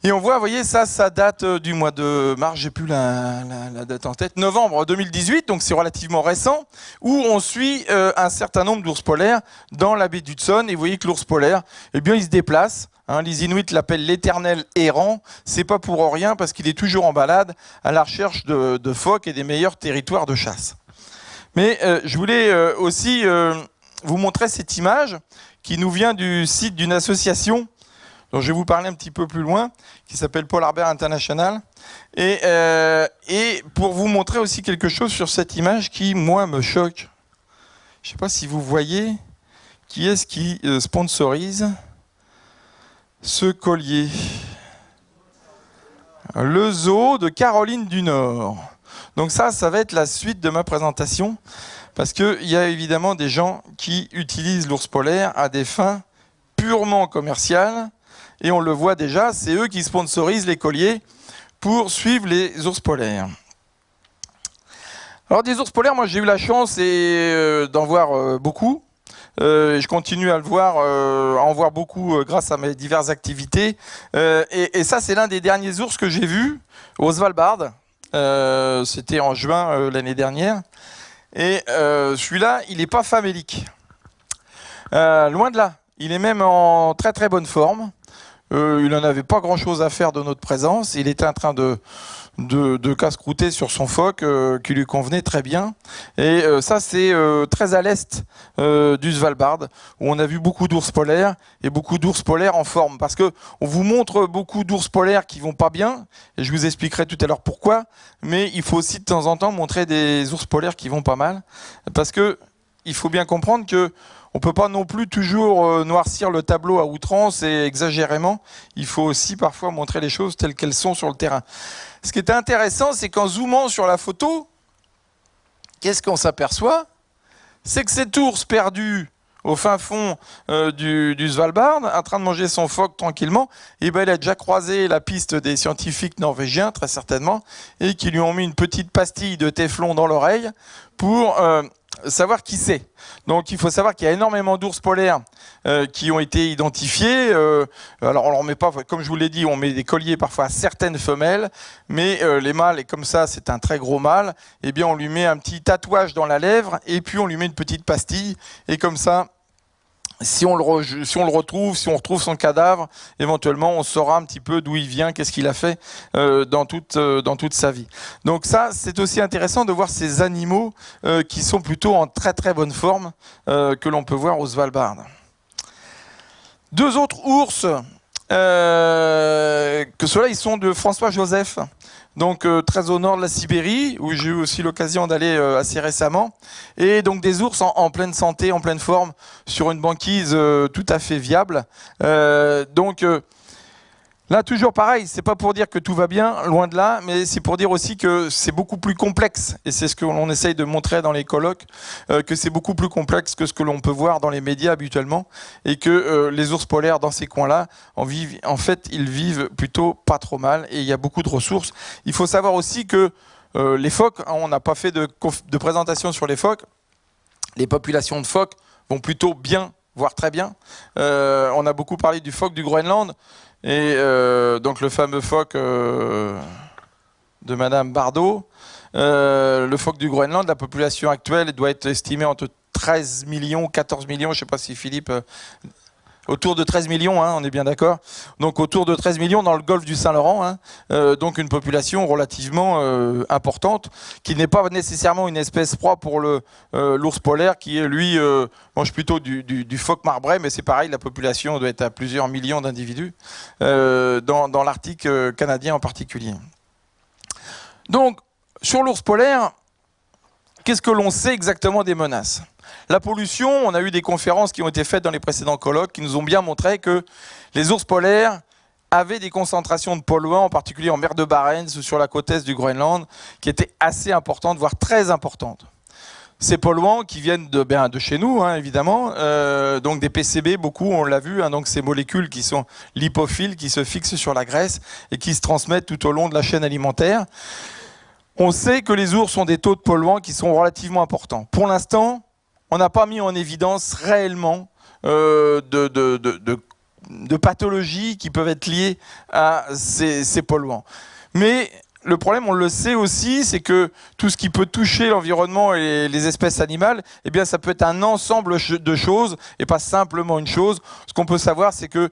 Et on voit, vous voyez, ça date du mois de mars, j'ai plus la date en tête, novembre 2018, donc c'est relativement récent, où on suit un certain nombre d'ours polaires dans la baie d'Hudson, et vous voyez que l'ours polaire, eh bien, il se déplace. Les Inuits l'appellent l'éternel errant, c'est pas pour rien parce qu'il est toujours en balade à la recherche de phoques et des meilleurs territoires de chasse. Mais je voulais aussi vous montrer cette image qui nous vient du site d'une association dont je vais vous parler un petit peu plus loin, qui s'appelle Polar Bear International, et pour vous montrer aussi quelque chose sur cette image qui, moi, me choque. Je ne sais pas si vous voyez qui est-ce qui sponsorise ce collier. Le zoo de Caroline du Nord. Donc ça va être la suite de ma présentation, parce qu'il y a évidemment des gens qui utilisent l'ours polaire à des fins purement commerciales, et on le voit déjà, c'est eux qui sponsorisent les colliers pour suivre les ours polaires. Alors des ours polaires, moi j'ai eu la chance d'en voir beaucoup. Je continue à en voir beaucoup grâce à mes diverses activités. Et ça, c'est l'un des derniers ours que j'ai vus au Svalbard. C'était en juin l'année dernière. Et celui-là, il n'est pas famélique. Loin de là. Il est même en très très bonne forme. Il n'en avait pas grand-chose à faire de notre présence. Il était en train de casse-croûter sur son phoque qui lui convenait très bien. Et ça, c'est très à l'est du Svalbard, où on a vu beaucoup d'ours polaires et beaucoup d'ours polaires en forme. Parce qu'on vous montre beaucoup d'ours polaires qui vont pas bien, et je vous expliquerai tout à l'heure pourquoi, mais il faut aussi de temps en temps montrer des ours polaires qui vont pas mal. Parce que il faut bien comprendre que on ne peut pas non plus toujours noircir le tableau à outrance et exagérément. Il faut aussi parfois montrer les choses telles qu'elles sont sur le terrain. Ce qui est intéressant, c'est qu'en zoomant sur la photo, qu'est-ce qu'on s'aperçoit? C'est que cet ours perdu au fin fond du Svalbard, en train de manger son phoque tranquillement, et ben, il a déjà croisé la piste des scientifiques norvégiens, très certainement, et qui lui ont mis une petite pastille de téflon dans l'oreille pour savoir qui c'est. Donc il faut savoir qu'il y a énormément d'ours polaires qui ont été identifiés. Alors on leur met pas, comme je vous l'ai dit, on met des colliers parfois à certaines femelles, mais les mâles, et comme ça c'est un très gros mâle, eh bien on lui met un petit tatouage dans la lèvre et puis on lui met une petite pastille, et comme ça, si on retrouve son cadavre, éventuellement on saura un petit peu d'où il vient, qu'est-ce qu'il a fait dans toute sa vie. Donc ça, c'est aussi intéressant de voir ces animaux qui sont plutôt en très très bonne forme que l'on peut voir au Svalbard. Deux autres ours, que ceux-là ils sont de François-Joseph. Donc très au nord de la Sibérie, où j'ai eu aussi l'occasion d'aller assez récemment, et donc des ours en pleine santé, en pleine forme, sur une banquise tout à fait viable. Là, toujours pareil, c'est pas pour dire que tout va bien, loin de là, mais c'est pour dire aussi que c'est beaucoup plus complexe, et c'est ce que l'on essaye de montrer dans les colloques, que c'est beaucoup plus complexe que ce que l'on peut voir dans les médias habituellement, et que les ours polaires dans ces coins-là, en fait, ils vivent plutôt pas trop mal, et il y a beaucoup de ressources. Il faut savoir aussi que les phoques, on n'a pas fait de présentation sur les phoques, les populations de phoques vont plutôt bien, voire très bien. On a beaucoup parlé du phoque du Groenland, et donc le fameux phoque de Madame Bardot, le phoque du Groenland, la population actuelle doit être estimée entre 13 millions, 14 millions, je ne sais pas si Philippe... autour de 13 millions, hein, on est bien d'accord. Donc autour de 13 millions dans le golfe du Saint-Laurent, hein, donc une population relativement importante, qui n'est pas nécessairement une espèce propre pour l'ours polaire, qui lui mange plutôt du phoque marbré, mais c'est pareil, la population doit être à plusieurs millions d'individus, dans l'Arctique canadien en particulier. Donc sur l'ours polaire, qu'est-ce que l'on sait exactement des menaces ? La pollution, on a eu des conférences qui ont été faites dans les précédents colloques qui nous ont bien montré que les ours polaires avaient des concentrations de polluants, en particulier en mer de Barents ou sur la côte est du Groenland, qui étaient assez importantes, voire très importantes. Ces polluants qui viennent de chez nous, hein, évidemment, donc des PCB, beaucoup, on l'a vu, hein, donc ces molécules qui sont lipophiles, qui se fixent sur la graisse et qui se transmettent tout au long de la chaîne alimentaire. On sait que les ours ont des taux de polluants qui sont relativement importants. Pour l'instant, on n'a pas mis en évidence réellement de pathologies qui peuvent être liées à ces polluants. Mais le problème, on le sait aussi, c'est que tout ce qui peut toucher l'environnement et les espèces animales, eh bien, ça peut être un ensemble de choses et pas simplement une chose. Ce qu'on peut savoir, c'est que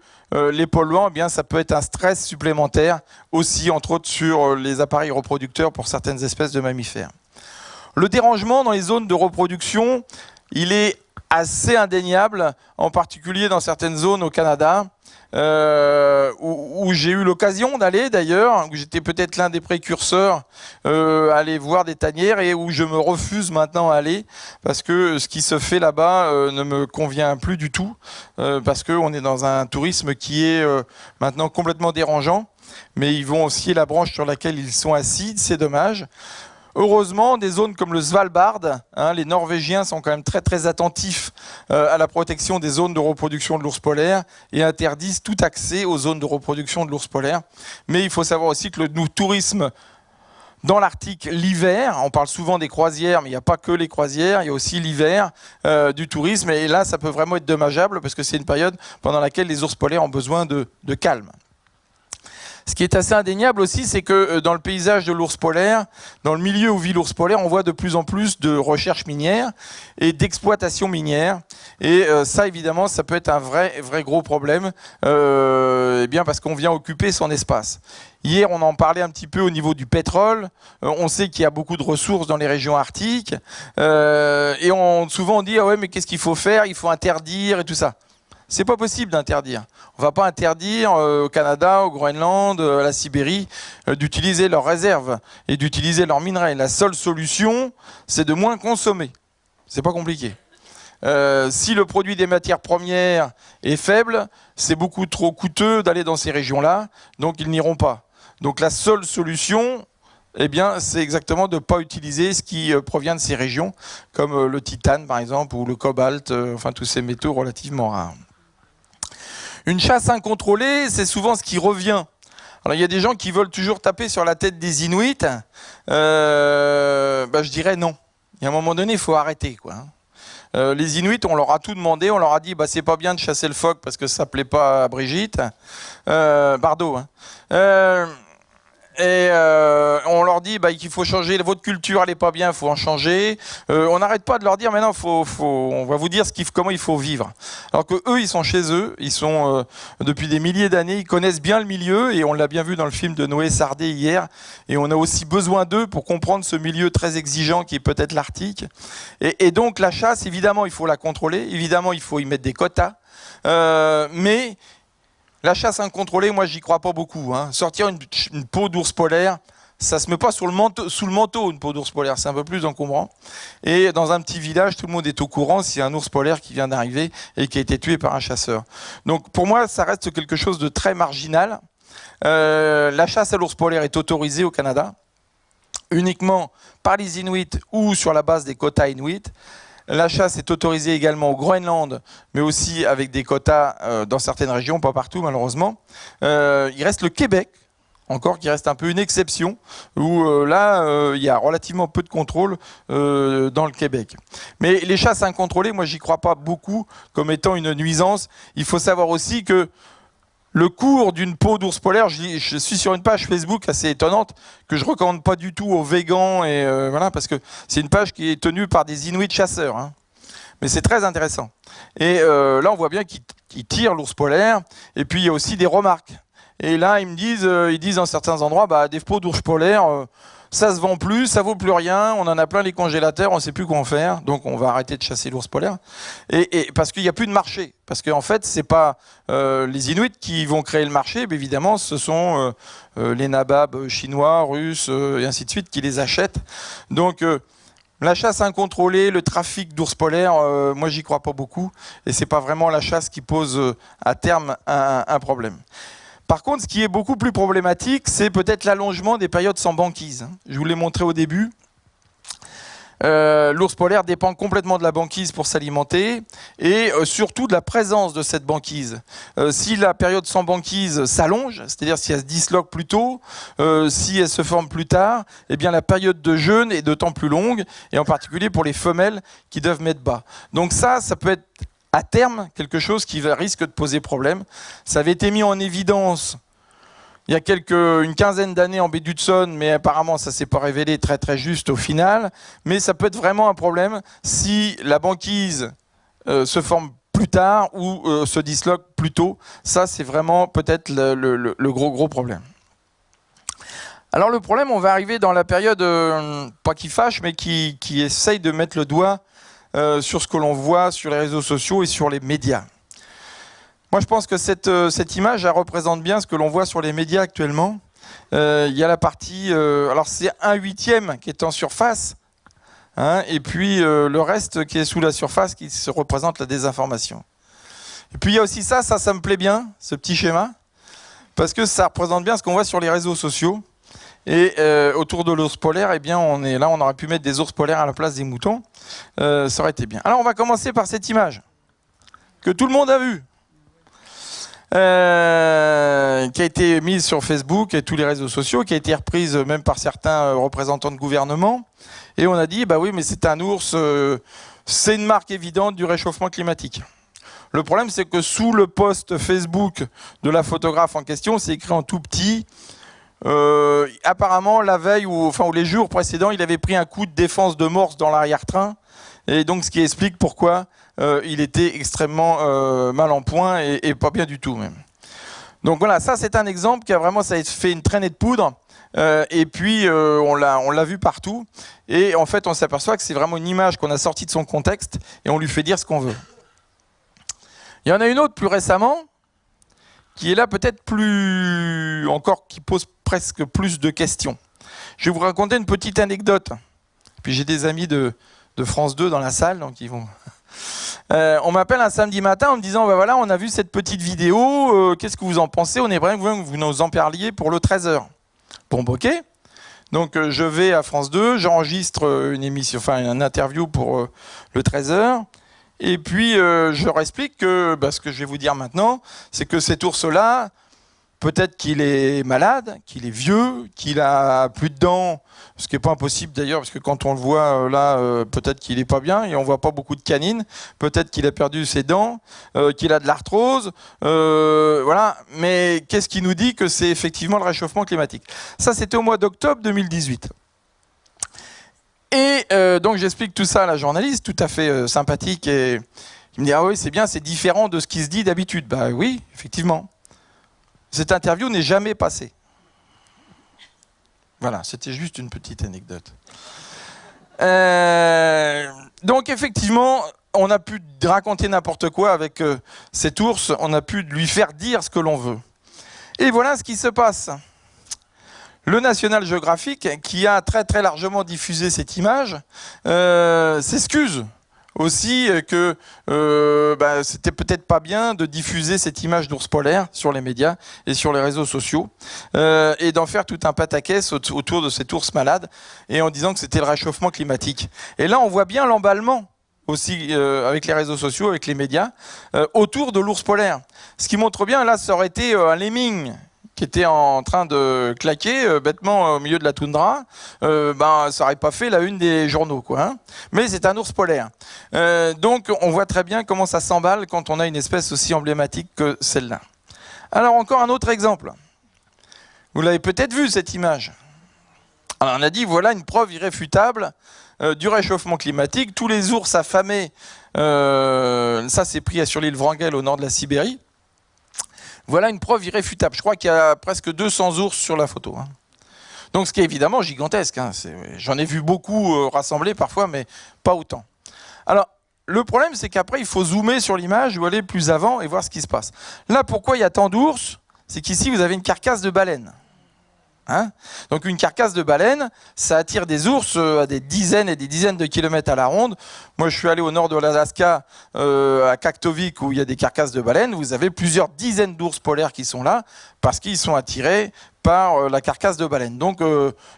les polluants, eh bien, ça peut être un stress supplémentaire aussi, entre autres, sur les appareils reproducteurs pour certaines espèces de mammifères. Le dérangement dans les zones de reproduction, il est assez indéniable, en particulier dans certaines zones au Canada, où j'ai eu l'occasion d'aller d'ailleurs, où j'étais peut-être l'un des précurseurs à aller voir des tanières et où je me refuse maintenant à aller parce que ce qui se fait là-bas ne me convient plus du tout, parce qu'on est dans un tourisme qui est maintenant complètement dérangeant, mais ils vont scier la branche sur laquelle ils sont assis, c'est dommage. Heureusement, des zones comme le Svalbard, hein, les Norvégiens sont quand même très très attentifs à la protection des zones de reproduction de l'ours polaire et interdisent tout accès aux zones de reproduction de l'ours polaire. Mais il faut savoir aussi que le tourisme dans l'Arctique l'hiver, on parle souvent des croisières, mais il n'y a pas que les croisières, il y a aussi l'hiver du tourisme. Et là, ça peut vraiment être dommageable parce que c'est une période pendant laquelle les ours polaires ont besoin de calme. Ce qui est assez indéniable aussi, c'est que dans le paysage de l'ours polaire, dans le milieu où vit l'ours polaire, on voit de plus en plus de recherche minière et d'exploitation minière. Et ça, évidemment, ça peut être un vrai gros problème, eh bien parce qu'on vient occuper son espace. Hier, on en parlait un petit peu au niveau du pétrole. On sait qu'il y a beaucoup de ressources dans les régions arctiques. Et souvent, on dit ah ouais, mais qu'est-ce qu'il faut faire? Il faut interdire et tout ça. C'est pas possible d'interdire. On va pas interdire au Canada, au Groenland, à la Sibérie, d'utiliser leurs réserves et d'utiliser leurs minerais. La seule solution, c'est de moins consommer. C'est pas compliqué. Si le produit des matières premières est faible, c'est beaucoup trop coûteux d'aller dans ces régions-là, donc ils n'iront pas. Donc la seule solution, eh bien, c'est exactement de ne pas utiliser ce qui provient de ces régions, comme le titane par exemple, ou le cobalt, enfin tous ces métaux relativement rares. Une chasse incontrôlée, c'est souvent ce qui revient. Alors il y a des gens qui veulent toujours taper sur la tête des Inuits. Je dirais non. Il y a un moment donné, il faut arrêter, quoi. Les Inuits, on leur a tout demandé, on leur a dit c'est pas bien de chasser le phoque parce que ça plaît pas à Brigitte Bardot. Hein. On leur dit qu'il faut changer, votre culture elle est pas bien, il faut en changer. On n'arrête pas de leur dire maintenant on va vous dire comment il faut vivre. Alors que eux ils sont chez eux, ils sont depuis des milliers d'années, ils connaissent bien le milieu et on l'a bien vu dans le film de Noé Sardé hier. Et on a aussi besoin d'eux pour comprendre ce milieu très exigeant qui est peut-être l'Arctique. Et donc la chasse, évidemment il faut la contrôler, évidemment il faut y mettre des quotas, mais la chasse incontrôlée, moi, j'y crois pas beaucoup. Hein. Sortir une peau d'ours polaire, ça se met pas sous le manteau, une peau d'ours polaire, c'est un peu plus encombrant. Et dans un petit village, tout le monde est au courant s'il y a un ours polaire qui vient d'arriver et qui a été tué par un chasseur. Donc pour moi, ça reste quelque chose de très marginal. La chasse à l'ours polaire est autorisée au Canada, uniquement par les Inuits ou sur la base des quotas Inuits. La chasse est autorisée également au Groenland, mais aussi avec des quotas dans certaines régions, pas partout malheureusement. Il reste le Québec, encore qui reste un peu une exception, où il y a relativement peu de contrôle dans le Québec. Mais les chasses incontrôlées, moi j'y crois pas beaucoup comme étant une nuisance. Il faut savoir aussi que le cours d'une peau d'ours polaire, je suis sur une page Facebook assez étonnante que je ne recommande pas du tout aux végans, et voilà, parce que c'est une page qui est tenue par des Inuits chasseurs. Hein. Mais c'est très intéressant. Et là, on voit bien qu'ils tirent l'ours polaire, et puis il y a aussi des remarques. Et là, ils disent dans certains endroits, des peaux d'ours polaire, ça se vend plus, ça vaut plus rien, on en a plein les congélateurs, on ne sait plus quoi en faire, donc on va arrêter de chasser l'ours polaire. Et parce qu'il n'y a plus de marché, parce qu'en fait, c'est pas les Inuits qui vont créer le marché, mais évidemment, ce sont les nababs chinois, russes, et ainsi de suite, qui les achètent. Donc, la chasse incontrôlée, le trafic d'ours polaires, moi, j'y crois pas beaucoup, et c'est pas vraiment la chasse qui pose à terme un problème. Par contre, ce qui est beaucoup plus problématique, c'est peut-être l'allongement des périodes sans banquise. Je vous l'ai montré au début. L'ours polaire dépend complètement de la banquise pour s'alimenter et surtout de la présence de cette banquise. Si la période sans banquise s'allonge, c'est-à-dire si elle se disloque plus tôt, si elle se forme plus tard, eh bien la période de jeûne est d'autant plus longue, et en particulier pour les femelles qui doivent mettre bas. Donc ça peut être à terme quelque chose qui risque de poser problème. Ça avait été mis en évidence il y a une quinzaine d'années en baie d'Hudson, mais apparemment ça ne s'est pas révélé très très juste au final. Mais ça peut être vraiment un problème si la banquise se forme plus tard ou se disloque plus tôt. Ça, c'est vraiment peut-être le gros problème. Alors le problème, on va arriver dans la période, pas qui fâche, mais qui essaye de mettre le doigt sur ce que l'on voit sur les réseaux sociaux et sur les médias. Moi, je pense que cette image, elle représente bien ce que l'on voit sur les médias actuellement. Il y a la partie... alors, c'est 1/8 qui est en surface, hein, et puis le reste qui est sous la surface, qui se représente la désinformation. Et puis, il y a aussi ça me plaît bien, ce petit schéma, parce que ça représente bien ce qu'on voit sur les réseaux sociaux. Et autour de l'ours polaire, eh bien, on aurait pu mettre des ours polaires à la place des moutons. Ça aurait été bien. Alors, on va commencer par cette image, que tout le monde a vue. Qui a été mise sur Facebook et tous les réseaux sociaux, qui a été reprise même par certains représentants de gouvernement. Et on a dit, bah oui, mais c'est un ours, c'est une marque évidente du réchauffement climatique. Le problème, c'est que sous le post Facebook de la photographe en question, c'est écrit en tout petit. Apparemment, la veille ou les jours précédents, il avait pris un coup de défense de morse dans l'arrière-train. Et donc, ce qui explique pourquoi il était extrêmement mal en point et pas bien du tout même. Donc voilà, ça c'est un exemple qui a vraiment ça a fait une traînée de poudre. Et puis on l'a vu partout. Et en fait, on s'aperçoit que c'est vraiment une image qu'on a sortie de son contexte et on lui fait dire ce qu'on veut. Il y en a une autre plus récemment qui est là peut-être qui pose presque plus de questions. Je vais vous raconter une petite anecdote. Puis j'ai des amis de France 2 dans la salle, donc ils vont... on m'appelle un samedi matin en me disant, bah voilà, on a vu cette petite vidéo, qu'est-ce que vous en pensez? On aimerait que vous nous en parliez pour le 13h. Bon, ok. Donc je vais à France 2, j'enregistre une émission, une interview pour le 13h. Et puis je leur explique que ce que je vais vous dire maintenant, c'est que cet ours-là, peut-être qu'il est malade, qu'il est vieux, qu'il a plus de dents, ce qui n'est pas impossible d'ailleurs, parce que quand on le voit là, peut-être qu'il n'est pas bien, et on ne voit pas beaucoup de canines, peut-être qu'il a perdu ses dents, qu'il a de l'arthrose, voilà. Mais qu'est-ce qui nous dit que c'est effectivement le réchauffement climatique? Ça, c'était au mois d'octobre 2018. Et donc j'explique tout ça à la journaliste, tout à fait sympathique, et il me dit, ah oui, c'est bien, c'est différent de ce qui se dit d'habitude. Bah oui, effectivement. Cette interview n'est jamais passée. Voilà, c'était juste une petite anecdote. Donc effectivement, on a pu raconter n'importe quoi avec cet ours, on a pu lui faire dire ce que l'on veut. Et voilà ce qui se passe. Le National Geographic, qui a très très largement diffusé cette image, s'excuse aussi que c'était peut-être pas bien de diffuser cette image d'ours polaire sur les médias et sur les réseaux sociaux et d'en faire tout un pataquès autour de cet ours malade et en disant que c'était le réchauffement climatique. Et là, on voit bien l'emballement aussi avec les réseaux sociaux, avec les médias, autour de l'ours polaire. Ce qui montre bien, là, ça aurait été un lemming qui était en train de claquer bêtement au milieu de la toundra, ça n'aurait pas fait la une des journaux, quoi, hein. Mais c'est un ours polaire. Donc on voit très bien comment ça s'emballe quand on a une espèce aussi emblématique que celle-là. Alors encore un autre exemple. Vous l'avez peut-être vu cette image. Alors on a dit voilà une preuve irréfutable du réchauffement climatique. Tous les ours affamés, ça c'est pris sur l'île Wrangel au nord de la Sibérie. Voilà une preuve irréfutable. Je crois qu'il y a presque 200 ours sur la photo, hein. Donc ce qui est évidemment gigantesque, hein. J'en ai vu beaucoup rassemblés parfois, mais pas autant. Alors, le problème, c'est qu'après, il faut zoomer sur l'image ou aller plus avant et voir ce qui se passe. Là, pourquoi il y a tant d'ours? C'est qu'ici, vous avez une carcasse de baleine. Hein, donc une carcasse de baleine, ça attire des ours à des dizaines et des dizaines de kilomètres à la ronde. Moi, je suis allé au nord de l'Alaska, à Kaktovik, où il y a des carcasses de baleines. Vous avez plusieurs dizaines d'ours polaires qui sont là parce qu'ils sont attirés par la carcasse de baleine. Donc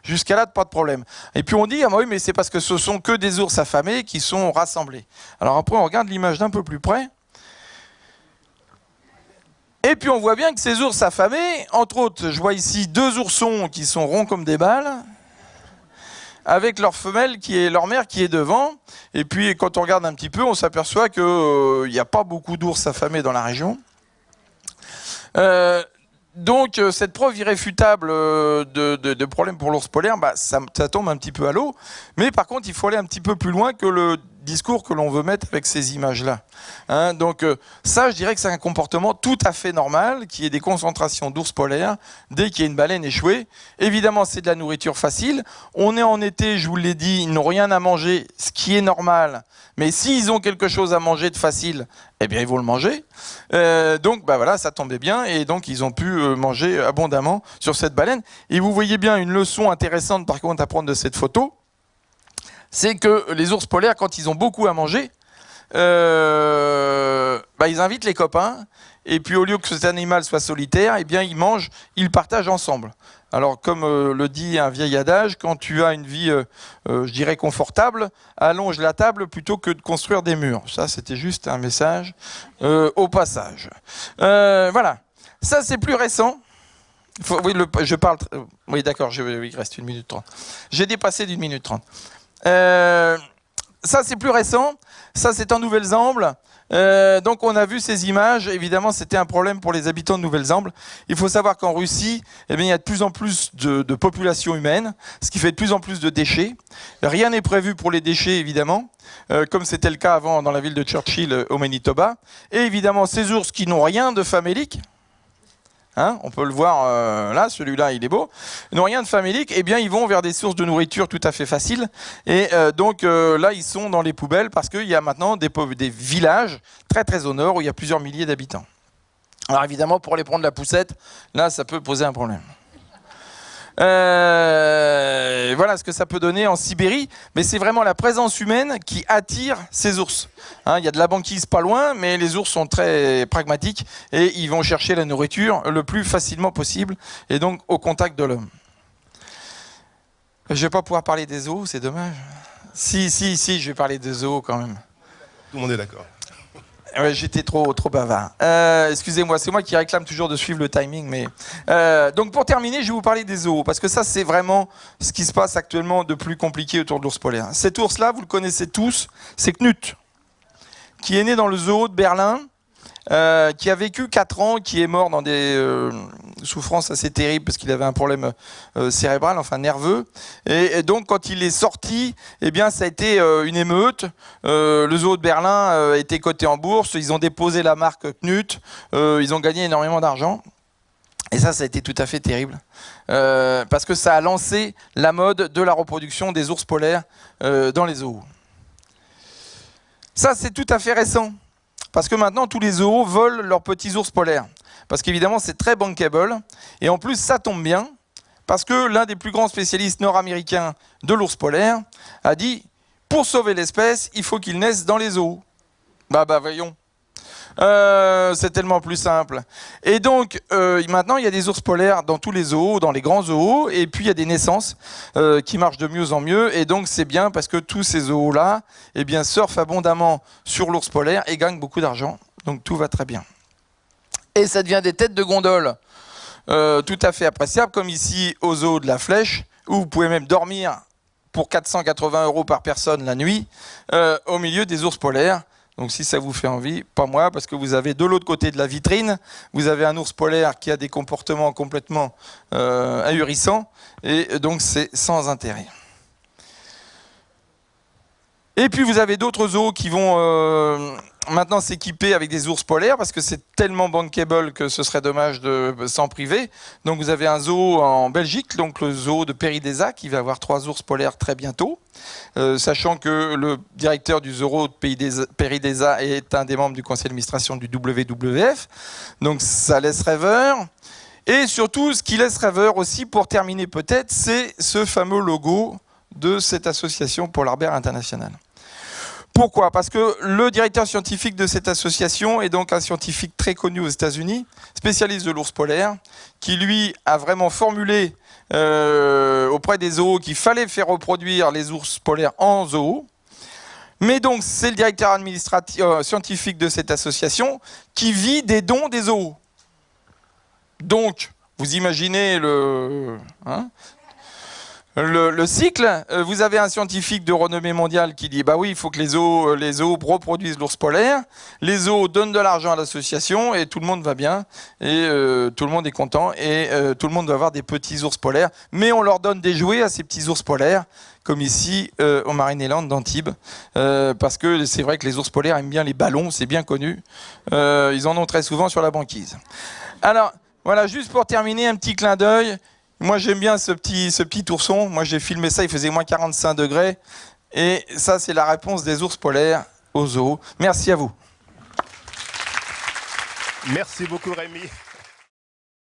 jusqu'à là, pas de problème. Et puis on dit, ah bah oui, mais c'est parce que ce sont que des ours affamés qui sont rassemblés. Alors après, on regarde l'image d'un peu plus près. Et puis on voit bien que ces ours affamés, entre autres, je vois ici 2 oursons qui sont ronds comme des balles, avec leur femelle leur mère qui est devant. Et puis quand on regarde un petit peu, on s'aperçoit qu'il n'y a pas beaucoup d'ours affamés dans la région. Donc cette preuve irréfutable de problème pour l'ours polaire, bah, ça tombe un petit peu à l'eau. Mais par contre, il faut aller un petit peu plus loin que le discours que l'on veut mettre avec ces images-là. Hein, donc ça, je dirais que c'est un comportement tout à fait normal, qu'il y ait des concentrations d'ours polaires dès qu'il y a une baleine échouée. Évidemment, c'est de la nourriture facile. On est en été, je vous l'ai dit, ils n'ont rien à manger, ce qui est normal. Mais s'ils ont quelque chose à manger de facile, eh bien, ils vont le manger. Donc, bah voilà, ça tombait bien. Et donc, ils ont pu manger abondamment sur cette baleine. Et vous voyez bien une leçon intéressante, par contre, à prendre de cette photo. C'est que les ours polaires, quand ils ont beaucoup à manger, bah, ils invitent les copains. Et puis, au lieu que cet animal soit solitaire, eh bien, ils mangent, ils partagent ensemble. Alors, comme le dit un vieil adage, quand tu as une vie, je dirais, confortable, allonge la table plutôt que de construire des murs. Ça, c'était juste un message au passage. Voilà. Ça, c'est plus récent. Oui, je parle... oui, d'accord, oui, il reste 1 minute 30. J'ai dépassé d'1 minute 30. Ça, c'est plus récent. Ça, c'est en Nouvelle-Zambie. Donc on a vu ces images, évidemment c'était un problème pour les habitants de Nouvelle-Zambie. Il faut savoir qu'en Russie, eh bien, il y a de plus en plus de population humaine, ce qui fait de plus en plus de déchets. Rien n'est prévu pour les déchets évidemment, comme c'était le cas avant dans la ville de Churchill au Manitoba. Et évidemment ces ours qui n'ont rien de famélique, hein, on peut le voir là, celui-là il est beau, ils n'ont rien de famélique, eh bien ils vont vers des sources de nourriture tout à fait faciles. Et donc là ils sont dans les poubelles parce qu'il y a maintenant des villages très très au nord où il y a plusieurs milliers d'habitants. Alors évidemment pour les prendre la poussette, là ça peut poser un problème. Voilà ce que ça peut donner en Sibérie, mais c'est vraiment la présence humaine qui attire ces ours. Hein, il y a de la banquise pas loin, mais les ours sont très pragmatiques et ils vont chercher la nourriture le plus facilement possible et donc au contact de l'homme. Je vais pas pouvoir parler des zoos, c'est dommage. Si, je vais parler des zoos quand même. Tout le monde est d'accord. Ouais, j'étais trop bavard. Excusez-moi, c'est moi qui réclame toujours de suivre le timing. Mais donc pour terminer, je vais vous parler des zoos, parce que ça c'est vraiment ce qui se passe actuellement de plus compliqué autour de l'ours polaire. Cet ours-là, vous le connaissez tous, c'est Knut, qui est né dans le zoo de Berlin, qui a vécu 4 ans, qui est mort dans des souffrances assez terribles parce qu'il avait un problème cérébral, enfin nerveux. Et donc quand il est sorti, eh bien ça a été une émeute. Le zoo de Berlin a été coté en bourse, ils ont déposé la marque Knut, ils ont gagné énormément d'argent. Et ça a été tout à fait terrible, parce que ça a lancé la mode de la reproduction des ours polaires dans les zoos. Ça c'est tout à fait récent. Parce que maintenant, tous les zoos volent leurs petits ours polaires. Parce qu'évidemment, c'est très bankable. Et en plus, ça tombe bien. Parce que l'un des plus grands spécialistes nord-américains de l'ours polaire a dit « Pour sauver l'espèce, il faut qu'il naisse dans les zoos. » Bah voyons. C'est tellement plus simple. Et donc, maintenant, il y a des ours polaires dans tous les zoos, dans les grands zoos, et puis il y a des naissances qui marchent de mieux en mieux, et donc c'est bien parce que tous ces zoos-là, eh bien, surfent abondamment sur l'ours polaire et gagnent beaucoup d'argent. Donc tout va très bien. Et ça devient des têtes de gondole tout à fait appréciables, comme ici au zoo de la Flèche, où vous pouvez même dormir pour 480 € par personne la nuit, au milieu des ours polaires. Donc si ça vous fait envie, pas moi, parce que vous avez de l'autre côté de la vitrine, vous avez un ours polaire qui a des comportements complètement ahurissants, et donc c'est sans intérêt. Et puis vous avez d'autres zoos qui vont maintenant s'équiper avec des ours polaires, parce que c'est tellement bankable que ce serait dommage de s'en priver. Donc vous avez un zoo en Belgique, donc le zoo de Péridesa, qui va avoir 3 ours polaires très bientôt. Sachant que le directeur du zoo de Péridesa est un des membres du conseil d'administration du WWF. Donc ça laisse rêveur. Et surtout, ce qui laisse rêveur aussi, pour terminer peut-être, c'est ce fameux logo de cette association Polar-Bear International. Pourquoi? Parce que le directeur scientifique de cette association est donc un scientifique très connu aux États-Unis, spécialiste de l'ours polaire, qui lui a vraiment formulé auprès des zoos qu'il fallait faire reproduire les ours polaires en zoo. Mais donc c'est le directeur scientifique de cette association qui vit des dons des zoos. Donc, vous imaginez le cycle. Vous avez un scientifique de renommée mondiale qui dit bah oui, il faut que les zoos reproduisent l'ours polaire. Les zoos donnent de l'argent à l'association et tout le monde va bien et tout le monde est content et tout le monde va avoir des petits ours polaires. Mais on leur donne des jouets à ces petits ours polaires, comme ici au Marineland d'Antibes, parce que c'est vrai que les ours polaires aiment bien les ballons, c'est bien connu. Ils en ont très souvent sur la banquise. Alors voilà, juste pour terminer, un petit clin d'œil. Moi, j'aime bien ce petit ourson. Moi, j'ai filmé ça, il faisait moins 45 degrés. Et ça, c'est la réponse des ours polaires au zoo. Merci à vous. Merci beaucoup, Rémi.